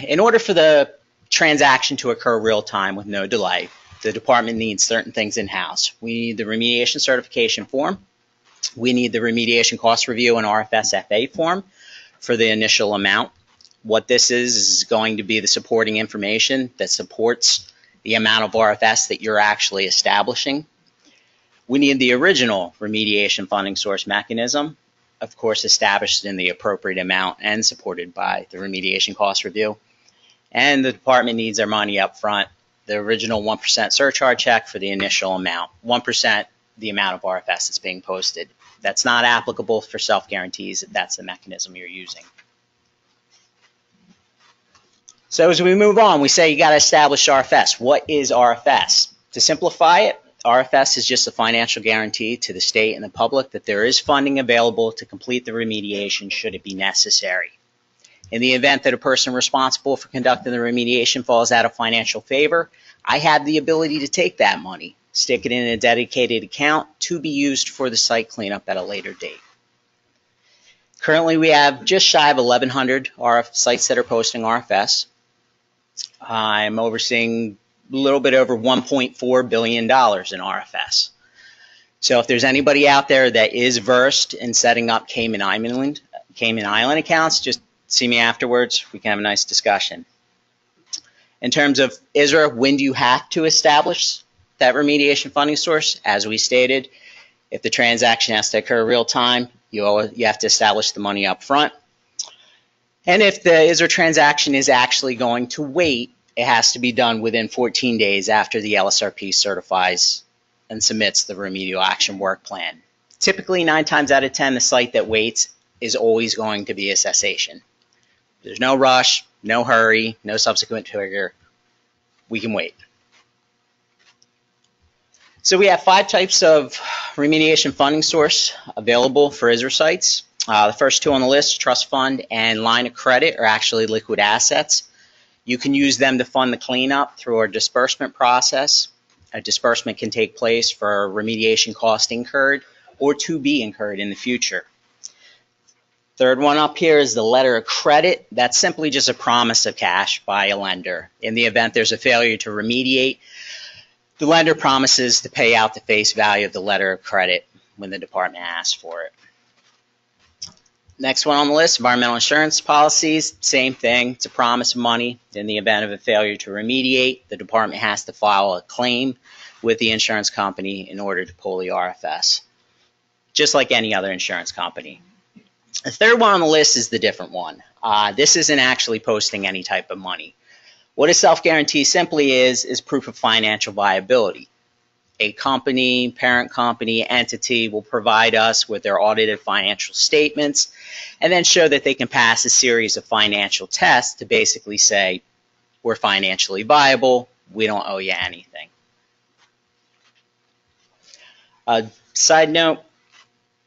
in order for the transaction to occur real time with no delay, the department needs certain things in-house. We need the remediation certification form. We need the remediation cost review and RFS-FA form for the initial amount. What this is going to be the supporting information that supports the amount of RFS that you're actually establishing. We need the original remediation funding source mechanism, of course, established in the appropriate amount and supported by the remediation cost review. And the department needs their money up front. The original 1% surcharge check for the initial amount, 1% the amount of RFS that's being posted. That's not applicable for self-guarantees if that's the mechanism you're using. So as we move on, we say you got to establish RFS. What is RFS? To simplify it, RFS is just a financial guarantee to the state and the public that there is funding available to complete the remediation should it be necessary. In the event that a person responsible for conducting the remediation falls out of financial favor, I have the ability to take that money, stick it in a dedicated account to be used for the site cleanup at a later date. Currently, we have just shy of 1,100 sites that are posting RFS. I'm overseeing a little bit over $1.4 billion in RFS. So if there's anybody out there that is versed in setting up Cayman Island accounts, just see me afterwards. We can have a nice discussion. In terms of ISRA, when do you have to establish that remediation funding source? As we stated, if the transaction has to occur real time, you have to establish the money up front. And if the ISRA transaction is actually going to wait, it has to be done within 14 days after the LSRP certifies and submits the remedial action work plan. Typically, 9 times out of 10, the site that waits is always going to be a cessation. There's no rush, no hurry, no subsequent trigger. We can wait. So we have 5 types of remediation funding source available for ISRA sites. The first 2 on the list, trust fund and line of credit, are actually liquid assets. You can use them to fund the cleanup through our disbursement process. A disbursement can take place for remediation cost incurred or to be incurred in the future. Third one up here is the letter of credit. That's simply just a promise of cash by a lender. In the event there's a failure to remediate, the lender promises to pay out the face value of the letter of credit when the department asks for it. Next one on the list, environmental insurance policies. Same thing. It's a promise of money. In the event of a failure to remediate, the department has to file a claim with the insurance company in order to pull the RFS, just like any other insurance company. The third one on the list is the different one. This isn't actually posting any type of money. What a self-guarantee simply is proof of financial viability. A company, parent company, entity will provide us with their audited financial statements and then show that they can pass a series of financial tests to basically say, we're financially viable, we don't owe you anything. Side note,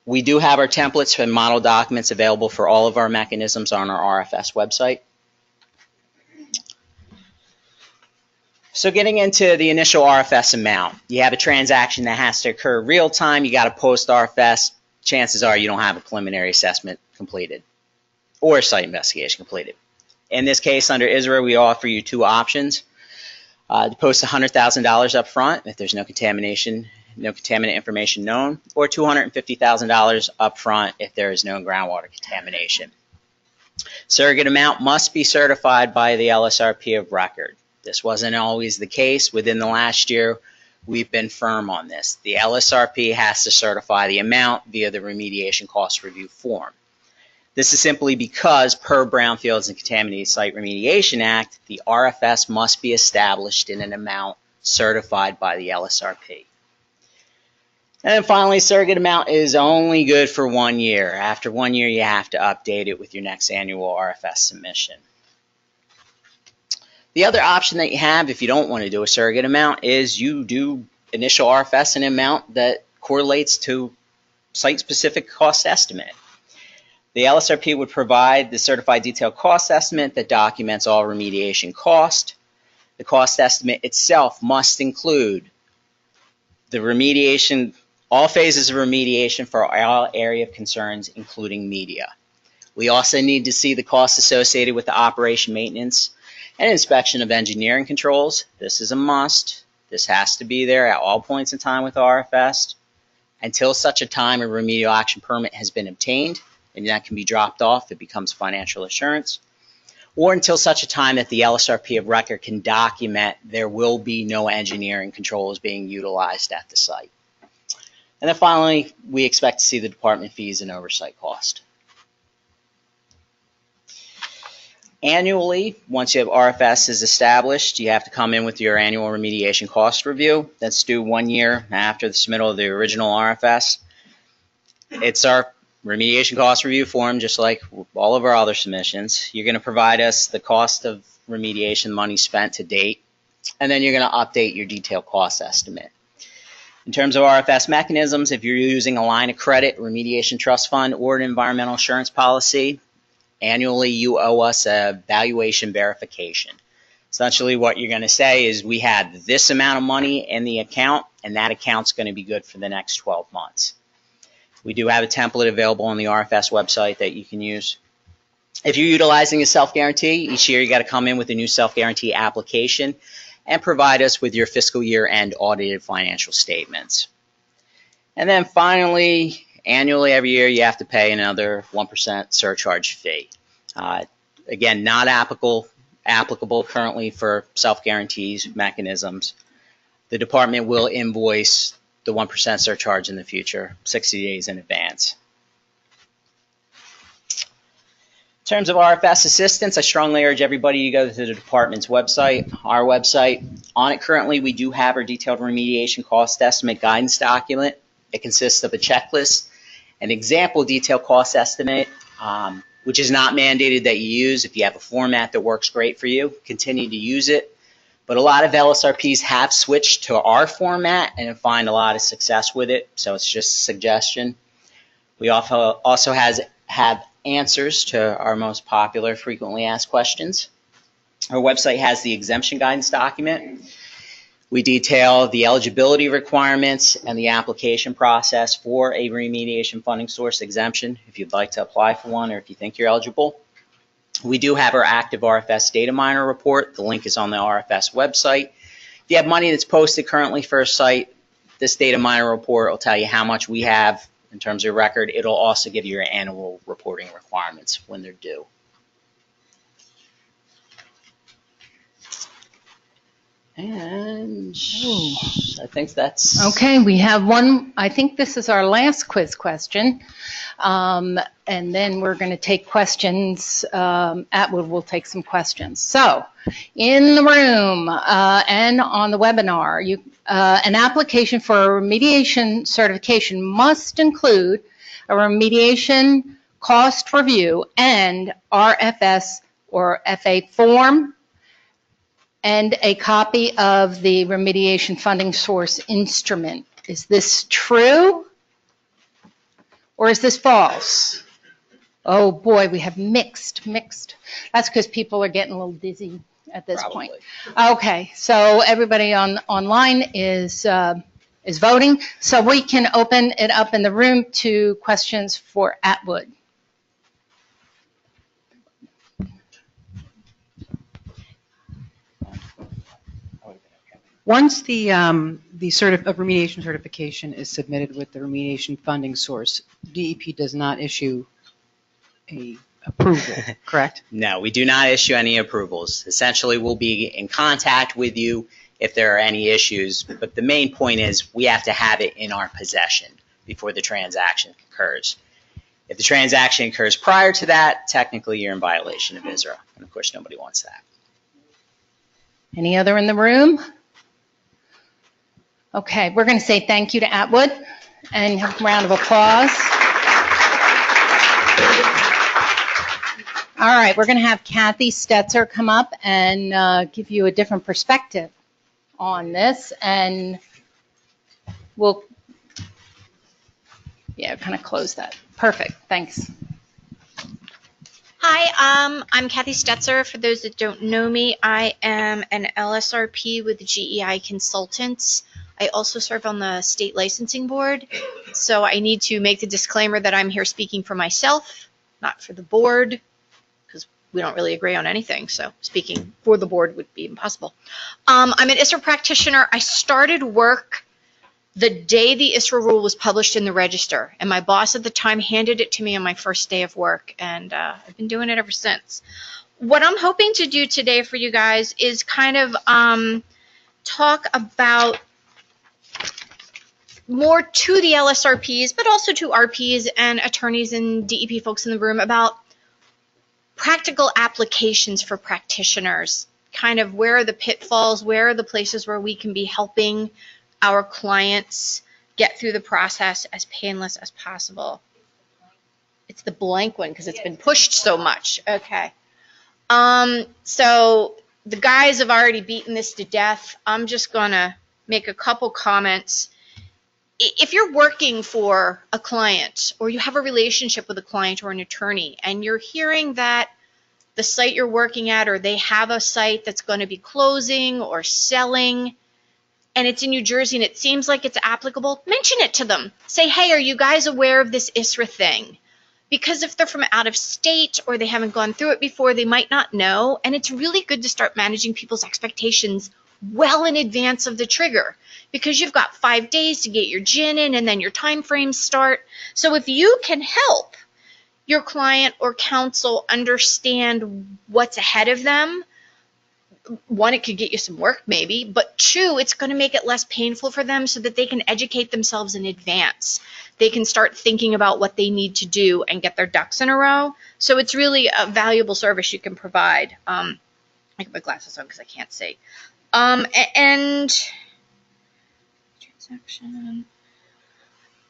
we do have our templates and model documents available for all of our mechanisms on our RFS website. So getting into the initial RFS amount, you have a transaction that has to occur real time, you got to post RFS, chances are you don't have a preliminary assessment completed or a site investigation completed. In this case, under ISRA, we offer you 2 options. To post $100,000 up front if there's no contaminant information known, or $250,000 up front if there is no groundwater contamination. Surrogate amount must be certified by the LSRP of record. This wasn't always the case. Within the last year, we've been firm on this. The LSRP has to certify the amount via the remediation cost review form. This is simply because per Brownfields and Contaminated Site Remediation Act, the RFS must be established in an amount certified by the LSRP. And then finally, surrogate amount is only good for 1 year. After 1 year, you have to update it with your next annual RFS submission. The other option that you have if you don't want to do a surrogate amount is you do initial RFS in an amount that correlates to site-specific cost estimate. The LSRP would provide the certified detailed cost estimate that documents all remediation cost. The cost estimate itself must include the remediation, all phases of remediation for all area of concerns, including media. We also need to see the costs associated with the operation maintenance and inspection of engineering controls. This is a must. This has to be there at all points in time with RFS until such a time a remedial action permit has been obtained, and that can be dropped off. It becomes financial assurance. Or until such a time that the LSRP of record can document there will be no engineering controls being utilized at the site. And then finally, we expect to see the department fees and oversight cost. Annually, once you have RFS is established, you have to come in with your annual remediation cost review. That's due 1 year after the submittal of the original RFS. It's our remediation cost review form, just like all of our other submissions. You're going to provide us the cost of remediation money spent to date, and then you're going to update your detailed cost estimate. In terms of RFS mechanisms, if you're using a line of credit, remediation trust fund, or an environmental insurance policy, annually you owe us a valuation verification. Essentially what you're going to say is we had this amount of money in the account, and that account's going to be good for the next 12 months. We do have a template available on the RFS website that you can use. If you're utilizing a self-guarantee, each year you got to come in with a new self-guarantee application and provide us with your fiscal year-end audited financial statements. And then finally, annually every year you have to pay another 1% surcharge fee. Again, not applicable currently for self-guarantees mechanisms. The department will invoice the 1% surcharge in the future, 60 days in advance. In terms of RFS assistance, I strongly urge everybody to go to the department's website, our website. On it currently, we do have our detailed remediation cost estimate guidance document. It consists of a checklist, an example detailed cost estimate, which is not mandated that you use. If you have a format that works great for you, continue to use it. But a lot of LSRPs have switched to our format and find a lot of success with it, so it's just a suggestion. We also have answers to our most popular frequently asked questions. Our website has the exemption guidance document. We detail the eligibility requirements and the application process for a remediation funding source exemption if you'd like to apply for one or if you think you're eligible. We do have our active RFS data miner report. The link is on the RFS website. If you have money that's posted currently for a site, this data miner report will tell you how much we have in terms of record. It'll also give you your annual reporting requirements when they're due. And I think that's... Okay, we have one. I think this is our last quiz question. And then we're going to take questions. Atwood will take some questions. So, in the room and on the webinar, an application for a remediation certification must include a remediation cost review and RFS or FA form and a copy of the remediation funding source instrument. Is this true or is this false? Oh boy, we have mixed. That's because people are getting a little dizzy at this point. Okay, so everybody online is voting, so we can open it up in the room to questions for Atwood. Once the remediation certification is submitted with the remediation funding source, DEP does not issue a approval, correct? No, we do not issue any approvals. Essentially, we'll be in contact with you if there are any issues, but the main point is we have to have it in our possession before the transaction occurs. If the transaction occurs prior to that, technically you're in violation of ISRA, and of course nobody wants that. Any other in the room? Okay, we're going to say thank you to Atwood and have a round of applause. All right, we're going to have Kathy Stetzer come up and give you a different perspective on this, and we'll, kind of close that. Perfect, thanks. Hi, I'm Kathy Stetzer. For those that don't know me, I am an LSRP with GEI Consultants. I also serve on the state licensing board, so I need to make the disclaimer that I'm here speaking for myself, not for the board, because we don't really agree on anything, so speaking for the board would be impossible. I'm an ISRA practitioner. I started work the day the ISRA rule was published in the register, and my boss at the time handed it to me on my first day of work, and I've been doing it ever since. What I'm hoping to do today for you guys is kind of talk about more to the LSRPs, but also to RPs and attorneys and DEP folks in the room about practical applications for practitioners. Kind of where are the pitfalls, where are the places where we can be helping our clients get through the process as painless as possible. It's the blank one because it's been pushed so much. Okay. So the guys have already beaten this to death. I'm just going to make a couple comments. If you're working for a client or you have a relationship with a client or an attorney and you're hearing that the site you're working at or they have a site that's going to be closing or selling and it's in New Jersey and it seems like it's applicable, mention it to them. Say, hey, are you guys aware of this ISRA thing? Because if they're from out of state or they haven't gone through it before, they might not know. And it's really good to start managing people's expectations well in advance of the trigger because you've got 5 days to get your GIN in and then your time frames start. So if you can help your client or counsel understand what's ahead of them, one, it could get you some work maybe, but two, it's going to make it less painful for them so that they can educate themselves in advance. They can start thinking about what they need to do and get their ducks in a row. So it's really a valuable service you can provide. I can put glasses on because I can't see. And transaction.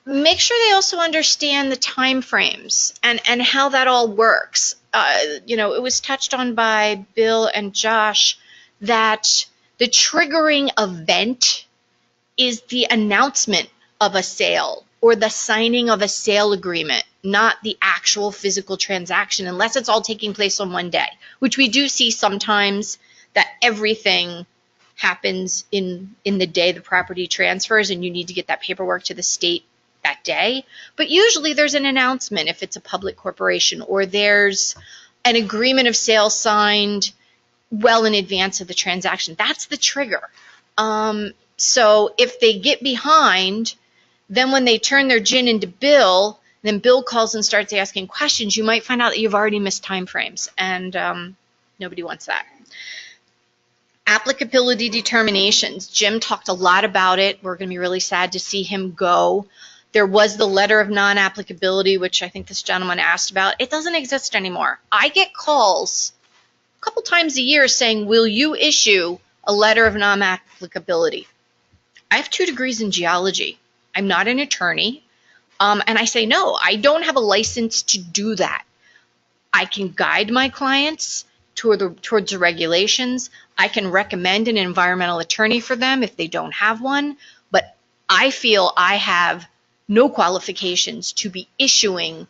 Make sure they also understand the time frames and how that all works. It was touched on by Bill and Josh that the triggering event is the announcement of a sale or the signing of a sale agreement, not the actual physical transaction, unless it's all taking place on one day, which we do see sometimes that everything happens in the day the property transfers and you need to get that paperwork to the state that day. But usually there's an announcement if it's a public corporation or there's an agreement of sale signed well in advance of the transaction. That's the trigger. So if they get behind, then when they turn their GIN into Bill, then Bill calls and starts asking questions, you might find out that you've already missed time frames, and nobody wants that. Applicability determinations. Jim talked a lot about it. We're going to be really sad to see him go. There was the letter of non-applicability, which I think this gentleman asked about. It doesn't exist anymore. I get calls a couple times a year saying, will you issue a letter of non-applicability? I have 2 degrees in geology. I'm not an attorney. And I say, no, I don't have a license to do that. I can guide my clients towards the regulations. I can recommend an environmental attorney for them if they don't have one. But I feel I have no qualifications to be issuing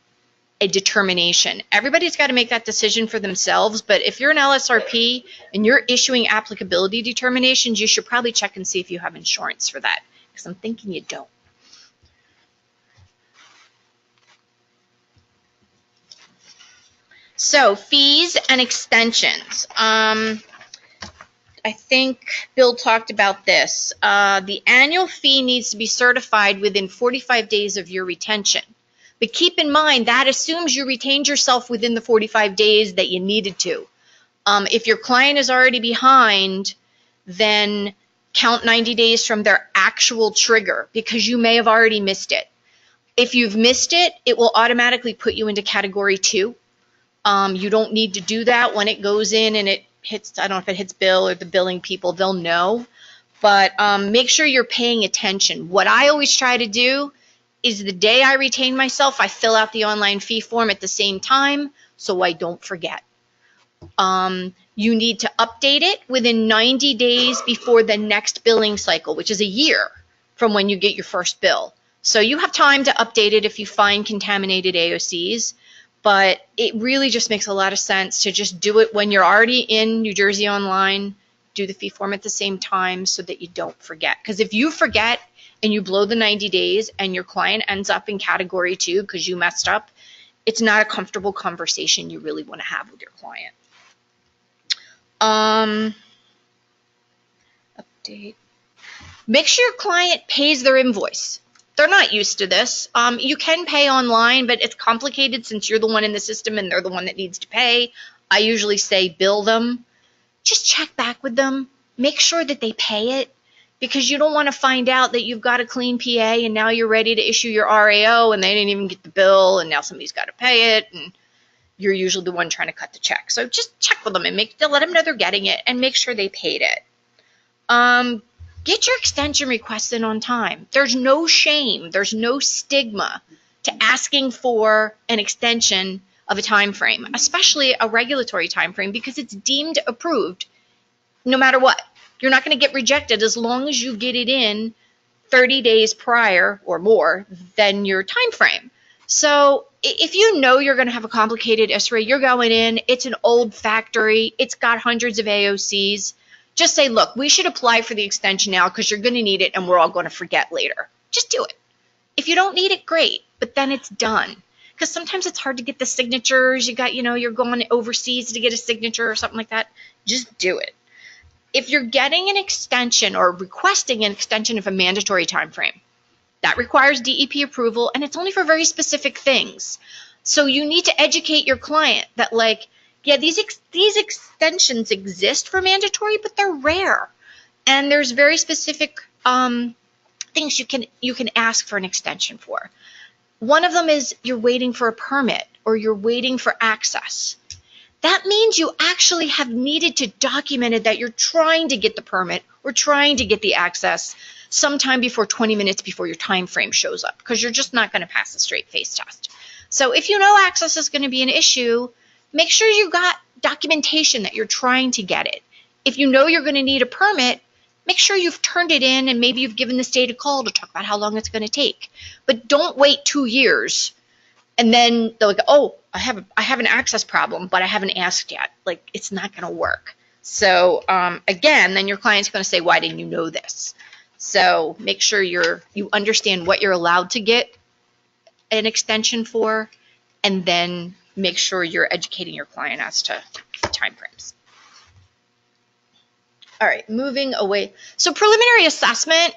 a determination. Everybody's got to make that decision for themselves, but if you're an LSRP and you're issuing applicability determinations, you should probably check and see if you have insurance for that, because I'm thinking you don't. So, fees and extensions. I think Bill talked about this. The annual fee needs to be certified within 45 days of your retention. But keep in mind, that assumes you retained yourself within the 45 days that you needed to. If your client is already behind, then count 90 days from their actual trigger because you may have already missed it. If you've missed it, it will automatically put you into category 2. You don't need to do that when it goes in and it hits, I don't know if it hits Bill or the billing people, they'll know. But make sure you're paying attention. What I always try to do is the day I retain myself, I fill out the online fee form at the same time so I don't forget. You need to update it within 90 days before the next billing cycle, which is a year from when you get your first bill. So you have time to update it if you find contaminated AOCs, but it really just makes a lot of sense to just do it when you're already in New Jersey Online, do the fee form at the same time so that you don't forget. Because if you forget and you blow the 90 days and your client ends up in category 2 because you messed up, it's not a comfortable conversation you really want to have with your client. Update. Make sure your client pays their invoice. They're not used to this. You can pay online, but it's complicated since you're the one in the system and they're the one that needs to pay. I usually say bill them. Just check back with them. Make sure that they pay it. because you don't want to find out that you've got a clean PA and now you're ready to issue your RAO and they didn't even get the bill and now somebody's got to pay it and you're usually the one trying to cut the check. So just check with them and let them know they're getting it and make sure they paid it. Get your extension requests in on time. There's no shame, there's no stigma to asking for an extension of a time frame, especially a regulatory time frame, because it's deemed approved no matter what. You're not going to get rejected as long as you get it in 30 days prior or more than your time frame. So if you know you're going to have a complicated ISRA, you're going in, it's an old factory, it's got hundreds of AOCs, just say, look, we should apply for the extension now because you're going to need it and we're all going to forget later. Just do it. If you don't need it, great, but then it's done. Because sometimes it's hard to get the signatures. You're going overseas to get a signature or something like that. Just do it. If you're getting an extension or requesting an extension of a mandatory time frame, that requires DEP approval, and it's only for very specific things. So you need to educate your client that, these extensions exist for mandatory, but they're rare. And there's very specific things you can ask for an extension for. One of them is you're waiting for a permit or you're waiting for access. That means you actually have needed to document it that you're trying to get the permit or trying to get the access sometime before 20 minutes before your time frame shows up, because you're just not going to pass the straight face test. So if you know access is going to be an issue, make sure you got documentation that you're trying to get it. If you know you're going to need a permit, make sure you've turned it in and maybe you've given the state a call to talk about how long it's going to take. But don't wait 2 years and then they're like, oh, I have an access problem, but I haven't asked yet. It's not going to work. So again, then your client's going to say, why didn't you know this? So make sure you understand what you're allowed to get an extension for, and then make sure you're educating your client as to time frames. All right, moving away. So preliminary assessment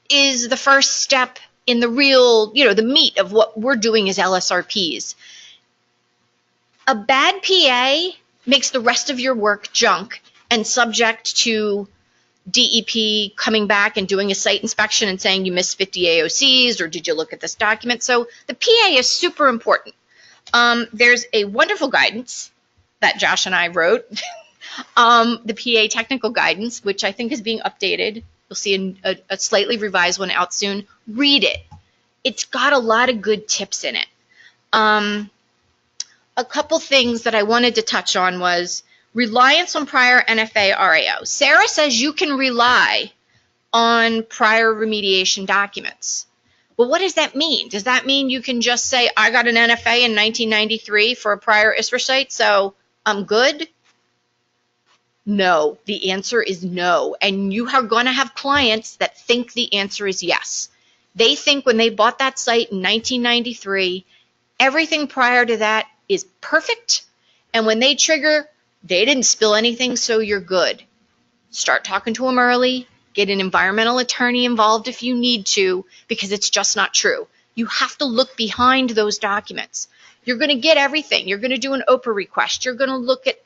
is the first step in the real, the meat of what we're doing as LSRPs. A bad PA makes the rest of your work junk and subject to DEP coming back and doing a site inspection and saying you missed 50 AOCs or did you look at this document? So the PA is super important. There's a wonderful guidance that Josh and I wrote, the PA technical guidance, which I think is being updated. You'll see a slightly revised one out soon. Read it. It's got a lot of good tips in it. A couple things that I wanted to touch on was reliance on prior NFA RAO. Sarah says you can rely on prior remediation documents. Well, what does that mean? Does that mean you can just say, I got an NFA in 1993 for a prior ISRA site, so I'm good? No, the answer is no. And you are going to have clients that think the answer is yes. They think when they bought that site in 1993, everything prior to that is perfect. And when they trigger, they didn't spill anything, so you're good. Start talking to them early. Get an environmental attorney involved if you need to, because it's just not true. You have to look behind those documents. You're going to get everything. You're going to do an OPA request. You're going to look at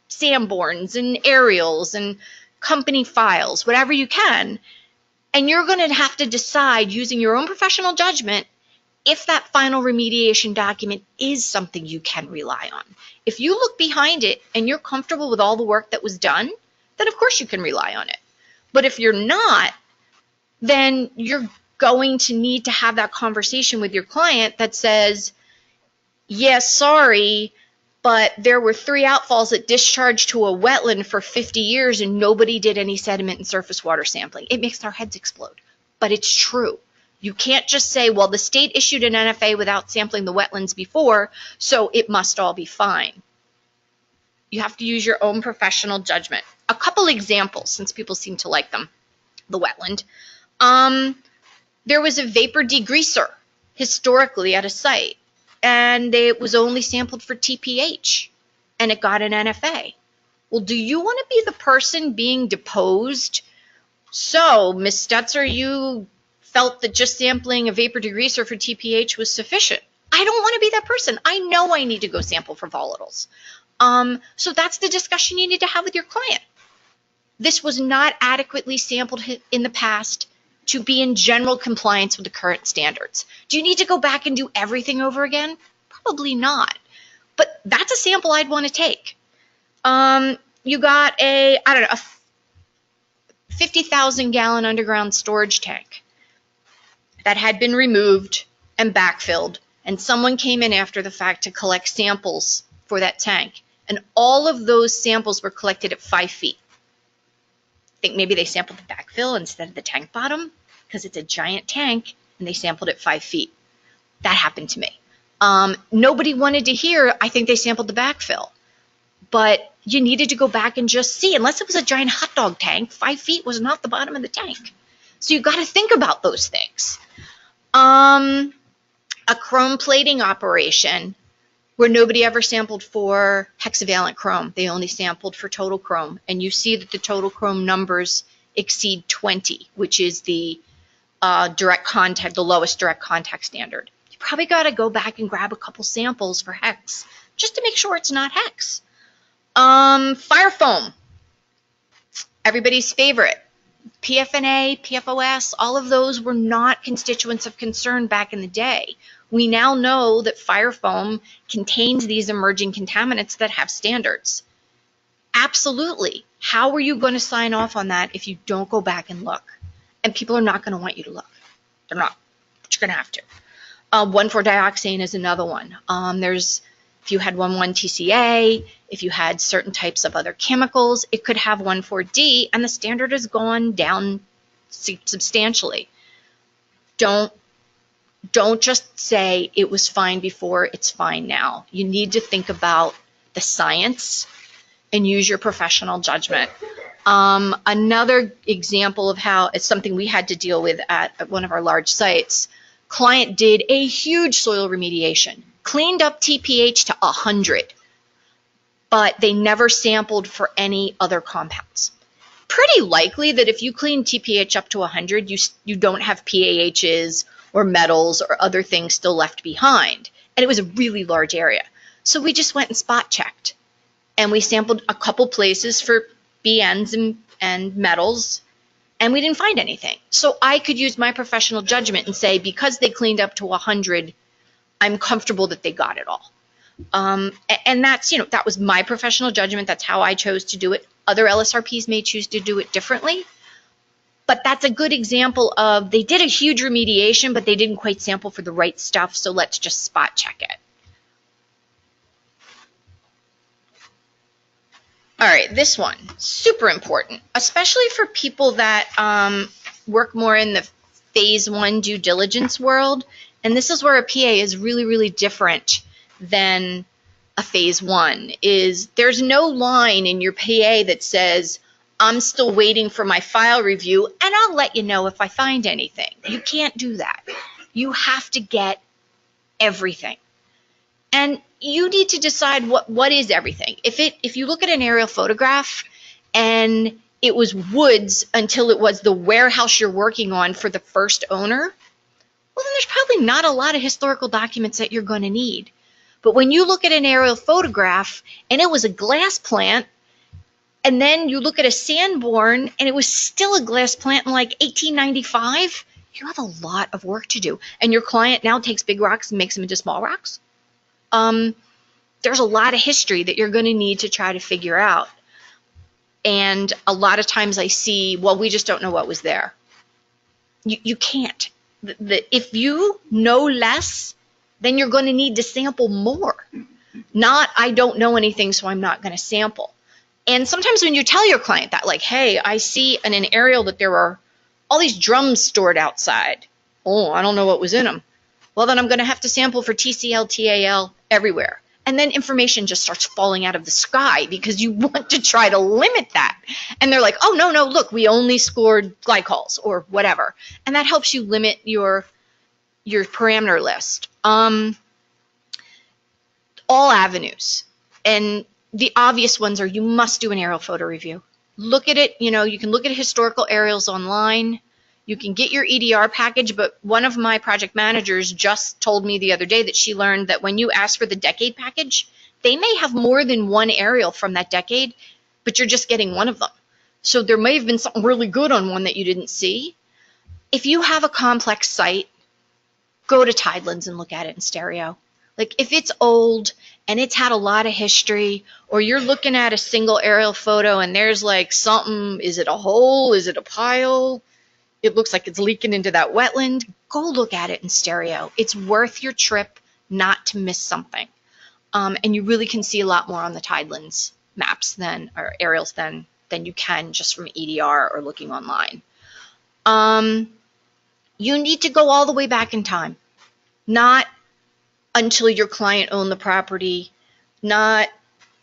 Sanborns and aerials and company files, whatever you can. And you're going to have to decide using your own professional judgment if that final remediation document is something you can rely on. If you look behind it and you're comfortable with all the work that was done, then of course you can rely on it. But if you're not, then you're going to need to have that conversation with your client that says, yes, sorry, but there were 3 outfalls that discharged to a wetland for 50 years and nobody did any sediment and surface water sampling. It makes our heads explode, but it's true. You can't just say, well, the state issued an NFA without sampling the wetlands before, so it must all be fine. You have to use your own professional judgment. A couple examples, since people seem to like them, the wetland. There was a vapor degreaser historically at a site, and it was only sampled for TPH, and it got an NFA. Well, do you want to be the person being deposed? So, Ms. Stetzer, you felt that just sampling a vapor degreaser for TPH was sufficient. I don't want to be that person. I know I need to go sample for volatiles. So that's the discussion you need to have with your client. This was not adequately sampled in the past to be in general compliance with the current standards. Do you need to go back and do everything over again? Probably not. But that's a sample I'd want to take. You got a 50,000 gallon underground storage tank that had been removed and backfilled, and someone came in after the fact to collect samples for that tank. And all of those samples were collected at 5 feet. I think maybe they sampled the backfill instead of the tank bottom because it's a giant tank and they sampled at 5 feet. That happened to me. Nobody wanted to hear, I think they sampled the backfill. But you needed to go back and just see, unless it was a giant hot dog tank, 5 feet was not the bottom of the tank. So you've got to think about those things. A chrome plating operation where nobody ever sampled for hexavalent chrome. They only sampled for total chrome. And you see that the total chrome numbers exceed 20, which is the direct contact, the lowest direct contact standard. You probably got to go back and grab a couple samples for hex just to make sure it's not hex. Fire foam, everybody's favorite. PFNA, PFOS, all of those were not constituents of concern back in the day. We now know that fire foam contains these emerging contaminants that have standards. Absolutely. How are you going to sign off on that if you don't go back and look? And people are not going to want you to look. They're not. But you're going to have to. 1,4-dioxane is another one. If you had 1,1-TCA, if you had certain types of other chemicals, it could have 1,4-D, and the standard has gone down substantially. Don't just say it was fine before, it's fine now. You need to think about the science and use your professional judgment. Another example of how it's something we had to deal with at one of our large sites, client did a huge soil remediation, cleaned up TPH to 100, but they never sampled for any other compounds. Pretty likely that if you clean TPH up to 100, you don't have PAHs or metals or other things still left behind. And it was a really large area. So we just went and spot checked. And we sampled a couple places for BNs and metals, and we didn't find anything. So I could use my professional judgment and say, because they cleaned up to 100, I'm comfortable that they got it all. And that's, that was my professional judgment. That's how I chose to do it. Other LSRPs may choose to do it differently. But that's a good example of they did a huge remediation, but they didn't quite sample for the right stuff, so let's just spot check it. All right, this one, super important, especially for people that work more in the phase 1 due diligence world. And this is where a PA is really, really different than a phase 1, is there's no line in your PA that says, I'm still waiting for my file review, and I'll let you know if I find anything. You can't do that. You have to get everything. And you need to decide what is everything. If you look at an aerial photograph and it was woods until it was the warehouse you're working on for the first owner, well, then there's probably not a lot of historical documents that you're going to need. But when you look at an aerial photograph and it was a glass plant, and then you look at a Sanborn and it was still a glass plant in like 1895, you have a lot of work to do. And your client now takes big rocks and makes them into small rocks. There's a lot of history that you're going to need to try to figure out. And a lot of times I see, well, we just don't know what was there. You can't. If you know less, then you're going to need to sample more. Not, I don't know anything, so I'm not going to sample. And sometimes when you tell your client that, like, hey, I see in an aerial that there are all these drums stored outside. Oh, I don't know what was in them. Well, then I'm going to have to sample for TCL, TAL everywhere. And then information just starts falling out of the sky because you want to try to limit that. And they're like, oh, no, look, we only scored glycols or whatever. And that helps you limit your parameter list. All avenues. And the obvious ones are you must do an aerial photo review. Look at it, you can look at historical aerials online. You can get your EDR package, but one of my project managers just told me the other day that she learned that when you ask for the decade package, they may have more than one aerial from that decade, but you're just getting one of them. So there may have been something really good on one that you didn't see. If you have a complex site, go to Tidelands and look at it in stereo. Like if it's old and it's had a lot of history, or you're looking at a single aerial photo and there's like something, is it a hole? Is it a pile? It looks like it's leaking into that wetland. Go look at it in stereo. It's worth your trip not to miss something. And you really can see a lot more on the Tidelands maps or aerials than you can just from EDR or looking online. You need to go all the way back in time, not until your client owned the property, not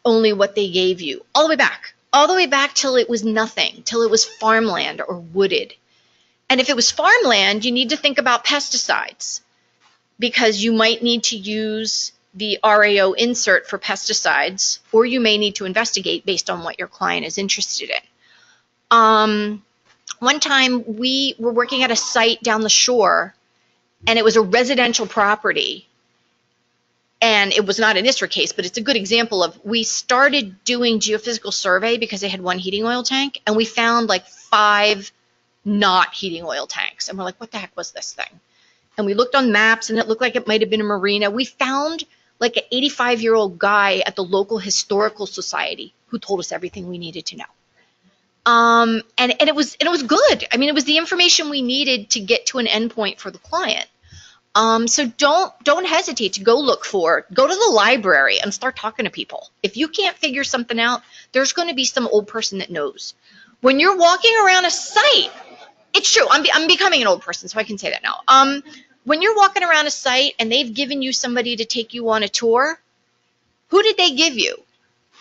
only what they gave you, all the way back till it was nothing, till it was farmland or wooded. And if it was farmland, you need to think about pesticides, because you might need to use the RAO insert for pesticides, or you may need to investigate based on what your client is interested in. One time we were working at a site down the shore, and it was a residential property. And it was not an ISRA case, but it's a good example of, we started doing geophysical survey because they had one heating oil tank, and we found like 5 not heating oil tanks. And we're like, what the heck was this thing? And we looked on maps, and it looked like it might have been a marina. We found like an 85-year-old guy at the local historical society who told us everything we needed to know. And it was good. I mean, it was the information we needed to get to an endpoint for the client. So don't hesitate to go to the library and start talking to people. If you can't figure something out, there's going to be some old person that knows. When you're walking around a site, it's true. I'm becoming an old person, so I can say that now. When you're walking around a site and they've given you somebody to take you on a tour, who did they give you?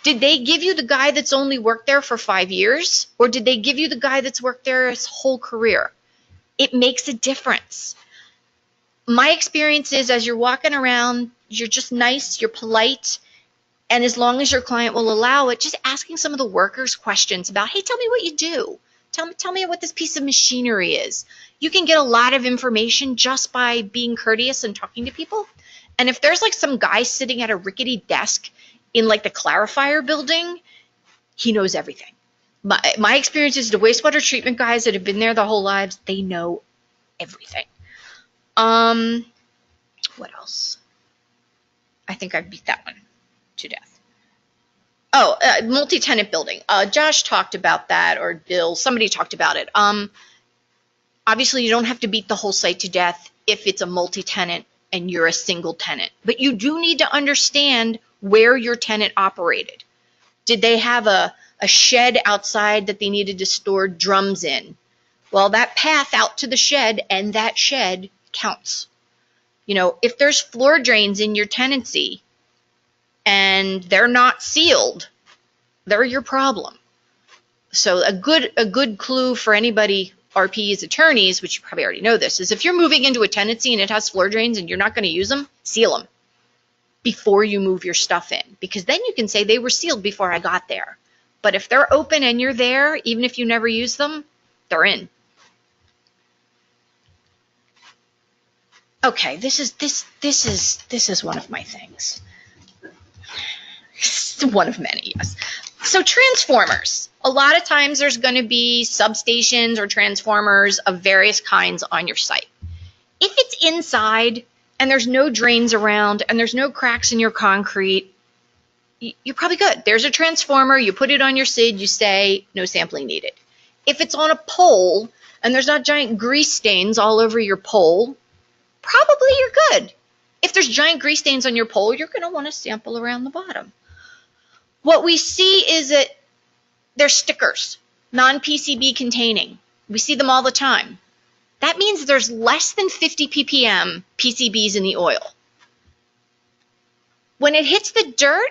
Did they give you the guy that's only worked there for 5 years? Or did they give you the guy that's worked there his whole career? It makes a difference. My experience is, as you're walking around, you're just nice, you're polite, and as long as your client will allow it, just asking some of the workers questions about, hey, tell me what you do. Tell me what this piece of machinery is. You can get a lot of information just by being courteous and talking to people. And if there's like some guy sitting at a rickety desk in like the clarifier building, he knows everything. My experience is the wastewater treatment guys that have been there their whole lives, they know everything. What else? I think I beat that one to death. Oh, multi-tenant building. Josh talked about that, or Bill, somebody talked about it. Obviously, you don't have to beat the whole site to death if it's a multi-tenant and you're a single tenant. But you do need to understand where your tenant operated. Did they have a shed outside that they needed to store drums in? Well, that path out to the shed and that shed counts. You know, if there's floor drains in your tenancy and they're not sealed, they're your problem. So a good clue for anybody, RPs, attorneys, which you probably already know this, is if you're moving into a tenancy and it has floor drains and you're not going to use them, seal them before you move your stuff in, because then you can say they were sealed before I got there. But if they're open and you're there, even if you never use them, they're in. Okay, this is one of my things. One of many, yes. So transformers. A lot of times there's going to be substations or transformers of various kinds on your site. If it's inside and there's no drains around and there's no cracks in your concrete, you're probably good. There's a transformer, you put it on your SID, you say no sampling needed. If it's on a pole and there's not giant grease stains all over your pole, probably you're good. If there's giant grease stains on your pole, you're going to want to sample around the bottom. What we see is that there's stickers, non-PCB containing. We see them all the time. That means there's less than 50 ppm PCBs in the oil. When it hits the dirt,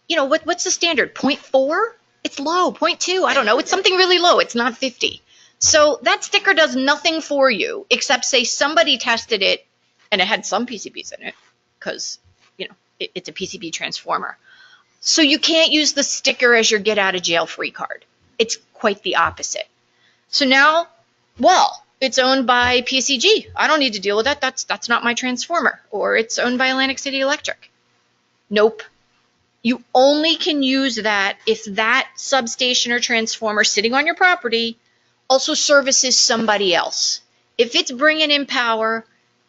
you know, what's the standard? 0.4? It's low, 0.2, I don't know. It's something really low. It's not 50. So that sticker does nothing for you except say somebody tested it and it had some PCBs in it because, you know, it's a PCB transformer. So you can't use the sticker as your get out of jail free card. It's quite the opposite. So now, well, it's owned by PSEG. I don't need to deal with that. That's not my transformer. Or it's owned by Atlantic City Electric. Nope. You only can use that if that substation or transformer sitting on your property also services somebody else. If it's bringing in power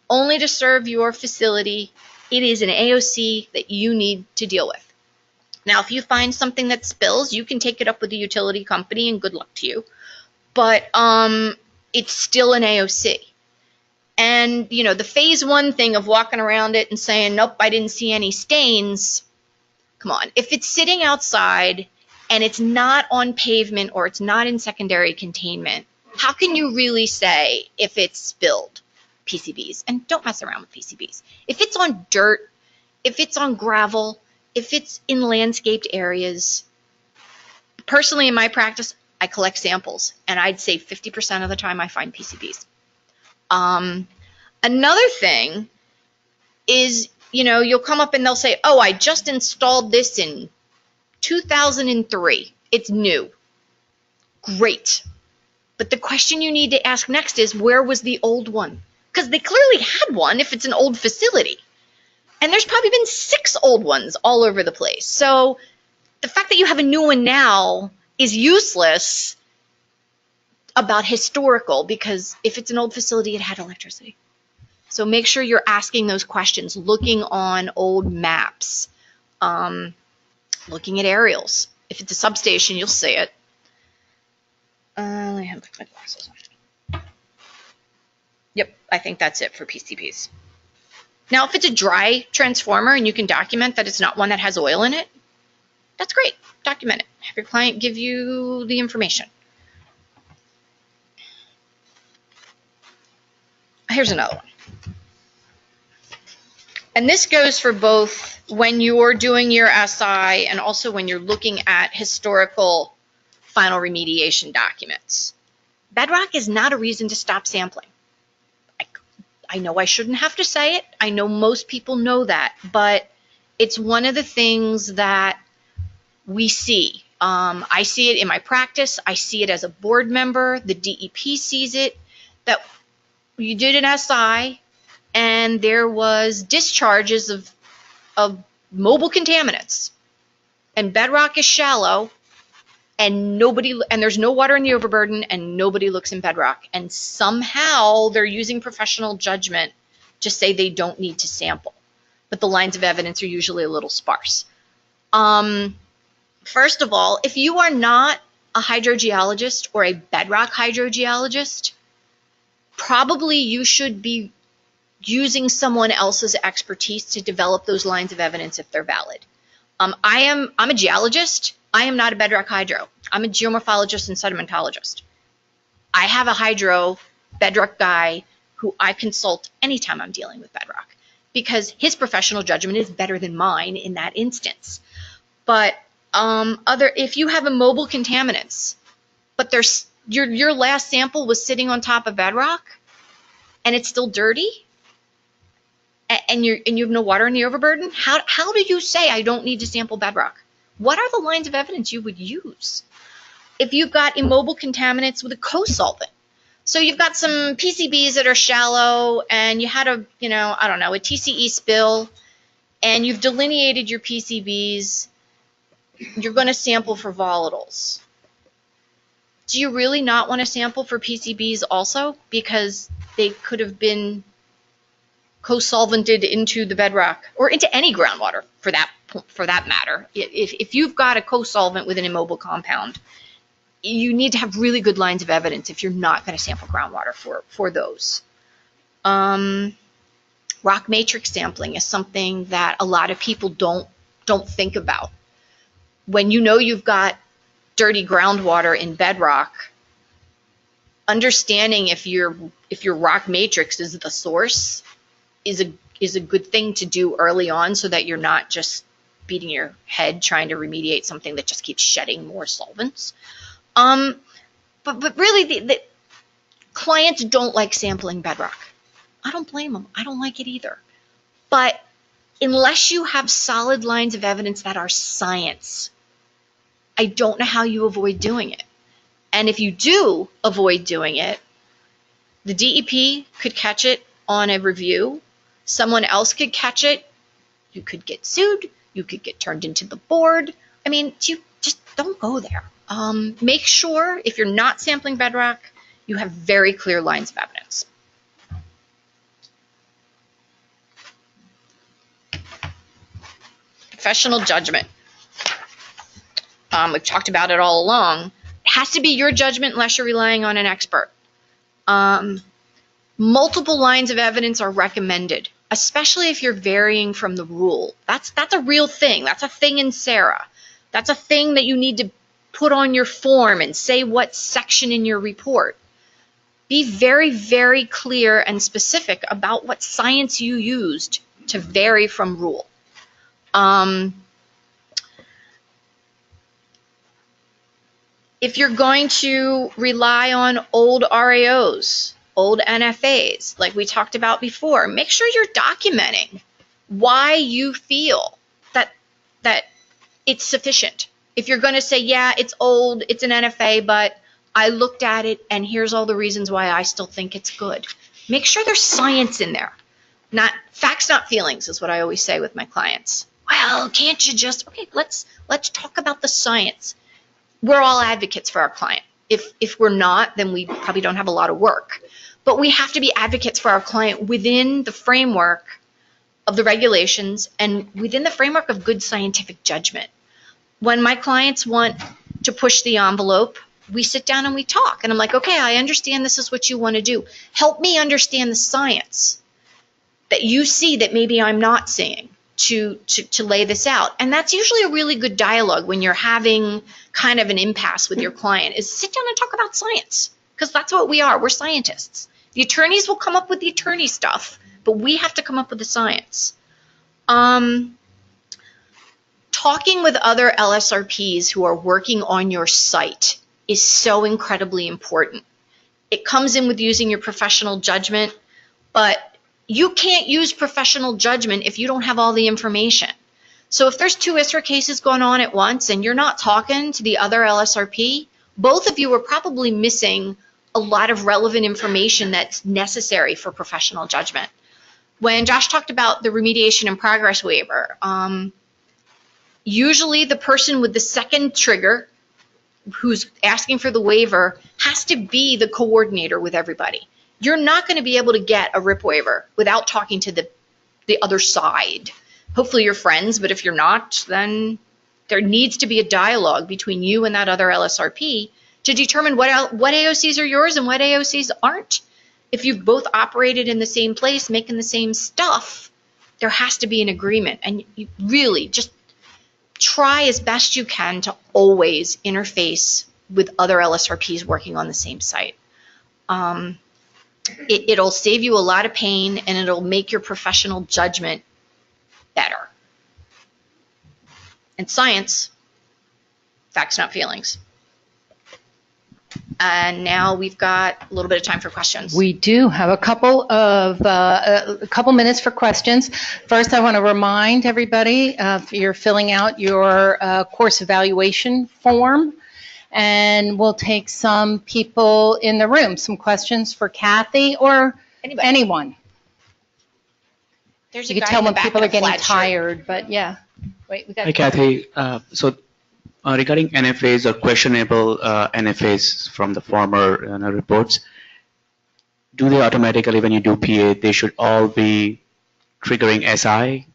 only to serve your facility, it is an AOC that you need to deal with. Now, if you find something that spills, you can take it up with the utility company and good luck to you. But it's still an AOC. And, you know, the phase one thing of walking around it and saying, nope, I didn't see any stains. Come on. If it's sitting outside and it's not on pavement or it's not in secondary containment, how can you really say if it's spilled PCBs? And don't mess around with PCBs. If it's on dirt, if it's on gravel, if it's in landscaped areas, personally in my practice, I collect samples, and I'd say 50% of the time I find PCBs. Another thing is, you know, you'll come up and they'll say, oh, I just installed this in 2003. It's new. Great. But the question you need to ask next is, where was the old one? Because they clearly had one if it's an old facility. And there's probably been 6 old ones all over the place. So the fact that you have a new one now is useless about historical, because if it's an old facility, it had electricity. So make sure you're asking those questions, looking on old maps, looking at aerials. If it's a substation, you'll see it. I have my glasses on. Yep, I think that's it for PCBs. Now, if it's a dry transformer and you can document that it's not one that has oil in it, that's great. Document it. Have your client give you the information. Here's another one. And this goes for both when you're doing your SI and also when you're looking at historical final remediation documents. Bedrock is not a reason to stop sampling. I know I shouldn't have to say it. I know most people know that, but it's one of the things that we see. I see it in my practice. I see it as a board member. The DEP sees it, that you did an SI and there was discharges of mobile contaminants, and bedrock is shallow, and there's no water in the overburden, and nobody looks in bedrock, and somehow they're using professional judgment to say they don't need to sample, but the lines of evidence are usually a little sparse. First of all, if you are not a hydrogeologist or a bedrock hydrogeologist, probably you should be using someone else's expertise to develop those lines of evidence if they're valid. I'm a geologist. I am not a bedrock hydro. I'm a geomorphologist and sedimentologist. I have a hydro bedrock guy who I consult anytime I'm dealing with bedrock, because his professional judgment is better than mine in that instance. But if you have immobile contaminants, but your last sample was sitting on top of bedrock and it's still dirty, and you have no water in the overburden, how do you say I don't need to sample bedrock? What are the lines of evidence you would use? If you've got immobile contaminants with a co-solvent, so you've got some PCBs that are shallow and you had a TCE spill, and you've delineated your PCBs, you're going to sample for volatiles. Do you really not want to sample for PCBs also? Because they could have been co-solvented into the bedrock or into any groundwater for that matter. If you've got a co-solvent with an immobile compound, you need to have really good lines of evidence if you're not going to sample groundwater for those. Rock matrix sampling is something that a lot of people don't think about. When you know you've got dirty groundwater in bedrock, understanding if your rock matrix is the source is a good thing to do early on, so that you're not just beating your head trying to remediate something that just keeps shedding more solvents. But really, the clients don't like sampling bedrock. I don't blame them. I don't like it either. But unless you have solid lines of evidence that are science, I don't know how you avoid doing it. And if you do avoid doing it, the DEP could catch it on a review. Someone else could catch it. You could get sued. You could get turned into the board. I mean, you just don't go there. Make sure if you're not sampling bedrock, you have very clear lines of evidence. Professional judgment. We've talked about it all along. It has to be your judgment unless you're relying on an expert. Multiple lines of evidence are recommended, especially if you're varying from the rule. That's a real thing. That's a thing in ISRA. That's a thing that you need to put on your form and say what section in your report. Be very, very clear and specific about what science you used to vary from rule. If you're going to rely on old RAOs, old NFAs, like we talked about before, make sure you're documenting why you feel that it's sufficient. If you're going to say, yeah, it's old, it's an NFA, but I looked at it and here's all the reasons why I still think it's good. Make sure there's science in there. Not facts, not feelings is what I always say with my clients. Well, can't you just, okay, let's talk about the science. We're all advocates for our client. If we're not, then we probably don't have a lot of work. But we have to be advocates for our client within the framework of the regulations and within the framework of good scientific judgment. When my clients want to push the envelope, we sit down and we talk. And I'm like, okay, I understand this is what you want to do. Help me understand the science that you see that maybe I'm not seeing to lay this out. And that's usually a really good dialogue when you're having kind of an impasse with your client, is sit down and talk about science. Because that's what we are. We're scientists. The attorneys will come up with the attorney stuff, but we have to come up with the science. Talking with other LSRPs who are working on your site is so incredibly important. It comes in with using your professional judgment, but you can't use professional judgment if you don't have all the information. So if there's 2 ISRA cases going on at once and you're not talking to the other LSRP, both of you are probably missing a lot of relevant information that's necessary for professional judgment. When Josh talked about the remediation in progress waiver, usually the person with the second trigger who's asking for the waiver has to be the coordinator with everybody. You're not going to be able to get a RIP waiver without talking to the other side. Hopefully you're friends, but if you're not, then there needs to be a dialogue between you and that other LSRP to determine what AOCs are yours and what AOCs aren't. If you've both operated in the same place, making the same stuff, there has to be an agreement. And you really just try as best you can to always interface with other LSRPs working on the same site. It'll save you a lot of pain and it'll make your professional judgment better. And science, facts, not feelings. And now we've got a little bit of time for questions. We do have a couple minutes for questions. First, I want to remind everybody you're filling out your course evaluation form, and we'll take some people in the room. Some questions for Kathy or anyone. There's You can tell when people are getting tired, but yeah. Wait, we got. Hi, Kathy. Regarding NFAs or questionable NFAs from the former reports, do they automatically, when you do PA, they should all be triggering SI?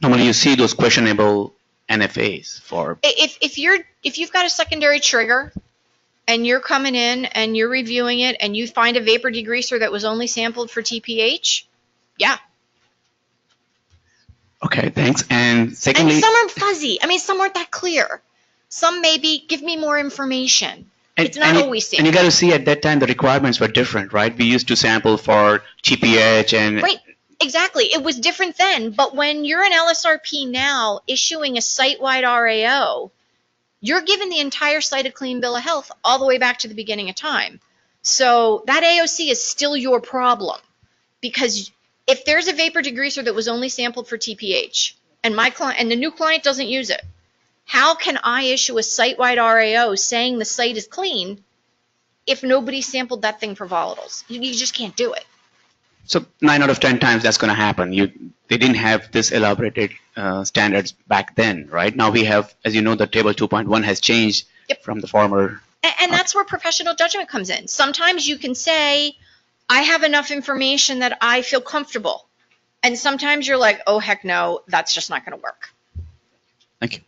Normally you see those questionable NFAs for. If you've got a secondary trigger and you're coming in and you're reviewing it and you find a vapor degreaser that was only sampled for TPH, yeah. Okay, thanks. And secondly, and some are fuzzy. I mean, some aren't that clear. Some maybe give me more information. It's not always sampled. And you got to see at that time the requirements were different, right? We used to sample for TPH and. Right, exactly. It was different then. But when you're an LSRP now issuing a site-wide RAO, you're giving the entire site a clean bill of health all the way back to the beginning of time. So that AOC is still your problem, because if there's a vapor degreaser that was only sampled for TPH and my client and the new client doesn't use it, how can I issue a site-wide RAO saying the site is clean if nobody sampled that thing for volatiles? You just can't do it. So 9 out of 10 times that's going to happen. They didn't have this elaborated standards back then, right? Now we have, as you know, the table 2.1 has changed from the former. And that's where professional judgment comes in. Sometimes you can say, I have enough information that I feel comfortable. And sometimes you're like, oh, heck no, that's just not going to work. Thank you.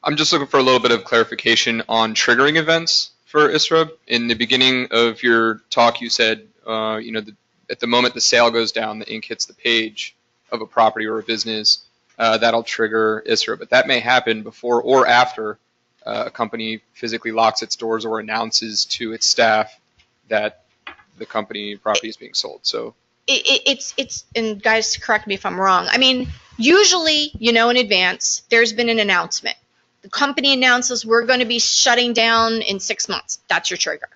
I'm just looking for a little bit of clarification on triggering events for ISRA. In the beginning of your talk, you said, at the moment the sale goes down, the ink hits the page of a property or a business, that'll trigger ISRA. But that may happen before or after a company physically locks its doors or announces to its staff that the company property is being sold. So it's and guys, correct me if I'm wrong. I mean, usually, in advance, there's been an announcement. The company announces we're going to be shutting down in 6 months. That's your trigger.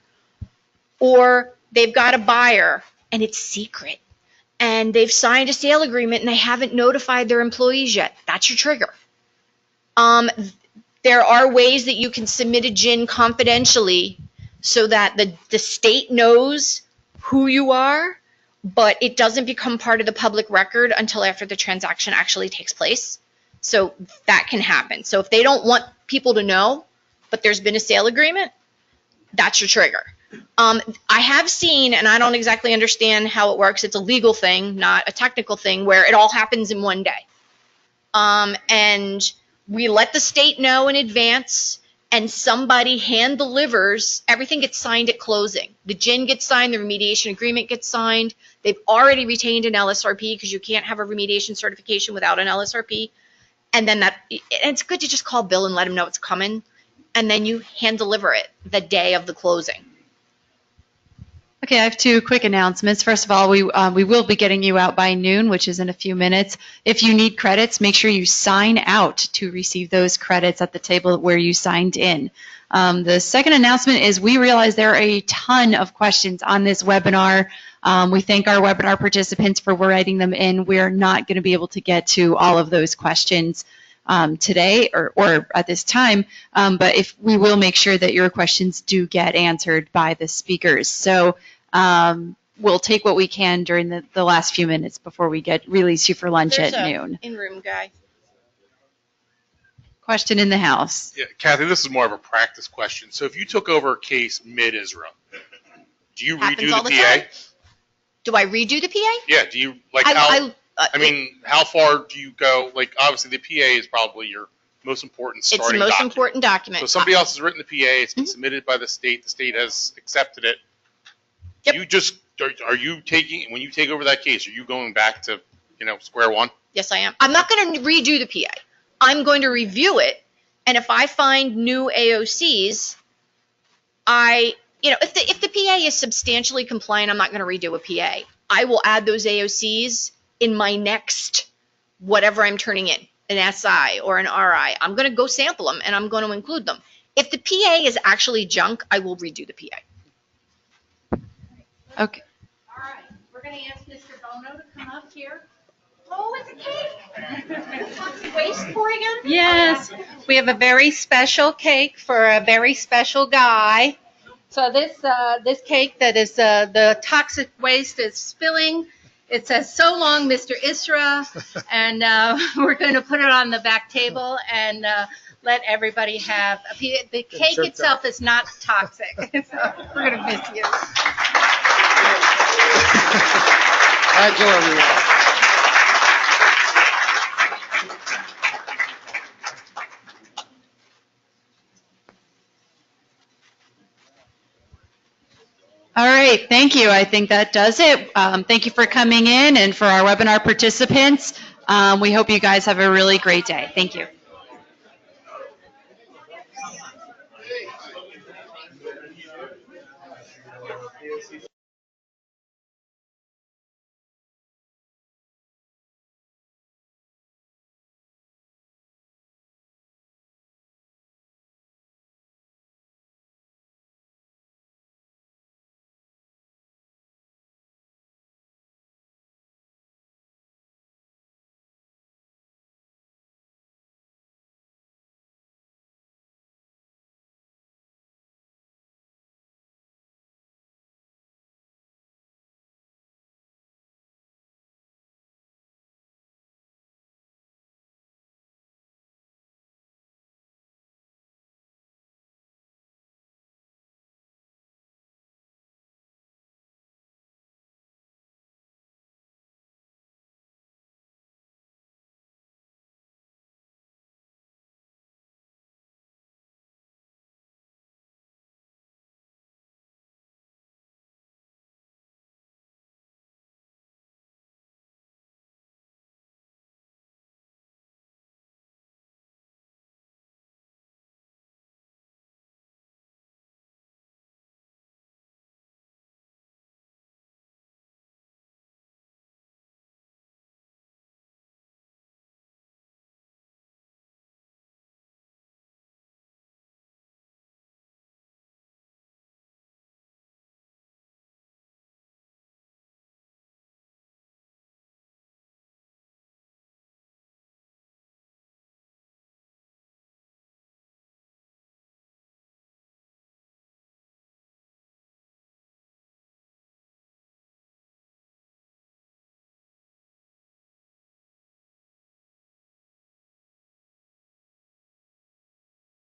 Or they've got a buyer and it's secret. And they've signed a sale agreement and they haven't notified their employees yet. That's your trigger. There are ways that you can submit a GIN confidentially so that the state knows who you are, but it doesn't become part of the public record until after the transaction actually takes place. So that can happen. So if they don't want people to know, but there's been a sale agreement, that's your trigger. I have seen, and I don't exactly understand how it works, it's a legal thing, not a technical thing, where it all happens in one day. And we let the state know in advance, and somebody hand delivers, everything gets signed at closing. The GIN gets signed, the remediation agreement gets signed. They've already retained an LSRP because you can't have a remediation certification without an LSRP. And then it's good to just call Bill and let him know it's coming. And then you hand deliver it the day of the closing. Okay, I have 2 quick announcements. First of all, we will be getting you out by noon, which is in a few minutes. If you need credits, make sure you sign out to receive those credits at the table where you signed in. The second announcement is we realize there are a ton of questions on this webinar. We thank our webinar participants for writing them in. We're not going to be able to get to all of those questions today or at this time, but if we will make sure that your questions do get answered by the speakers. So we'll take what we can during the last few minutes before we release you for lunch at noon. In-room guy. Question in the house. Yeah, Kathy, this is more of a practice question. So if you took over a case mid-ISRA, do you redo the PA? Do I redo the PA? Yeah, do you, how far do you go? Like, obviously, the PA is probably your most important starting document. It's the most important document. So somebody else has written the PA, it's been submitted by the state has accepted it. Yep. You just, are you taking, when you take over that case, are you going back to, square one? Yes, I am. I'm not going to redo the PA. I'm going to review it, and if I find new AOCs, if the PA is substantially compliant, I'm not going to redo a PA. I will add those AOCs in my next whatever I'm turning in, an SI or an RI. I'm going to go sample them, and I'm going to include them. If the PA is actually junk, I will redo the PA. Okay. All right, we're going to ask Mr. Bono to come up here. Oh, it's a cake. Waste pouring out of it? Yes, we have a very special cake for a very special guy. So this cake that is the toxic waste is spilling. It says, "So long, Mr. ISRA," and we're going to put it on the back table and let everybody have a piece. The cake itself is not toxic, so we're going to miss you. Thank you, everyone. All right, thank you. I think that does it. Thank you for coming in, and for our webinar participants, we hope you guys have a really great day. Thank you.